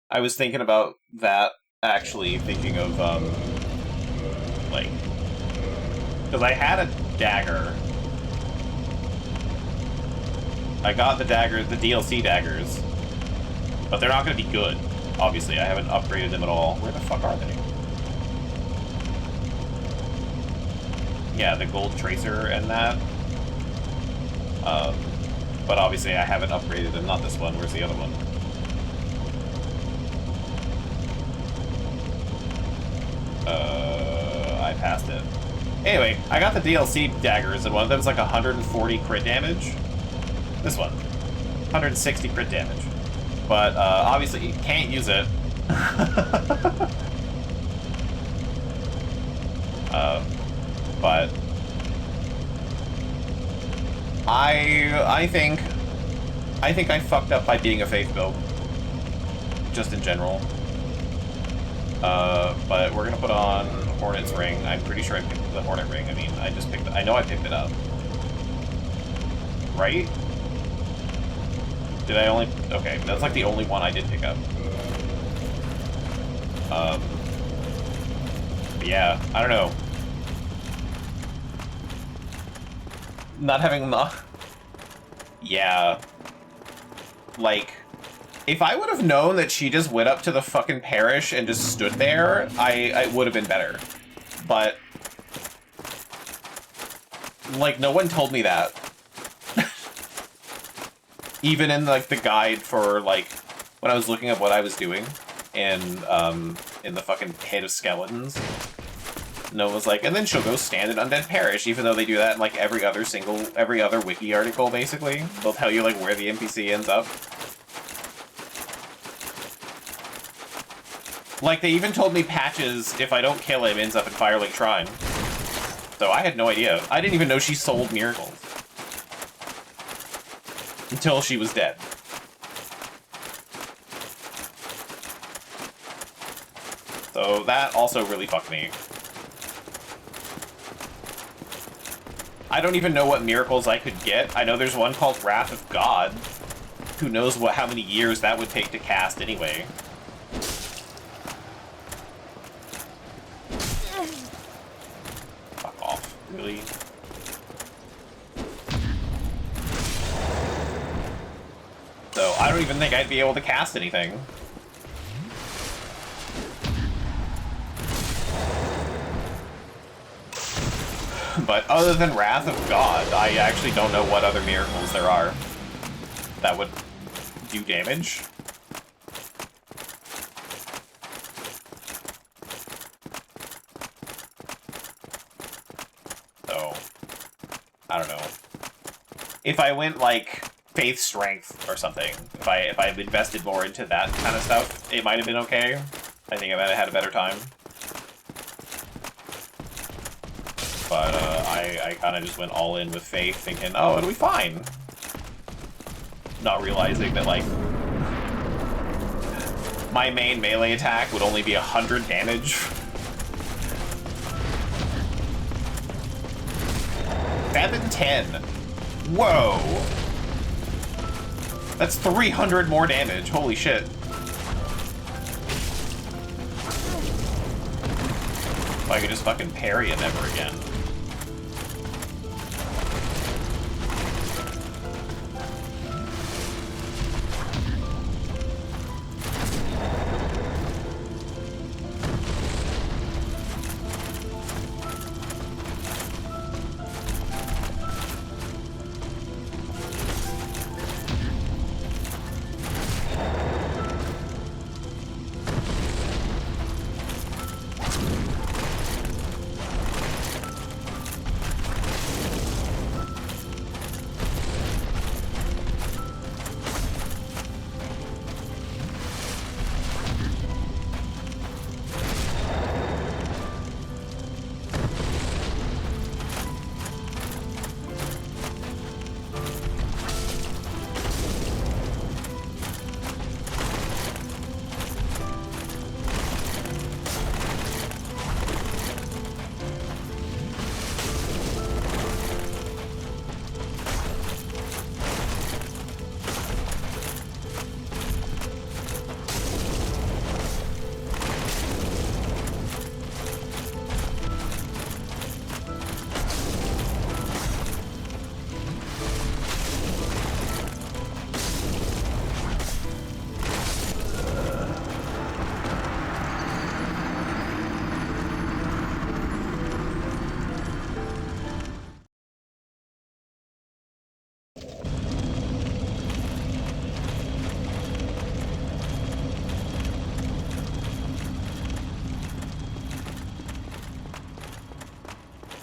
I was thinking about that, actually, thinking of, like... Because I had a dagger. I got the dagger, the DLC daggers. But they're not going to be good, obviously. I haven't upgraded them at all. Where the fuck are they? Yeah, the gold tracer and that. But obviously I haven't upgraded them. Not this one. Where's the other one? I passed it. Anyway, I got the DLC daggers, and one of them is like 140 crit damage. This one, 160 crit damage. But obviously you can't use it. But I think I fucked up by being a faith build, just in general. But we're gonna put on Hornet's ring. I'm pretty sure I picked the Hornet ring. I mean, I know I picked it up. Right? Did I only... Okay, that's like the only one I did pick up. But yeah, I don't know. Not having the... Yeah. Like... If I would have known that she just went up to the fucking parish and just stood there, I would have been better. But... Like, no one told me that. Even in, like, the guide for, like, when I was looking at what I was doing in the fucking pit of skeletons. No one was like, and then she'll go stand in Undead Parish, even though they do that in, like, every other wiki article, basically. They'll tell you, like, where the NPC ends up. Like, they even told me Patches, if I don't kill him, ends up in Firelink Shrine. So I had no idea. I didn't even know she sold miracles. Until she was dead. So that also really fucked me. I don't even know what miracles I could get. I know there's one called Wrath of God. Who knows how many years that would take to cast anyway. Fuck off. Really? So I don't even think I'd be able to cast anything. But other than Wrath of God, I actually don't know what other miracles there are that would do damage. So, I don't know. If I went, like, Faith Strength or something, if I had invested more into that kind of stuff, it might have been okay. I think I might have had a better time. But I kind of just went all in with Faith, thinking, oh, it'll be fine. Not realizing that, like, my main melee attack would only be 100 damage. 710. Whoa. That's 300 more damage. Holy shit. If I could just fucking parry it ever again.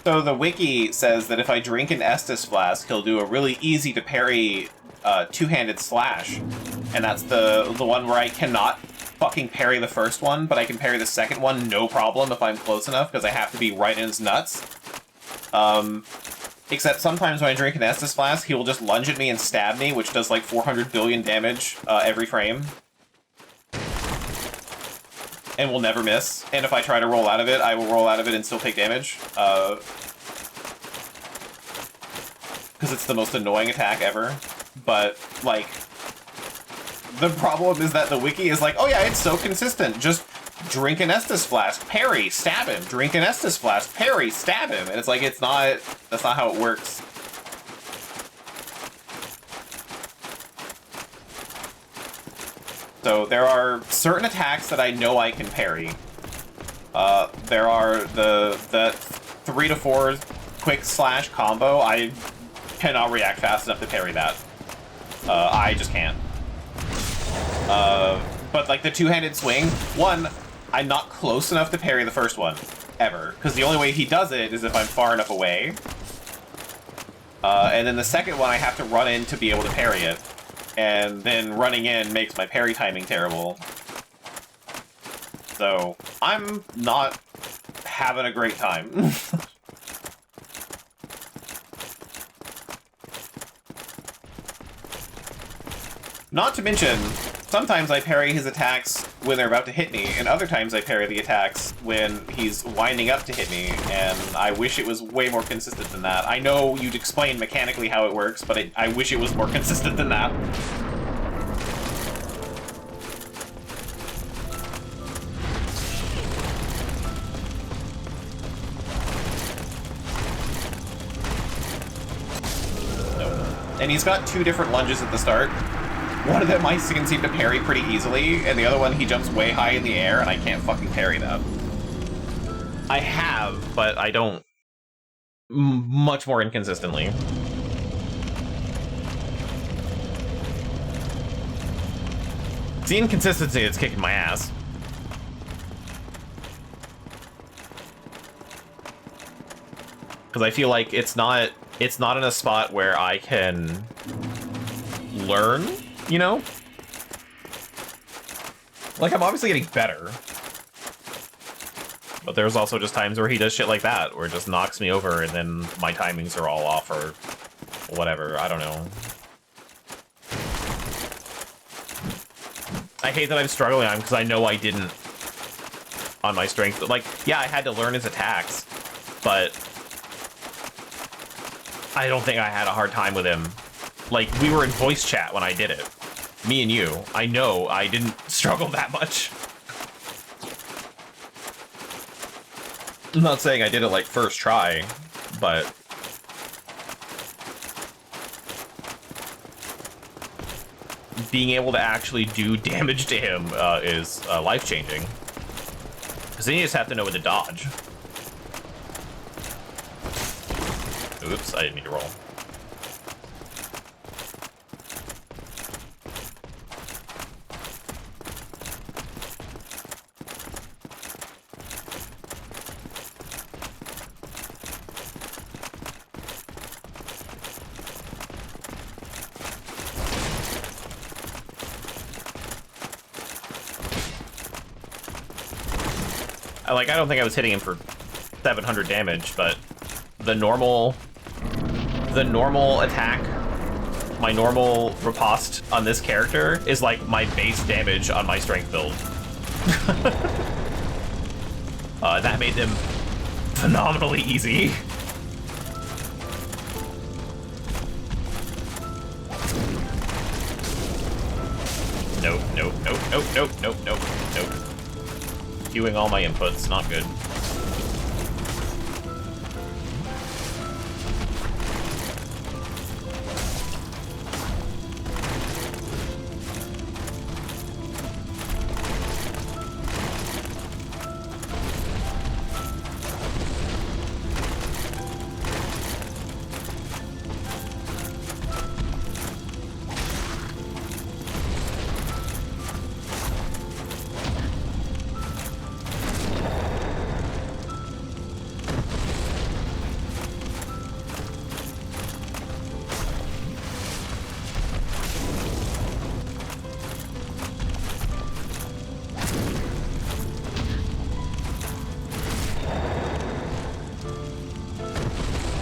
So the wiki says that if I drink an Estus Flask, he'll do a really easy to parry two-handed slash. And that's the one where I cannot fucking parry the first one, but I can parry the second one no problem if I'm close enough, because I have to be right in his nuts. Except sometimes when I drink an Estus Flask, he will just lunge at me and stab me, which does like 400 billion damage every frame. And will never miss. And if I try to roll out of it, I will roll out of it and still take damage. Because it's the most annoying attack ever. But, like, the problem is that the wiki is like, oh yeah, it's so consistent. Just drink an Estus Flask, parry, stab him. Drink an Estus Flask, parry, stab him. And it's like, it's not, that's not how it works. So there are certain attacks that I know I can parry. There are the 3 to 4 quick slash combo. I cannot react fast enough to parry that. I just can't. But like the two-handed swing, one, I'm not close enough to parry the first one, ever. Because the only way he does it is if I'm far enough away. And then the second one, I have to run in to be able to parry it. And then running in makes my parry timing terrible. So, I'm not having a great time. Not to mention, sometimes I parry his attacks when they're about to hit me, and other times I parry the attacks when he's winding up to hit me, and I wish it was way more consistent than that. I know you'd explain mechanically how it works, but I wish it was more consistent than that. And he's got two different lunges at the start. One of them I can seem to parry pretty easily, and the other one he jumps way high in the air, and I can't fucking parry that. I have, but I don't much more inconsistently. It's the inconsistency that's kicking my ass. Because I feel like it's not in a spot where I can learn, you know? Like, I'm obviously getting better. But there's also just times where he does shit like that, where it just knocks me over and then my timings are all off or whatever, I don't know. I hate that I'm struggling on because I know I didn't on my strength. But like, yeah, I had to learn his attacks, but I don't think I had a hard time with him. Like, we were in voice chat when I did it. Me and you. I know I didn't struggle that much. I'm not saying I did it like first try, but being able to actually do damage to him is life-changing. Because then you just have to know when to dodge. Oops, I didn't mean to roll. I don't think I was hitting him for 700 damage, but the normal attack, my normal riposte on this character is like my base damage on my strength build. That made them phenomenally easy. Nope, nope, nope, nope, nope, nope, nope, nope. Queuing all my inputs, not good.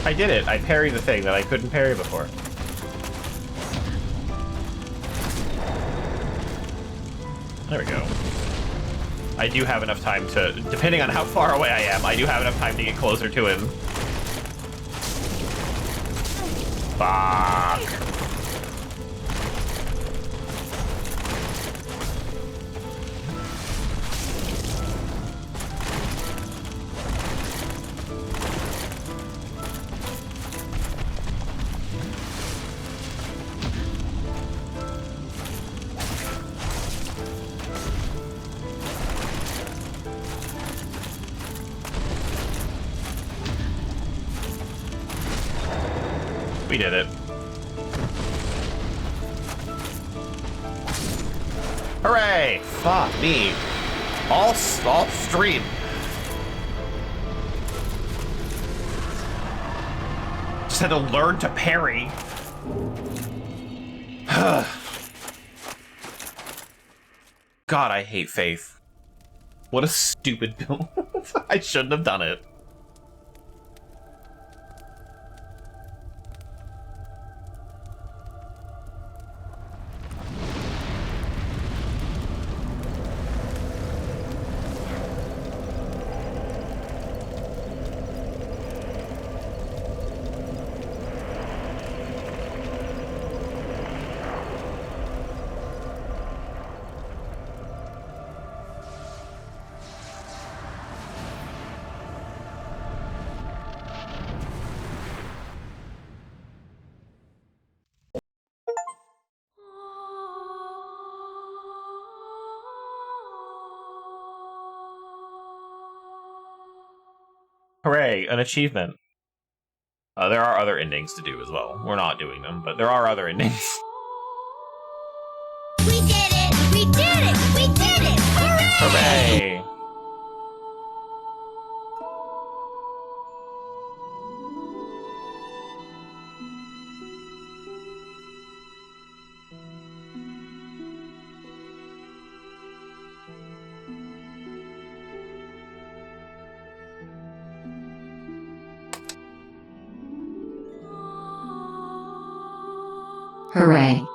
I did it. I parried the thing that I couldn't parry before. There we go. I do have enough time to, depending on how far away I am, I do have enough time to get closer to him. Fuck. We did it. Hooray! Fuck me. All stream. Just had to learn to parry. God, I hate Faith. What a stupid build. I shouldn't have done it. Hooray, an achievement. There are other endings to do as well. We're not doing them, but there are other endings. We did it! We did it! We did it! Hooray! Hooray! Hooray.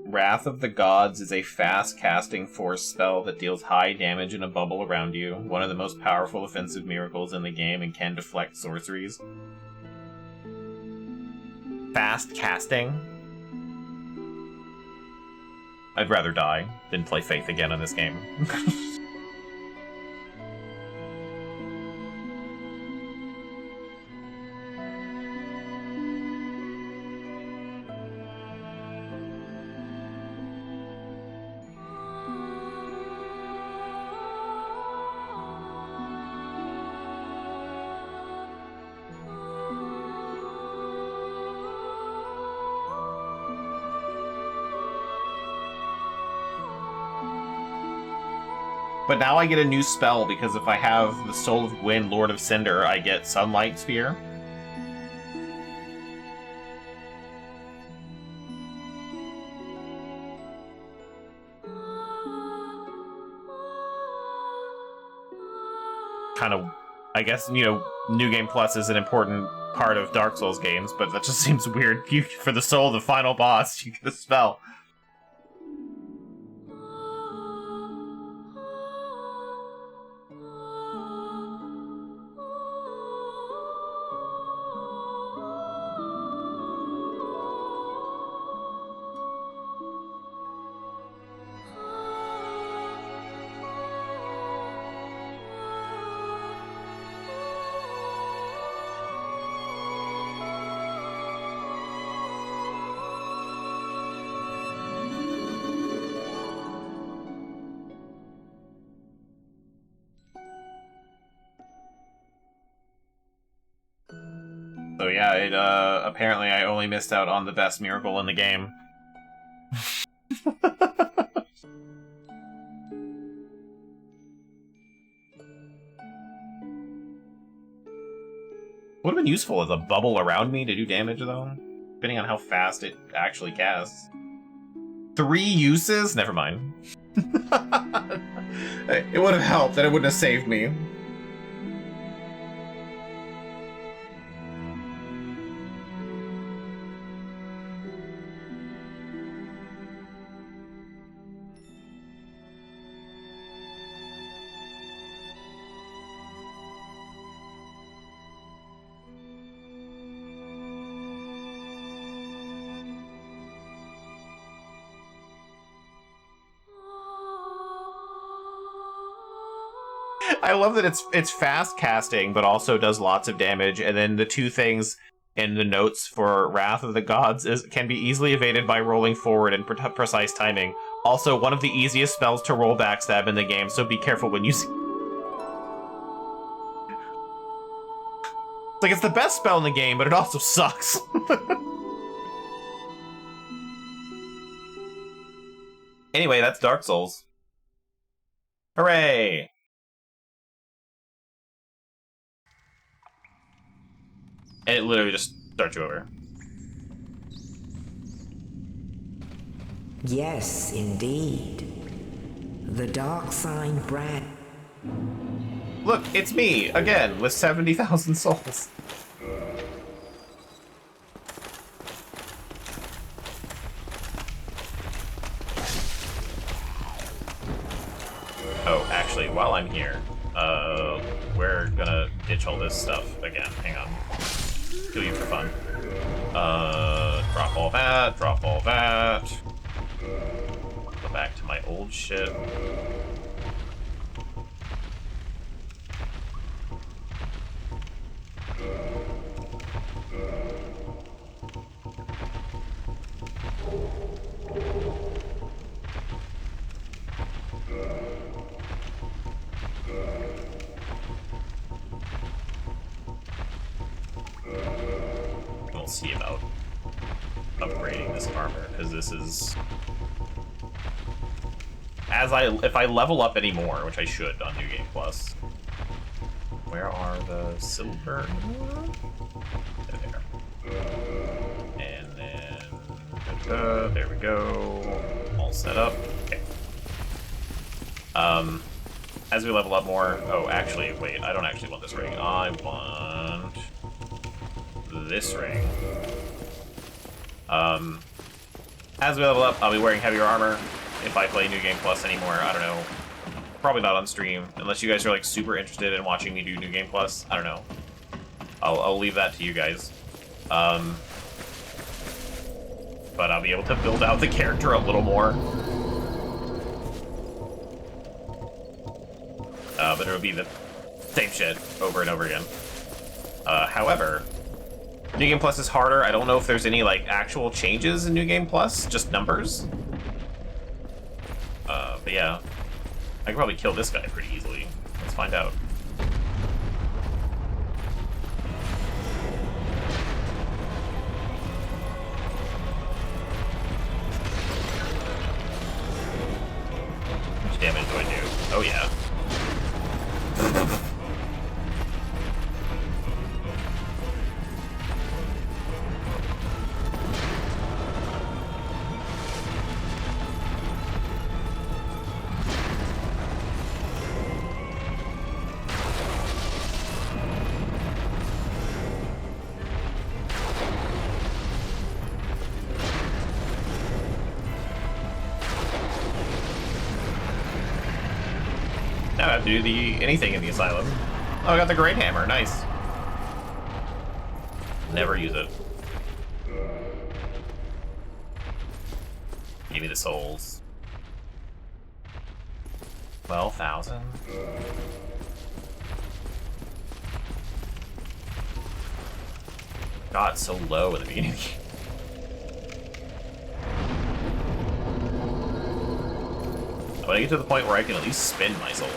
Wrath of the Gods is a fast casting force spell that deals high damage in a bubble around you. One of the most powerful offensive miracles in the game and can deflect sorceries. Fast casting? I'd rather die than play Faith again in this game. But now I get a new spell, because if I have the Soul of Gwyn, Lord of Cinder, I get Sunlight Sphere. Kind of, I guess, you know, New Game Plus is an important part of Dark Souls games, but that just seems weird. For the soul of the final boss, you get a spell. So yeah, apparently I only missed out on the best miracle in the game. Would have been useful as a bubble around me to do damage, though, depending on how fast it actually casts. 3 uses? Never mind. It would have helped, and it wouldn't have saved me. I love that it's fast casting, but also does lots of damage, and then the 2 things in the notes for Wrath of the Gods can be easily evaded by rolling forward and precise timing. Also, one of the easiest spells to roll backstab in the game, so be careful when you see... It's like, it's the best spell in the game, but it also sucks. Anyway, that's Dark Souls. Hooray! And it literally just starts you over. Yes, indeed. The Dark Sign Brand. Look, it's me, again, with 70,000 souls. Oh, actually, while I'm here, we're gonna ditch all this stuff again. Hang on. Kill you for fun. Drop all that, drop all that. Go back to my old shit. We'll see about upgrading this armor, because this is... if I level up any more, which I should on New Game Plus. Where are the silver? There. And then... there we go. All set up. Okay. As we level up more... Oh, actually, wait. I don't actually want this ring. I want... this ring. as we level up, I'll be wearing heavier armor. If I play New Game Plus anymore, I don't know. Probably not on stream, unless you guys are like super interested in watching me do New Game Plus. I don't know. I'll leave that to you guys. But I'll be able to build out the character a little more. But it'll be the same shit over and over again. However, New Game Plus is harder. I don't know if there's any like actual changes in New Game Plus, just numbers. But yeah, I can probably kill this guy pretty easily. Let's find out. How much damage do I do? Oh yeah. Now I have to do anything in the asylum. Oh, I got the Great Hammer. Nice. Never use it. Give me the souls. 12,000. God, so low in the beginning. When I get to the point where I can at least spin my souls.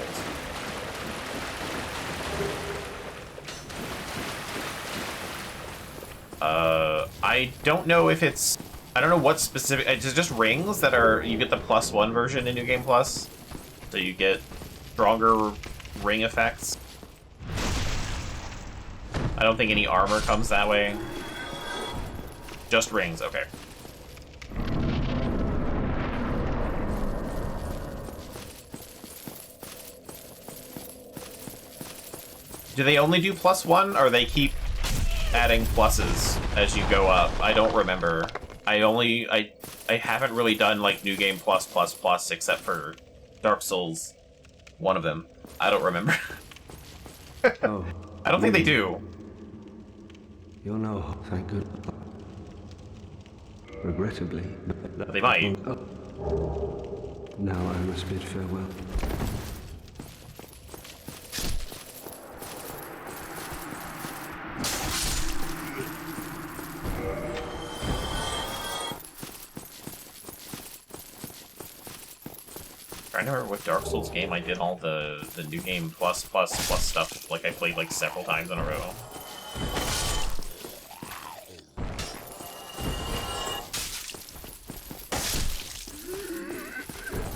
I don't know if it's... I don't know what specific... It's just rings that are... You get the +1 version in New Game Plus. So you get stronger ring effects. I don't think any armor comes that way. Just rings, okay. Do they only do +1, or they keep adding pluses as you go up? I don't remember. I haven't really done like New Game Plus except for Dark Souls, one of them. I don't remember. Oh, I don't think they do. You'll know, thank good. Regrettably. They might. Now I must bid farewell. I remember with Dark Souls game I did all the New Game Plus stuff, like I played like several times in a row.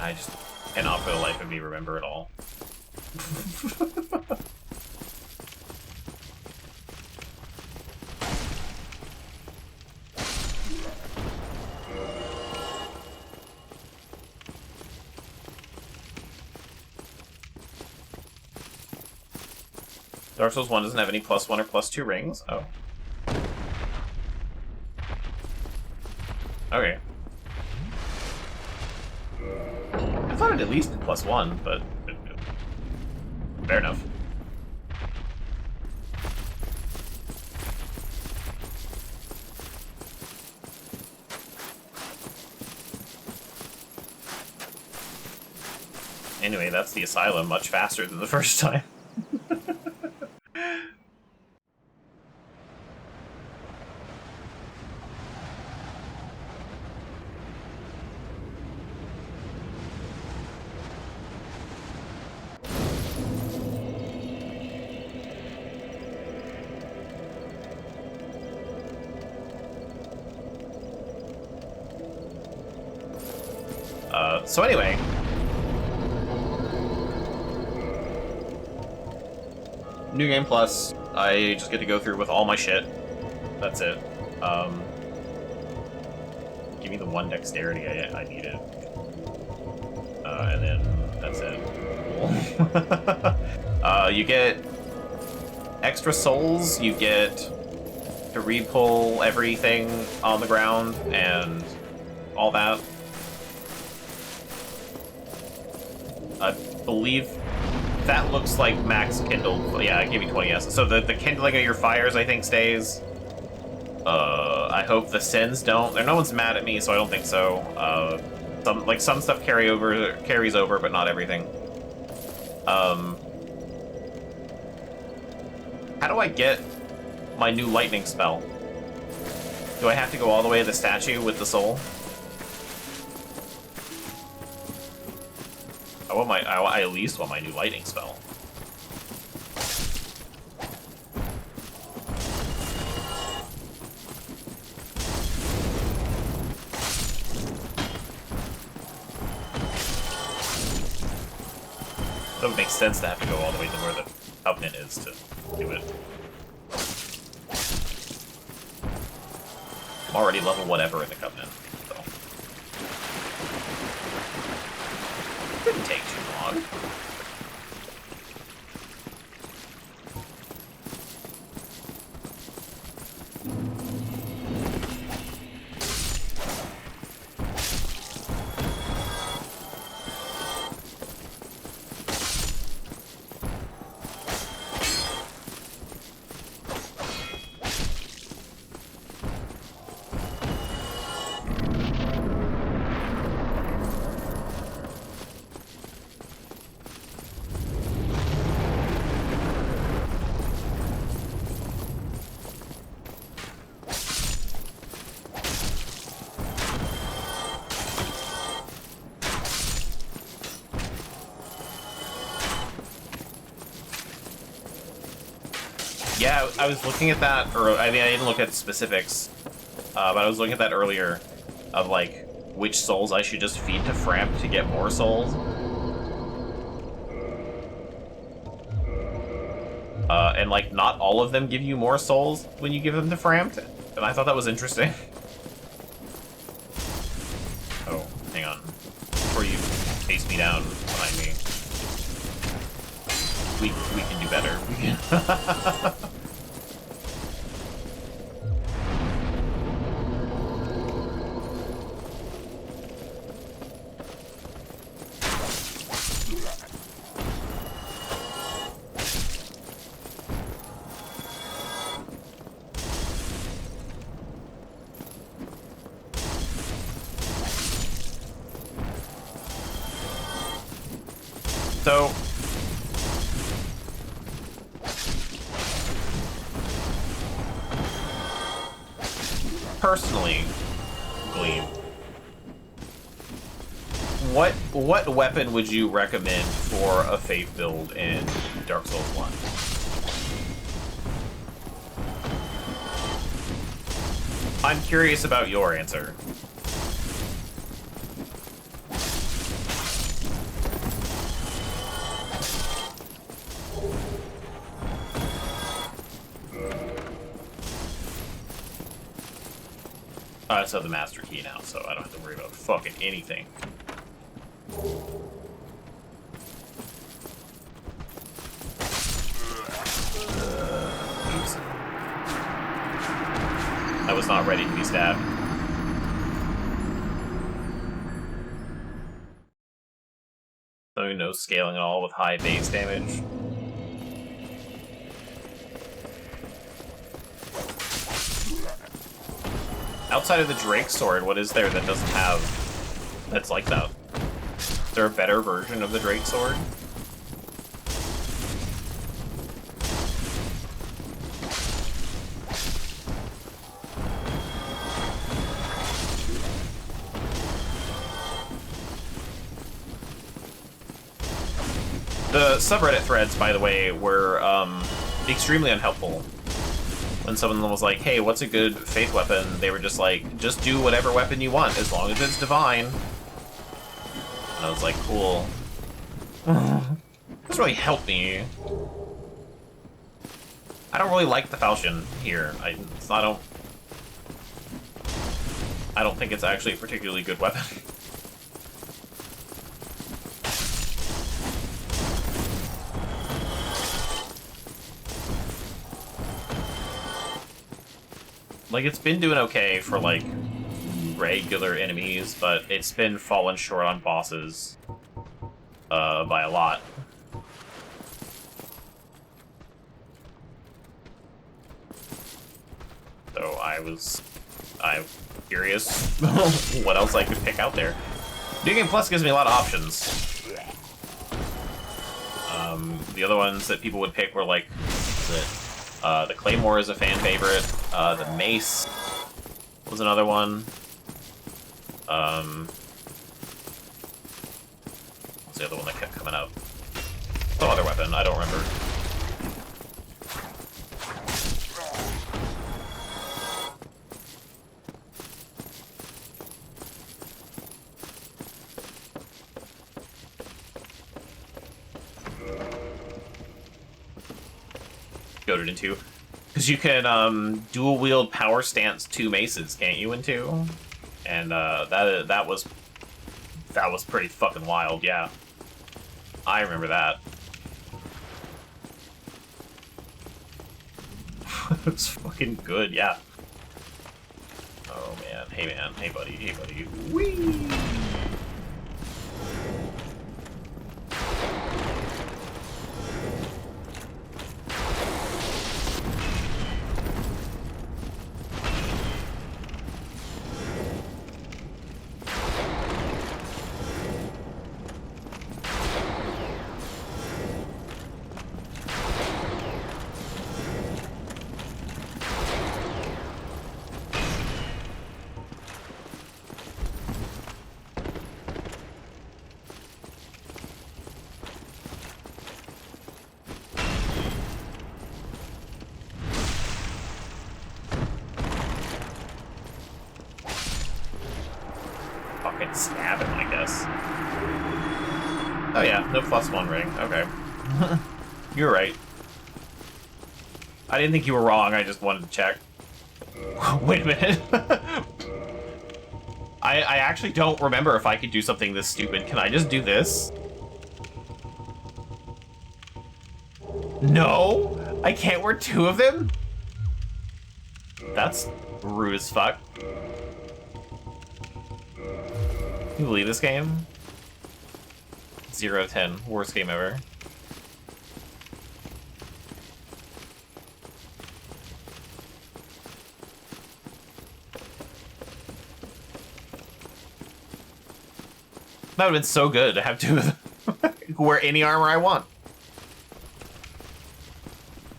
I just cannot for the life of me remember it all. Dark Souls 1 doesn't have any +1 or +2 rings? Oh. Okay. I thought it at least did +1, but... fair enough. Anyway, that's the asylum, much faster than the first time. So anyway, New Game Plus, I just get to go through with all my shit. That's it. Give me the 1 dexterity I needed. And then that's it. Cool. You get extra souls, you get to re-pull everything on the ground, and all that. I believe that looks like max kindle. Yeah, I gave you 20 yes. So the kindling of your fires, I think, stays. I hope the sins don't. No one's mad at me, so I don't think so. Some stuff carries over, but not everything. How do I get my new lightning spell? Do I have to go all the way to the statue with the soul? I at least want my new lightning spell. So it makes sense to have to go all the way to where the Covenant is to do it. I'm already level whatever in the Covenant, so. Didn't take too long. Yeah, I was looking at that, or I mean, I didn't look at specifics, but I was looking at that earlier, of like, which souls I should just feed to Framp to get more souls. And like, not all of them give you more souls when you give them to Framp, and I thought that was interesting. Oh, hang on. Before you chase me down behind me. We can do better. We can. So, personally, Gleam, what weapon would you recommend for a Faith build in Dark Souls 1? I'm curious about your answer. I just have the Master Key now, so I don't have to worry about fucking anything. Oops. I was not ready to be stabbed. So no scaling at all with high base damage. Outside of the Drake Sword, what is there that doesn't have... that's like that? Is there a better version of the Drake Sword? The subreddit threads, by the way, were extremely unhelpful. When someone was like, hey, what's a good Faith weapon? They were just like, just do whatever weapon you want, as long as it's divine. And I was like, cool. This really helped me. I don't really like the Falchion here. I don't think it's actually a particularly good weapon. Like, it's been doing okay for, like, regular enemies, but it's been falling short on bosses by a lot. So I'm curious what else I could pick out there. New Game Plus gives me a lot of options. The other ones that people would pick were like, the Claymore is a fan favorite. The Mace was another one. What's the other one that kept coming up? Some other weapon, I don't remember. Goaded into, because you can dual wield power stance 2 maces, can't you? In 2, and that was pretty fucking wild. Yeah, I remember that. It's fucking good. Yeah. Oh man, hey buddy, whee. Stab him, I guess. Oh yeah, no +1 ring. Okay. You're right. I didn't think you were wrong, I just wanted to check. Wait a minute. I actually don't remember if I could do something this stupid. Can I just do this? No? I can't wear 2 of them? That's rude as fuck. Can you believe this game? 0 of 10. Worst game ever. That would have been so good to have 2 of them. Wear any armor I want.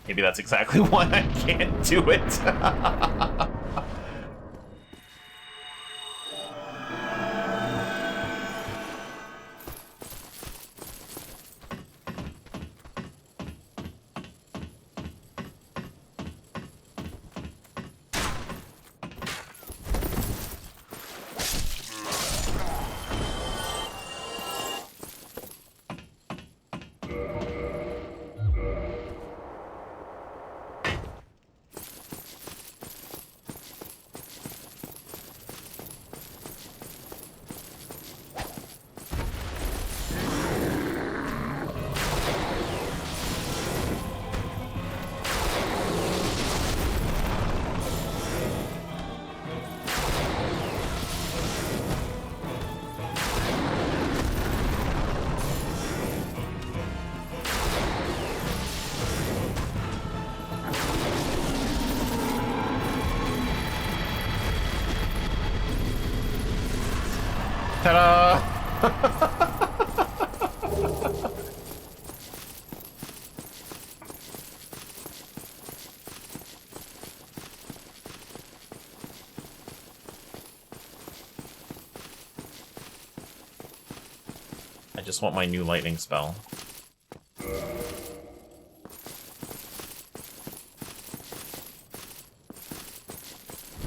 Maybe that's exactly why I can't do it. Ta-da! I just want my new lightning spell.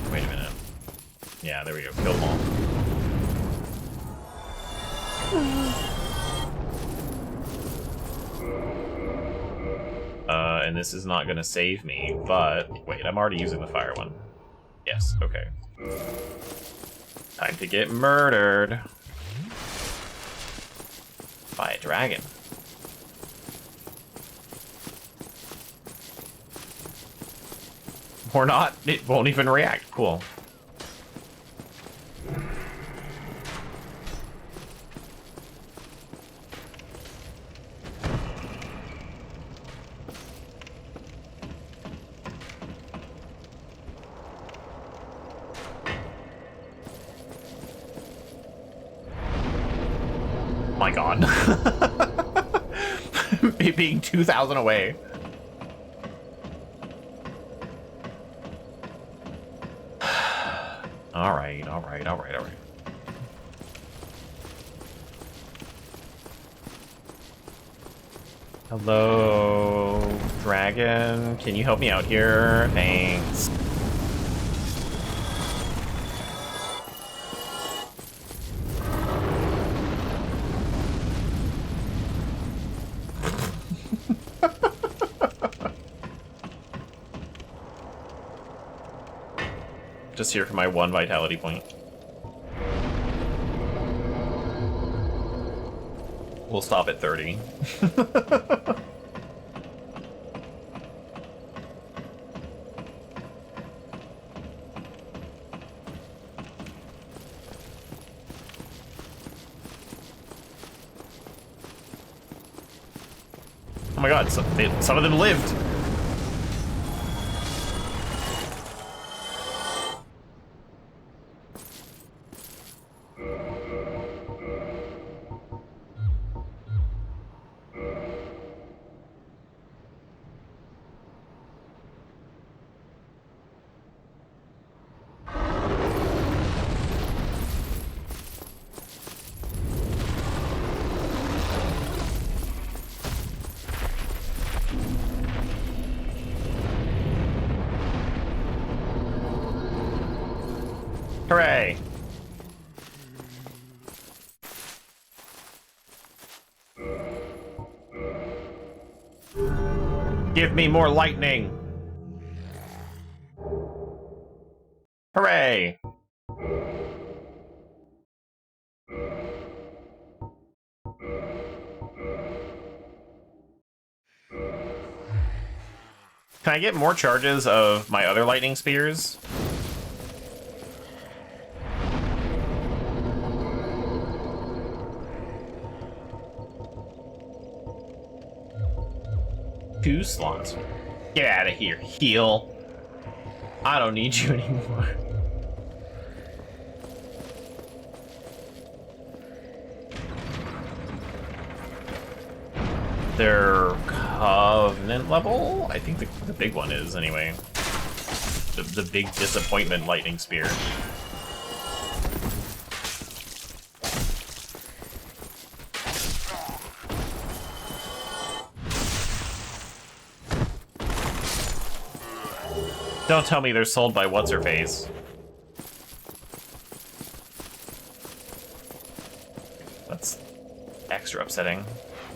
Wait a minute. Yeah, there we go. Kill them all. And this is not gonna save me, but wait, I'm already using the fire one. Yes, okay. Time to get murdered by a dragon. Or not, it won't even react. Cool. My god. It being 2,000 away. Alright. Hello, dragon. Can you help me out here? Thanks. Just here for my 1 vitality point. We'll stop at 30. Oh my god, some of them lived! Hooray! Give me more lightning! Hooray! Can I get more charges of my other lightning spears? Two slots. Get out of here, heal. I don't need you anymore. They're Covenant level? I think the big one is, anyway. The big disappointment lightning spear. Don't tell me they're sold by What's-Her-Face. That's extra upsetting.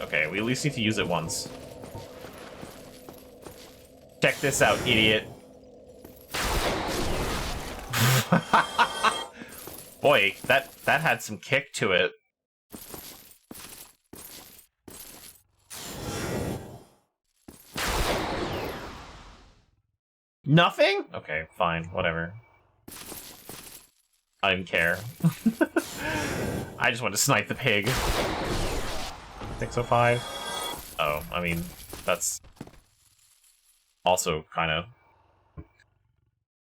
Okay, we at least need to use it once. Check this out, idiot. Boy, that had some kick to it. Nothing? Okay, fine, whatever. I didn't care. I just want to snipe the pig. 605? Oh, I mean, that's also kind of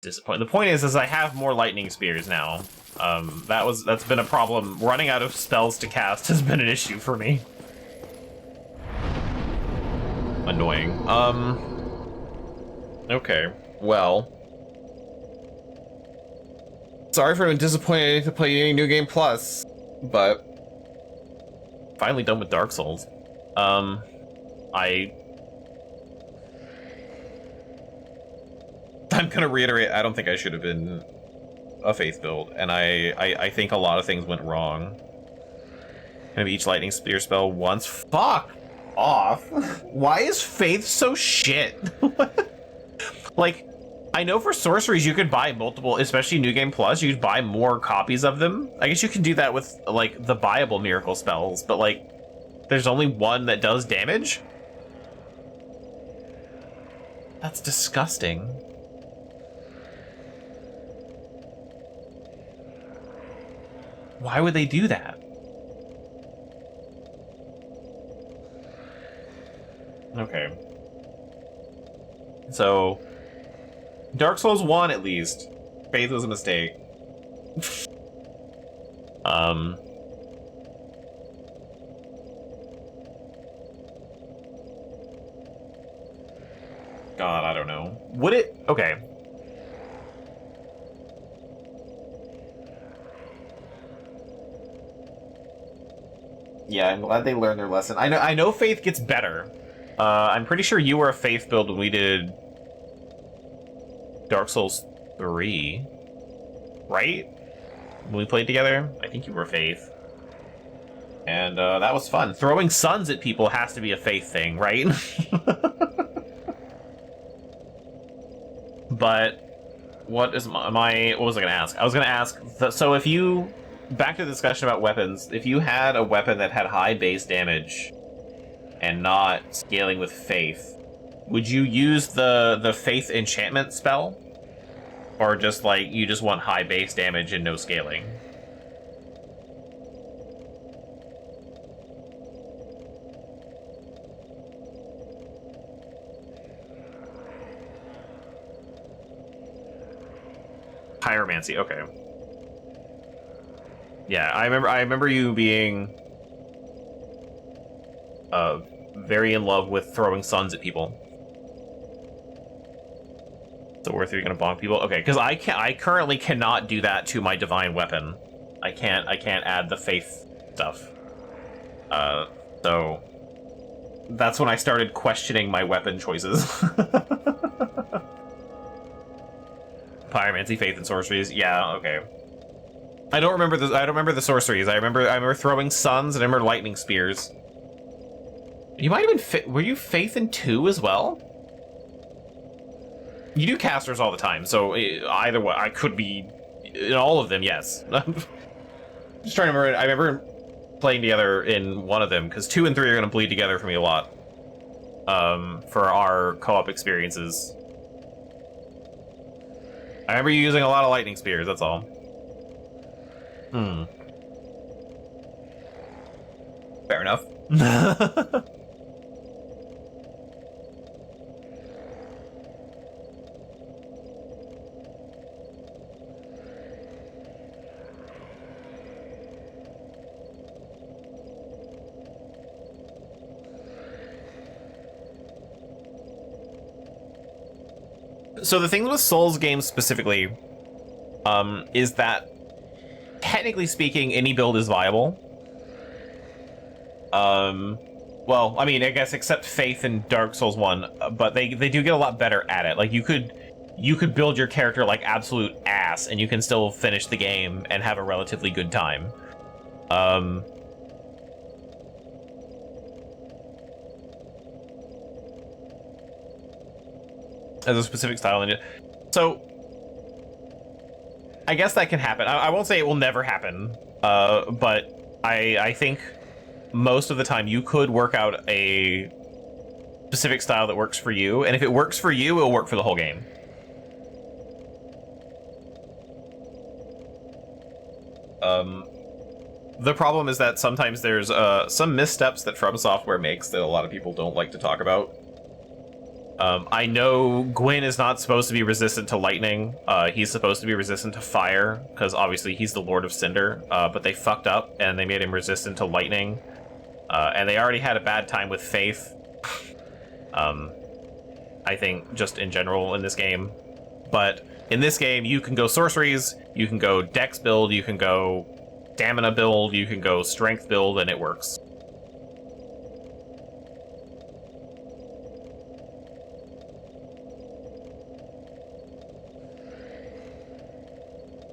disappointing. The point is I have more lightning spears now. That's been a problem. Running out of spells to cast has been an issue for me. Annoying. Okay. Well, sorry for being disappointed to play any New Game Plus, but finally done with Dark Souls. I'm gonna reiterate, I don't think I should have been a Faith build, and I think a lot of things went wrong. Maybe each lightning spear spell once. Fuck off! Why is Faith so shit? Like, I know for sorceries you could buy multiple, especially New Game Plus, you could buy more copies of them. I guess you can do that with, like, the buyable miracle spells, but, like, there's only one that does damage? That's disgusting. Why would they do that? Okay. So, Dark Souls 1, at least. Faith was a mistake. God, I don't know. Would it... Okay. Yeah, I'm glad they learned their lesson. I know Faith gets better. I'm pretty sure you were a Faith build when we did Dark Souls 3, right? When we played together? I think you were Faith. And that was fun. Throwing suns at people has to be a Faith thing, right? But what was I gonna ask? I was gonna ask, so if you, back to the discussion about weapons, if you had a weapon that had high base damage and not scaling with Faith, would you use the Faith enchantment spell? Or just like, you just want high base damage and no scaling? Pyromancy, okay. Yeah, I remember you being very in love with throwing suns at people. So worth you're gonna bonk people? Okay, because I currently cannot do that to my divine weapon. I can't add the Faith stuff. So that's when I started questioning my weapon choices. Pyromancy, Faith, and sorceries. Yeah, okay. I don't remember the sorceries. I remember throwing suns and I remember lightning spears. You might have been were you Faith in 2 as well? You do casters all the time, so either way, I could be in all of them, yes. Just trying to remember, I remember playing together in one of them, because 2 and 3 are going to bleed together for me a lot. For our co-op experiences. I remember you using a lot of lightning spears, that's all. Fair enough. So the thing with Souls games specifically, is that technically speaking, any build is viable. Well, I mean, I guess except Faith in Dark Souls 1, but they do get a lot better at it. Like you could build your character like absolute ass, and you can still finish the game and have a relatively good time. As a specific style in it. So I guess that can happen. I won't say it will never happen, but I think most of the time you could work out a specific style that works for you, and if it works for you, it'll work for the whole game. The problem is that sometimes there's some missteps that From Software makes that a lot of people don't like to talk about. I know Gwyn is not supposed to be resistant to lightning. He's supposed to be resistant to fire, because obviously he's the Lord of Cinder, but they fucked up and they made him resistant to lightning. And they already had a bad time with Faith. I think just in general in this game. But in this game, you can go sorceries, you can go dex build, you can go stamina build, you can go strength build, and it works.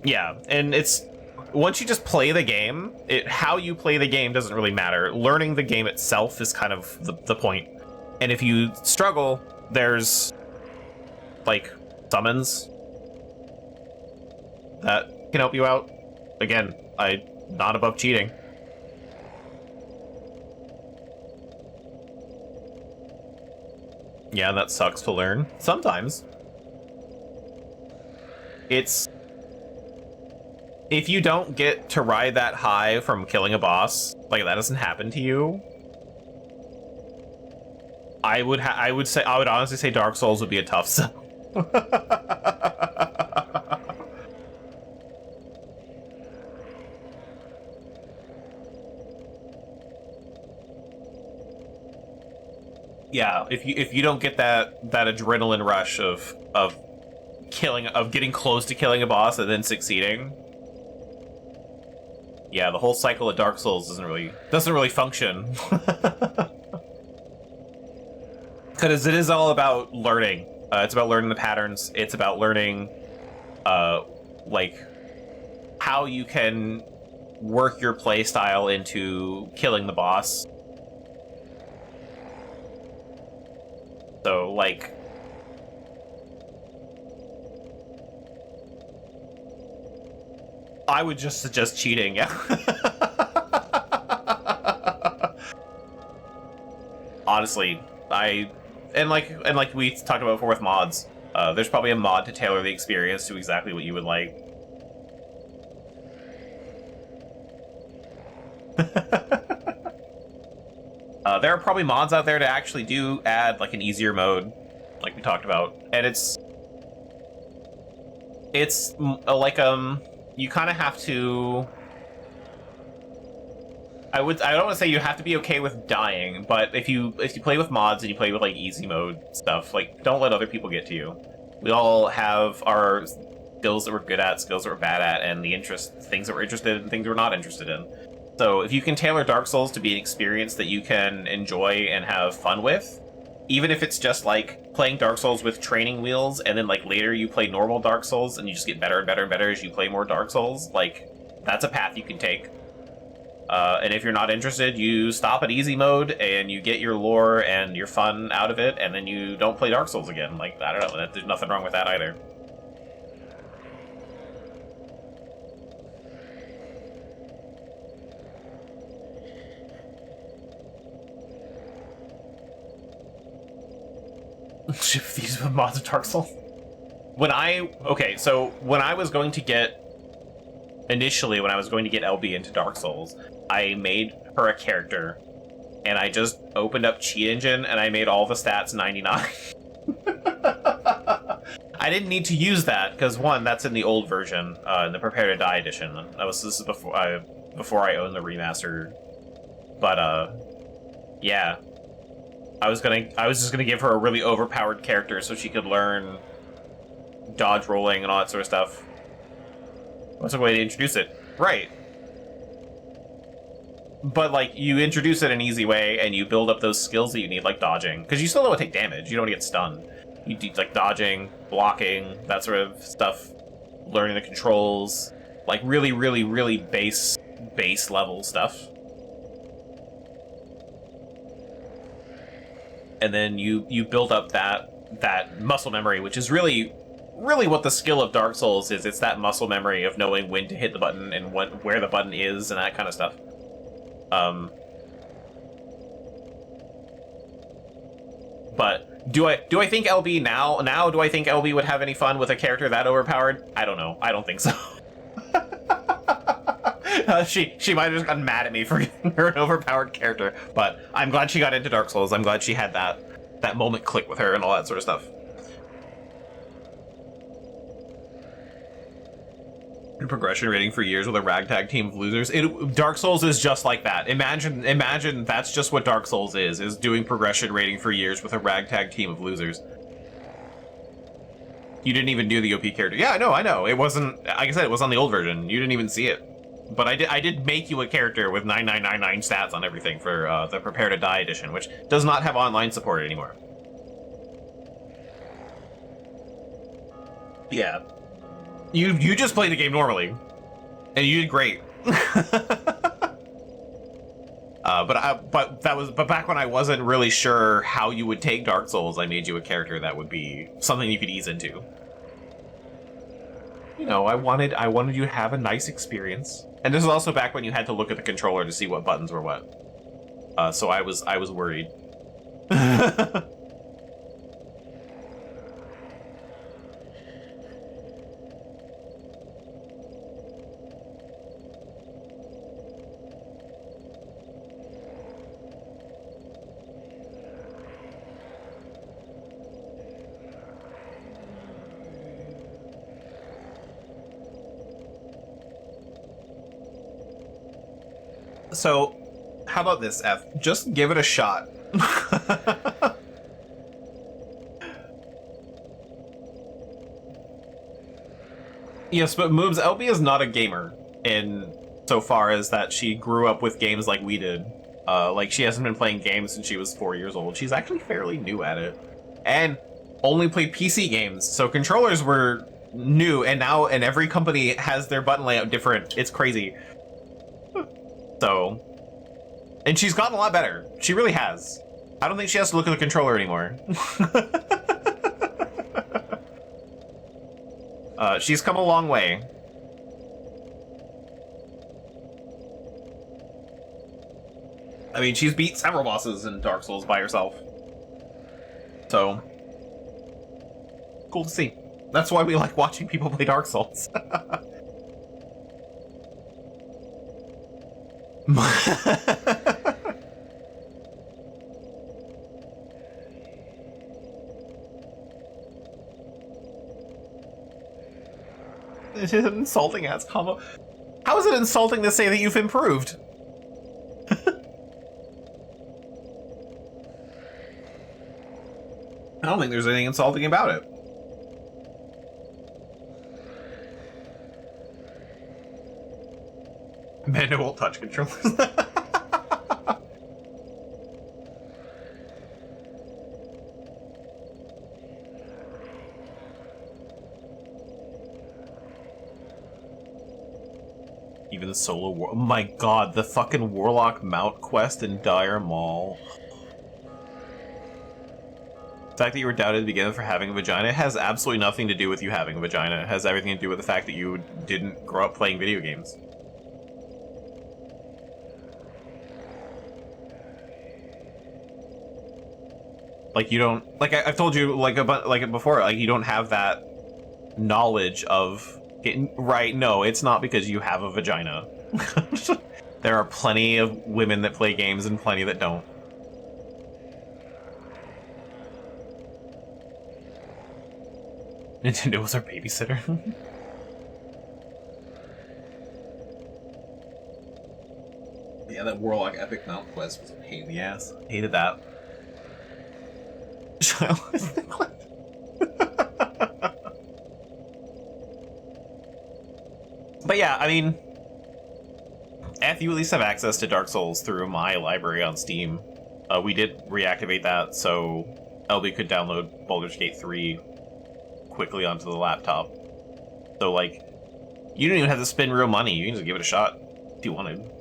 Yeah, and it's once you just play the game, how you play the game doesn't really matter. Learning the game itself is kind of the point. And if you struggle, there's like summons that can help you out. Again, I'm not above cheating. Yeah, that sucks to learn. Sometimes. If you don't get to ride that high from killing a boss, like that doesn't happen to you, I would honestly say Dark Souls would be a tough sell. Yeah, if you don't get that adrenaline rush of getting close to killing a boss and then succeeding, yeah, the whole cycle of Dark Souls doesn't really function. Because it is all about learning. It's about learning the patterns. It's about learning, like, how you can work your play style into killing the boss. So, like, I would just suggest cheating, yeah. Honestly, and like we talked about before with mods, there's probably a mod to tailor the experience to exactly what you would like. There are probably mods out there to actually do add like an easier mode, like we talked about, and it's like you kind of have to. I don't want to say you have to be okay with dying, but if you play with mods and you play with like easy mode stuff, like don't let other people get to you. We all have our skills that we're good at, skills that we're bad at, and things that we're interested in, things we're not interested in. So if you can tailor Dark Souls to be an experience that you can enjoy and have fun with, even if it's just like playing Dark Souls with training wheels, and then like later you play normal Dark Souls and you just get better and better and better as you play more Dark Souls, like that's a path you can take. And if you're not interested, you stop at easy mode and you get your lore and your fun out of it, and then you don't play Dark Souls again. Like, I don't know, there's nothing wrong with that either. These mods of Dark Souls. When I was going to get LB into Dark Souls, I made her a character, and I just opened up Cheat Engine and I made all the stats 99. I didn't need to use that because one, that's in the old version, in the Prepare to Die edition. This is before I owned the remaster. But yeah. I was just gonna give her a really overpowered character so she could learn dodge rolling and all that sort of stuff. What's a way to introduce it? Right. But like you introduce it in an easy way and you build up those skills that you need, like dodging. Because you still don't want to take damage, you don't want to get stunned. You do like dodging, blocking, that sort of stuff, learning the controls, like really, really, really base level stuff. And then you build up that muscle memory, which is really what the skill of Dark Souls is. It's that muscle memory of knowing when to hit the button and where the button is and that kind of stuff. But do I think LB now do I think LB would have any fun with a character that overpowered? I don't know. I don't think so. She might have just gotten mad at me for giving her an overpowered character, but I'm glad she got into Dark Souls. I'm glad she had that moment click with her and all that sort of stuff. Progression rating for years with a ragtag team of losers. Dark Souls is just like that. Imagine that's just what Dark Souls is doing progression rating for years with a ragtag team of losers. You didn't even do the OP character. Yeah, I know. It wasn't, like I said, it was on the old version. You didn't even see it. But I did make you a character with 9999 stats on everything for the Prepare to Die edition, which does not have online support anymore. Yeah. You just played the game normally, and you did great. But back when I wasn't really sure how you would take Dark Souls, I made you a character that would be something you could ease into. You know, I wanted you to have a nice experience. And this is also back when you had to look at the controller to see what buttons were what. So I was worried. So, how about this, F? Just give it a shot. Yes, but Moobs, LB is not a gamer in so far as that she grew up with games like we did. Like, she hasn't been playing games since she was 4 years old. She's actually fairly new at it. And only played PC games, so controllers were new, and now every company has their button layout different. It's crazy. So, and she's gotten a lot better. She really has. I don't think she has to look at the controller anymore. She's come a long way. I mean, she's beat several bosses in Dark Souls by herself. So, cool to see. That's why we like watching people play Dark Souls. It's an insulting ass combo. How is it insulting to say that you've improved? I don't think there's anything insulting about it. Manual touch controllers. Even the solo war. Oh my god, the fucking Warlock mount quest in Dire Maul. The fact that you were doubted at the beginning for having a vagina has absolutely nothing to do with you having a vagina. It has everything to do with the fact that you didn't grow up playing video games. Like, you don't, like I've told you like before, like, you don't have that knowledge of it, right? No, it's not because you have a vagina. There are plenty of women that play games and plenty that don't. Nintendo was our babysitter. Yeah, that Warlock Epic Mount Quest was a pain in the ass. Hated that. Childless neglect. But yeah, I mean, if you at least have access to Dark Souls through my library on Steam, we did reactivate that so LB could download Baldur's Gate 3 quickly onto the laptop. So, like, you don't even have to spend real money. You can just give it a shot if you wanted.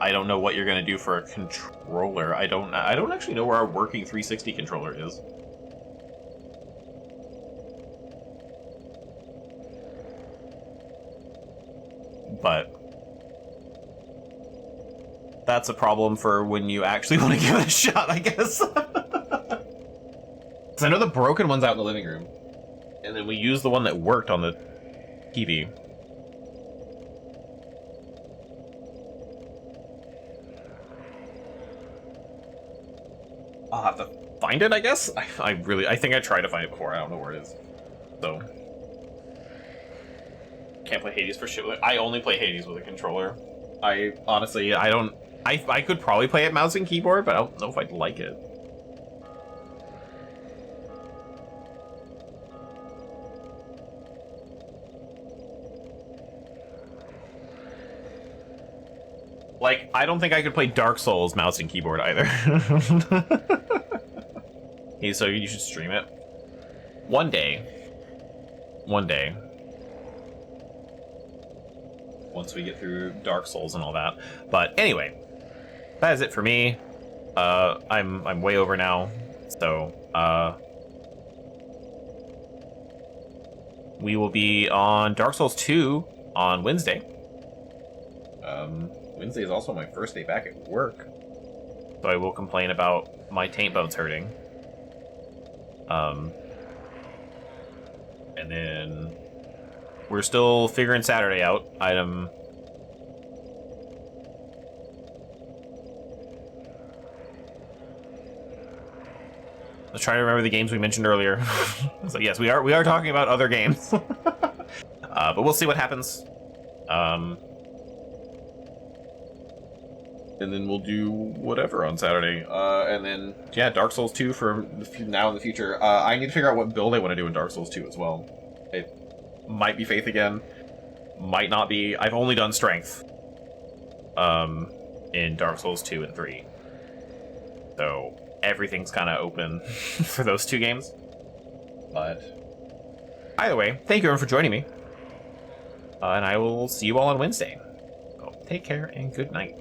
I don't know what you're gonna do for a controller. I don't actually know where our working 360 controller is. But that's a problem for when you actually want to give it a shot, I guess. I know the broken one's out in the living room, and then we used the one that worked on the TV. I'll have to find it, I guess. I think I tried to find it before. I don't know where it is. So can't play Hades for shit. I only play Hades with a controller. I honestly, I don't. I could probably play it mouse and keyboard, but I don't know if I'd like it. Like, I don't think I could play Dark Souls mouse and keyboard either. Hey, so you should stream it. One day. One day. Once we get through Dark Souls and all that. But anyway, that is it for me. I'm way over now. So, we will be on Dark Souls 2 on Wednesday. Wednesday is also my first day back at work, so I will complain about my taint bones hurting. And then we're still figuring Saturday out. Let's try to remember the games we mentioned earlier. So yes, we are talking about other games. But we'll see what happens. And then we'll do whatever on Saturday. And then, yeah, Dark Souls 2 for now in the future. I need to figure out what build I want to do in Dark Souls 2 as well. It might be Faith again. Might not be. I've only done Strength. In Dark Souls 2 and 3. So, everything's kind of open for those 2 games. But, either way, thank you everyone for joining me. And I will see you all on Wednesday. So, take care and good night.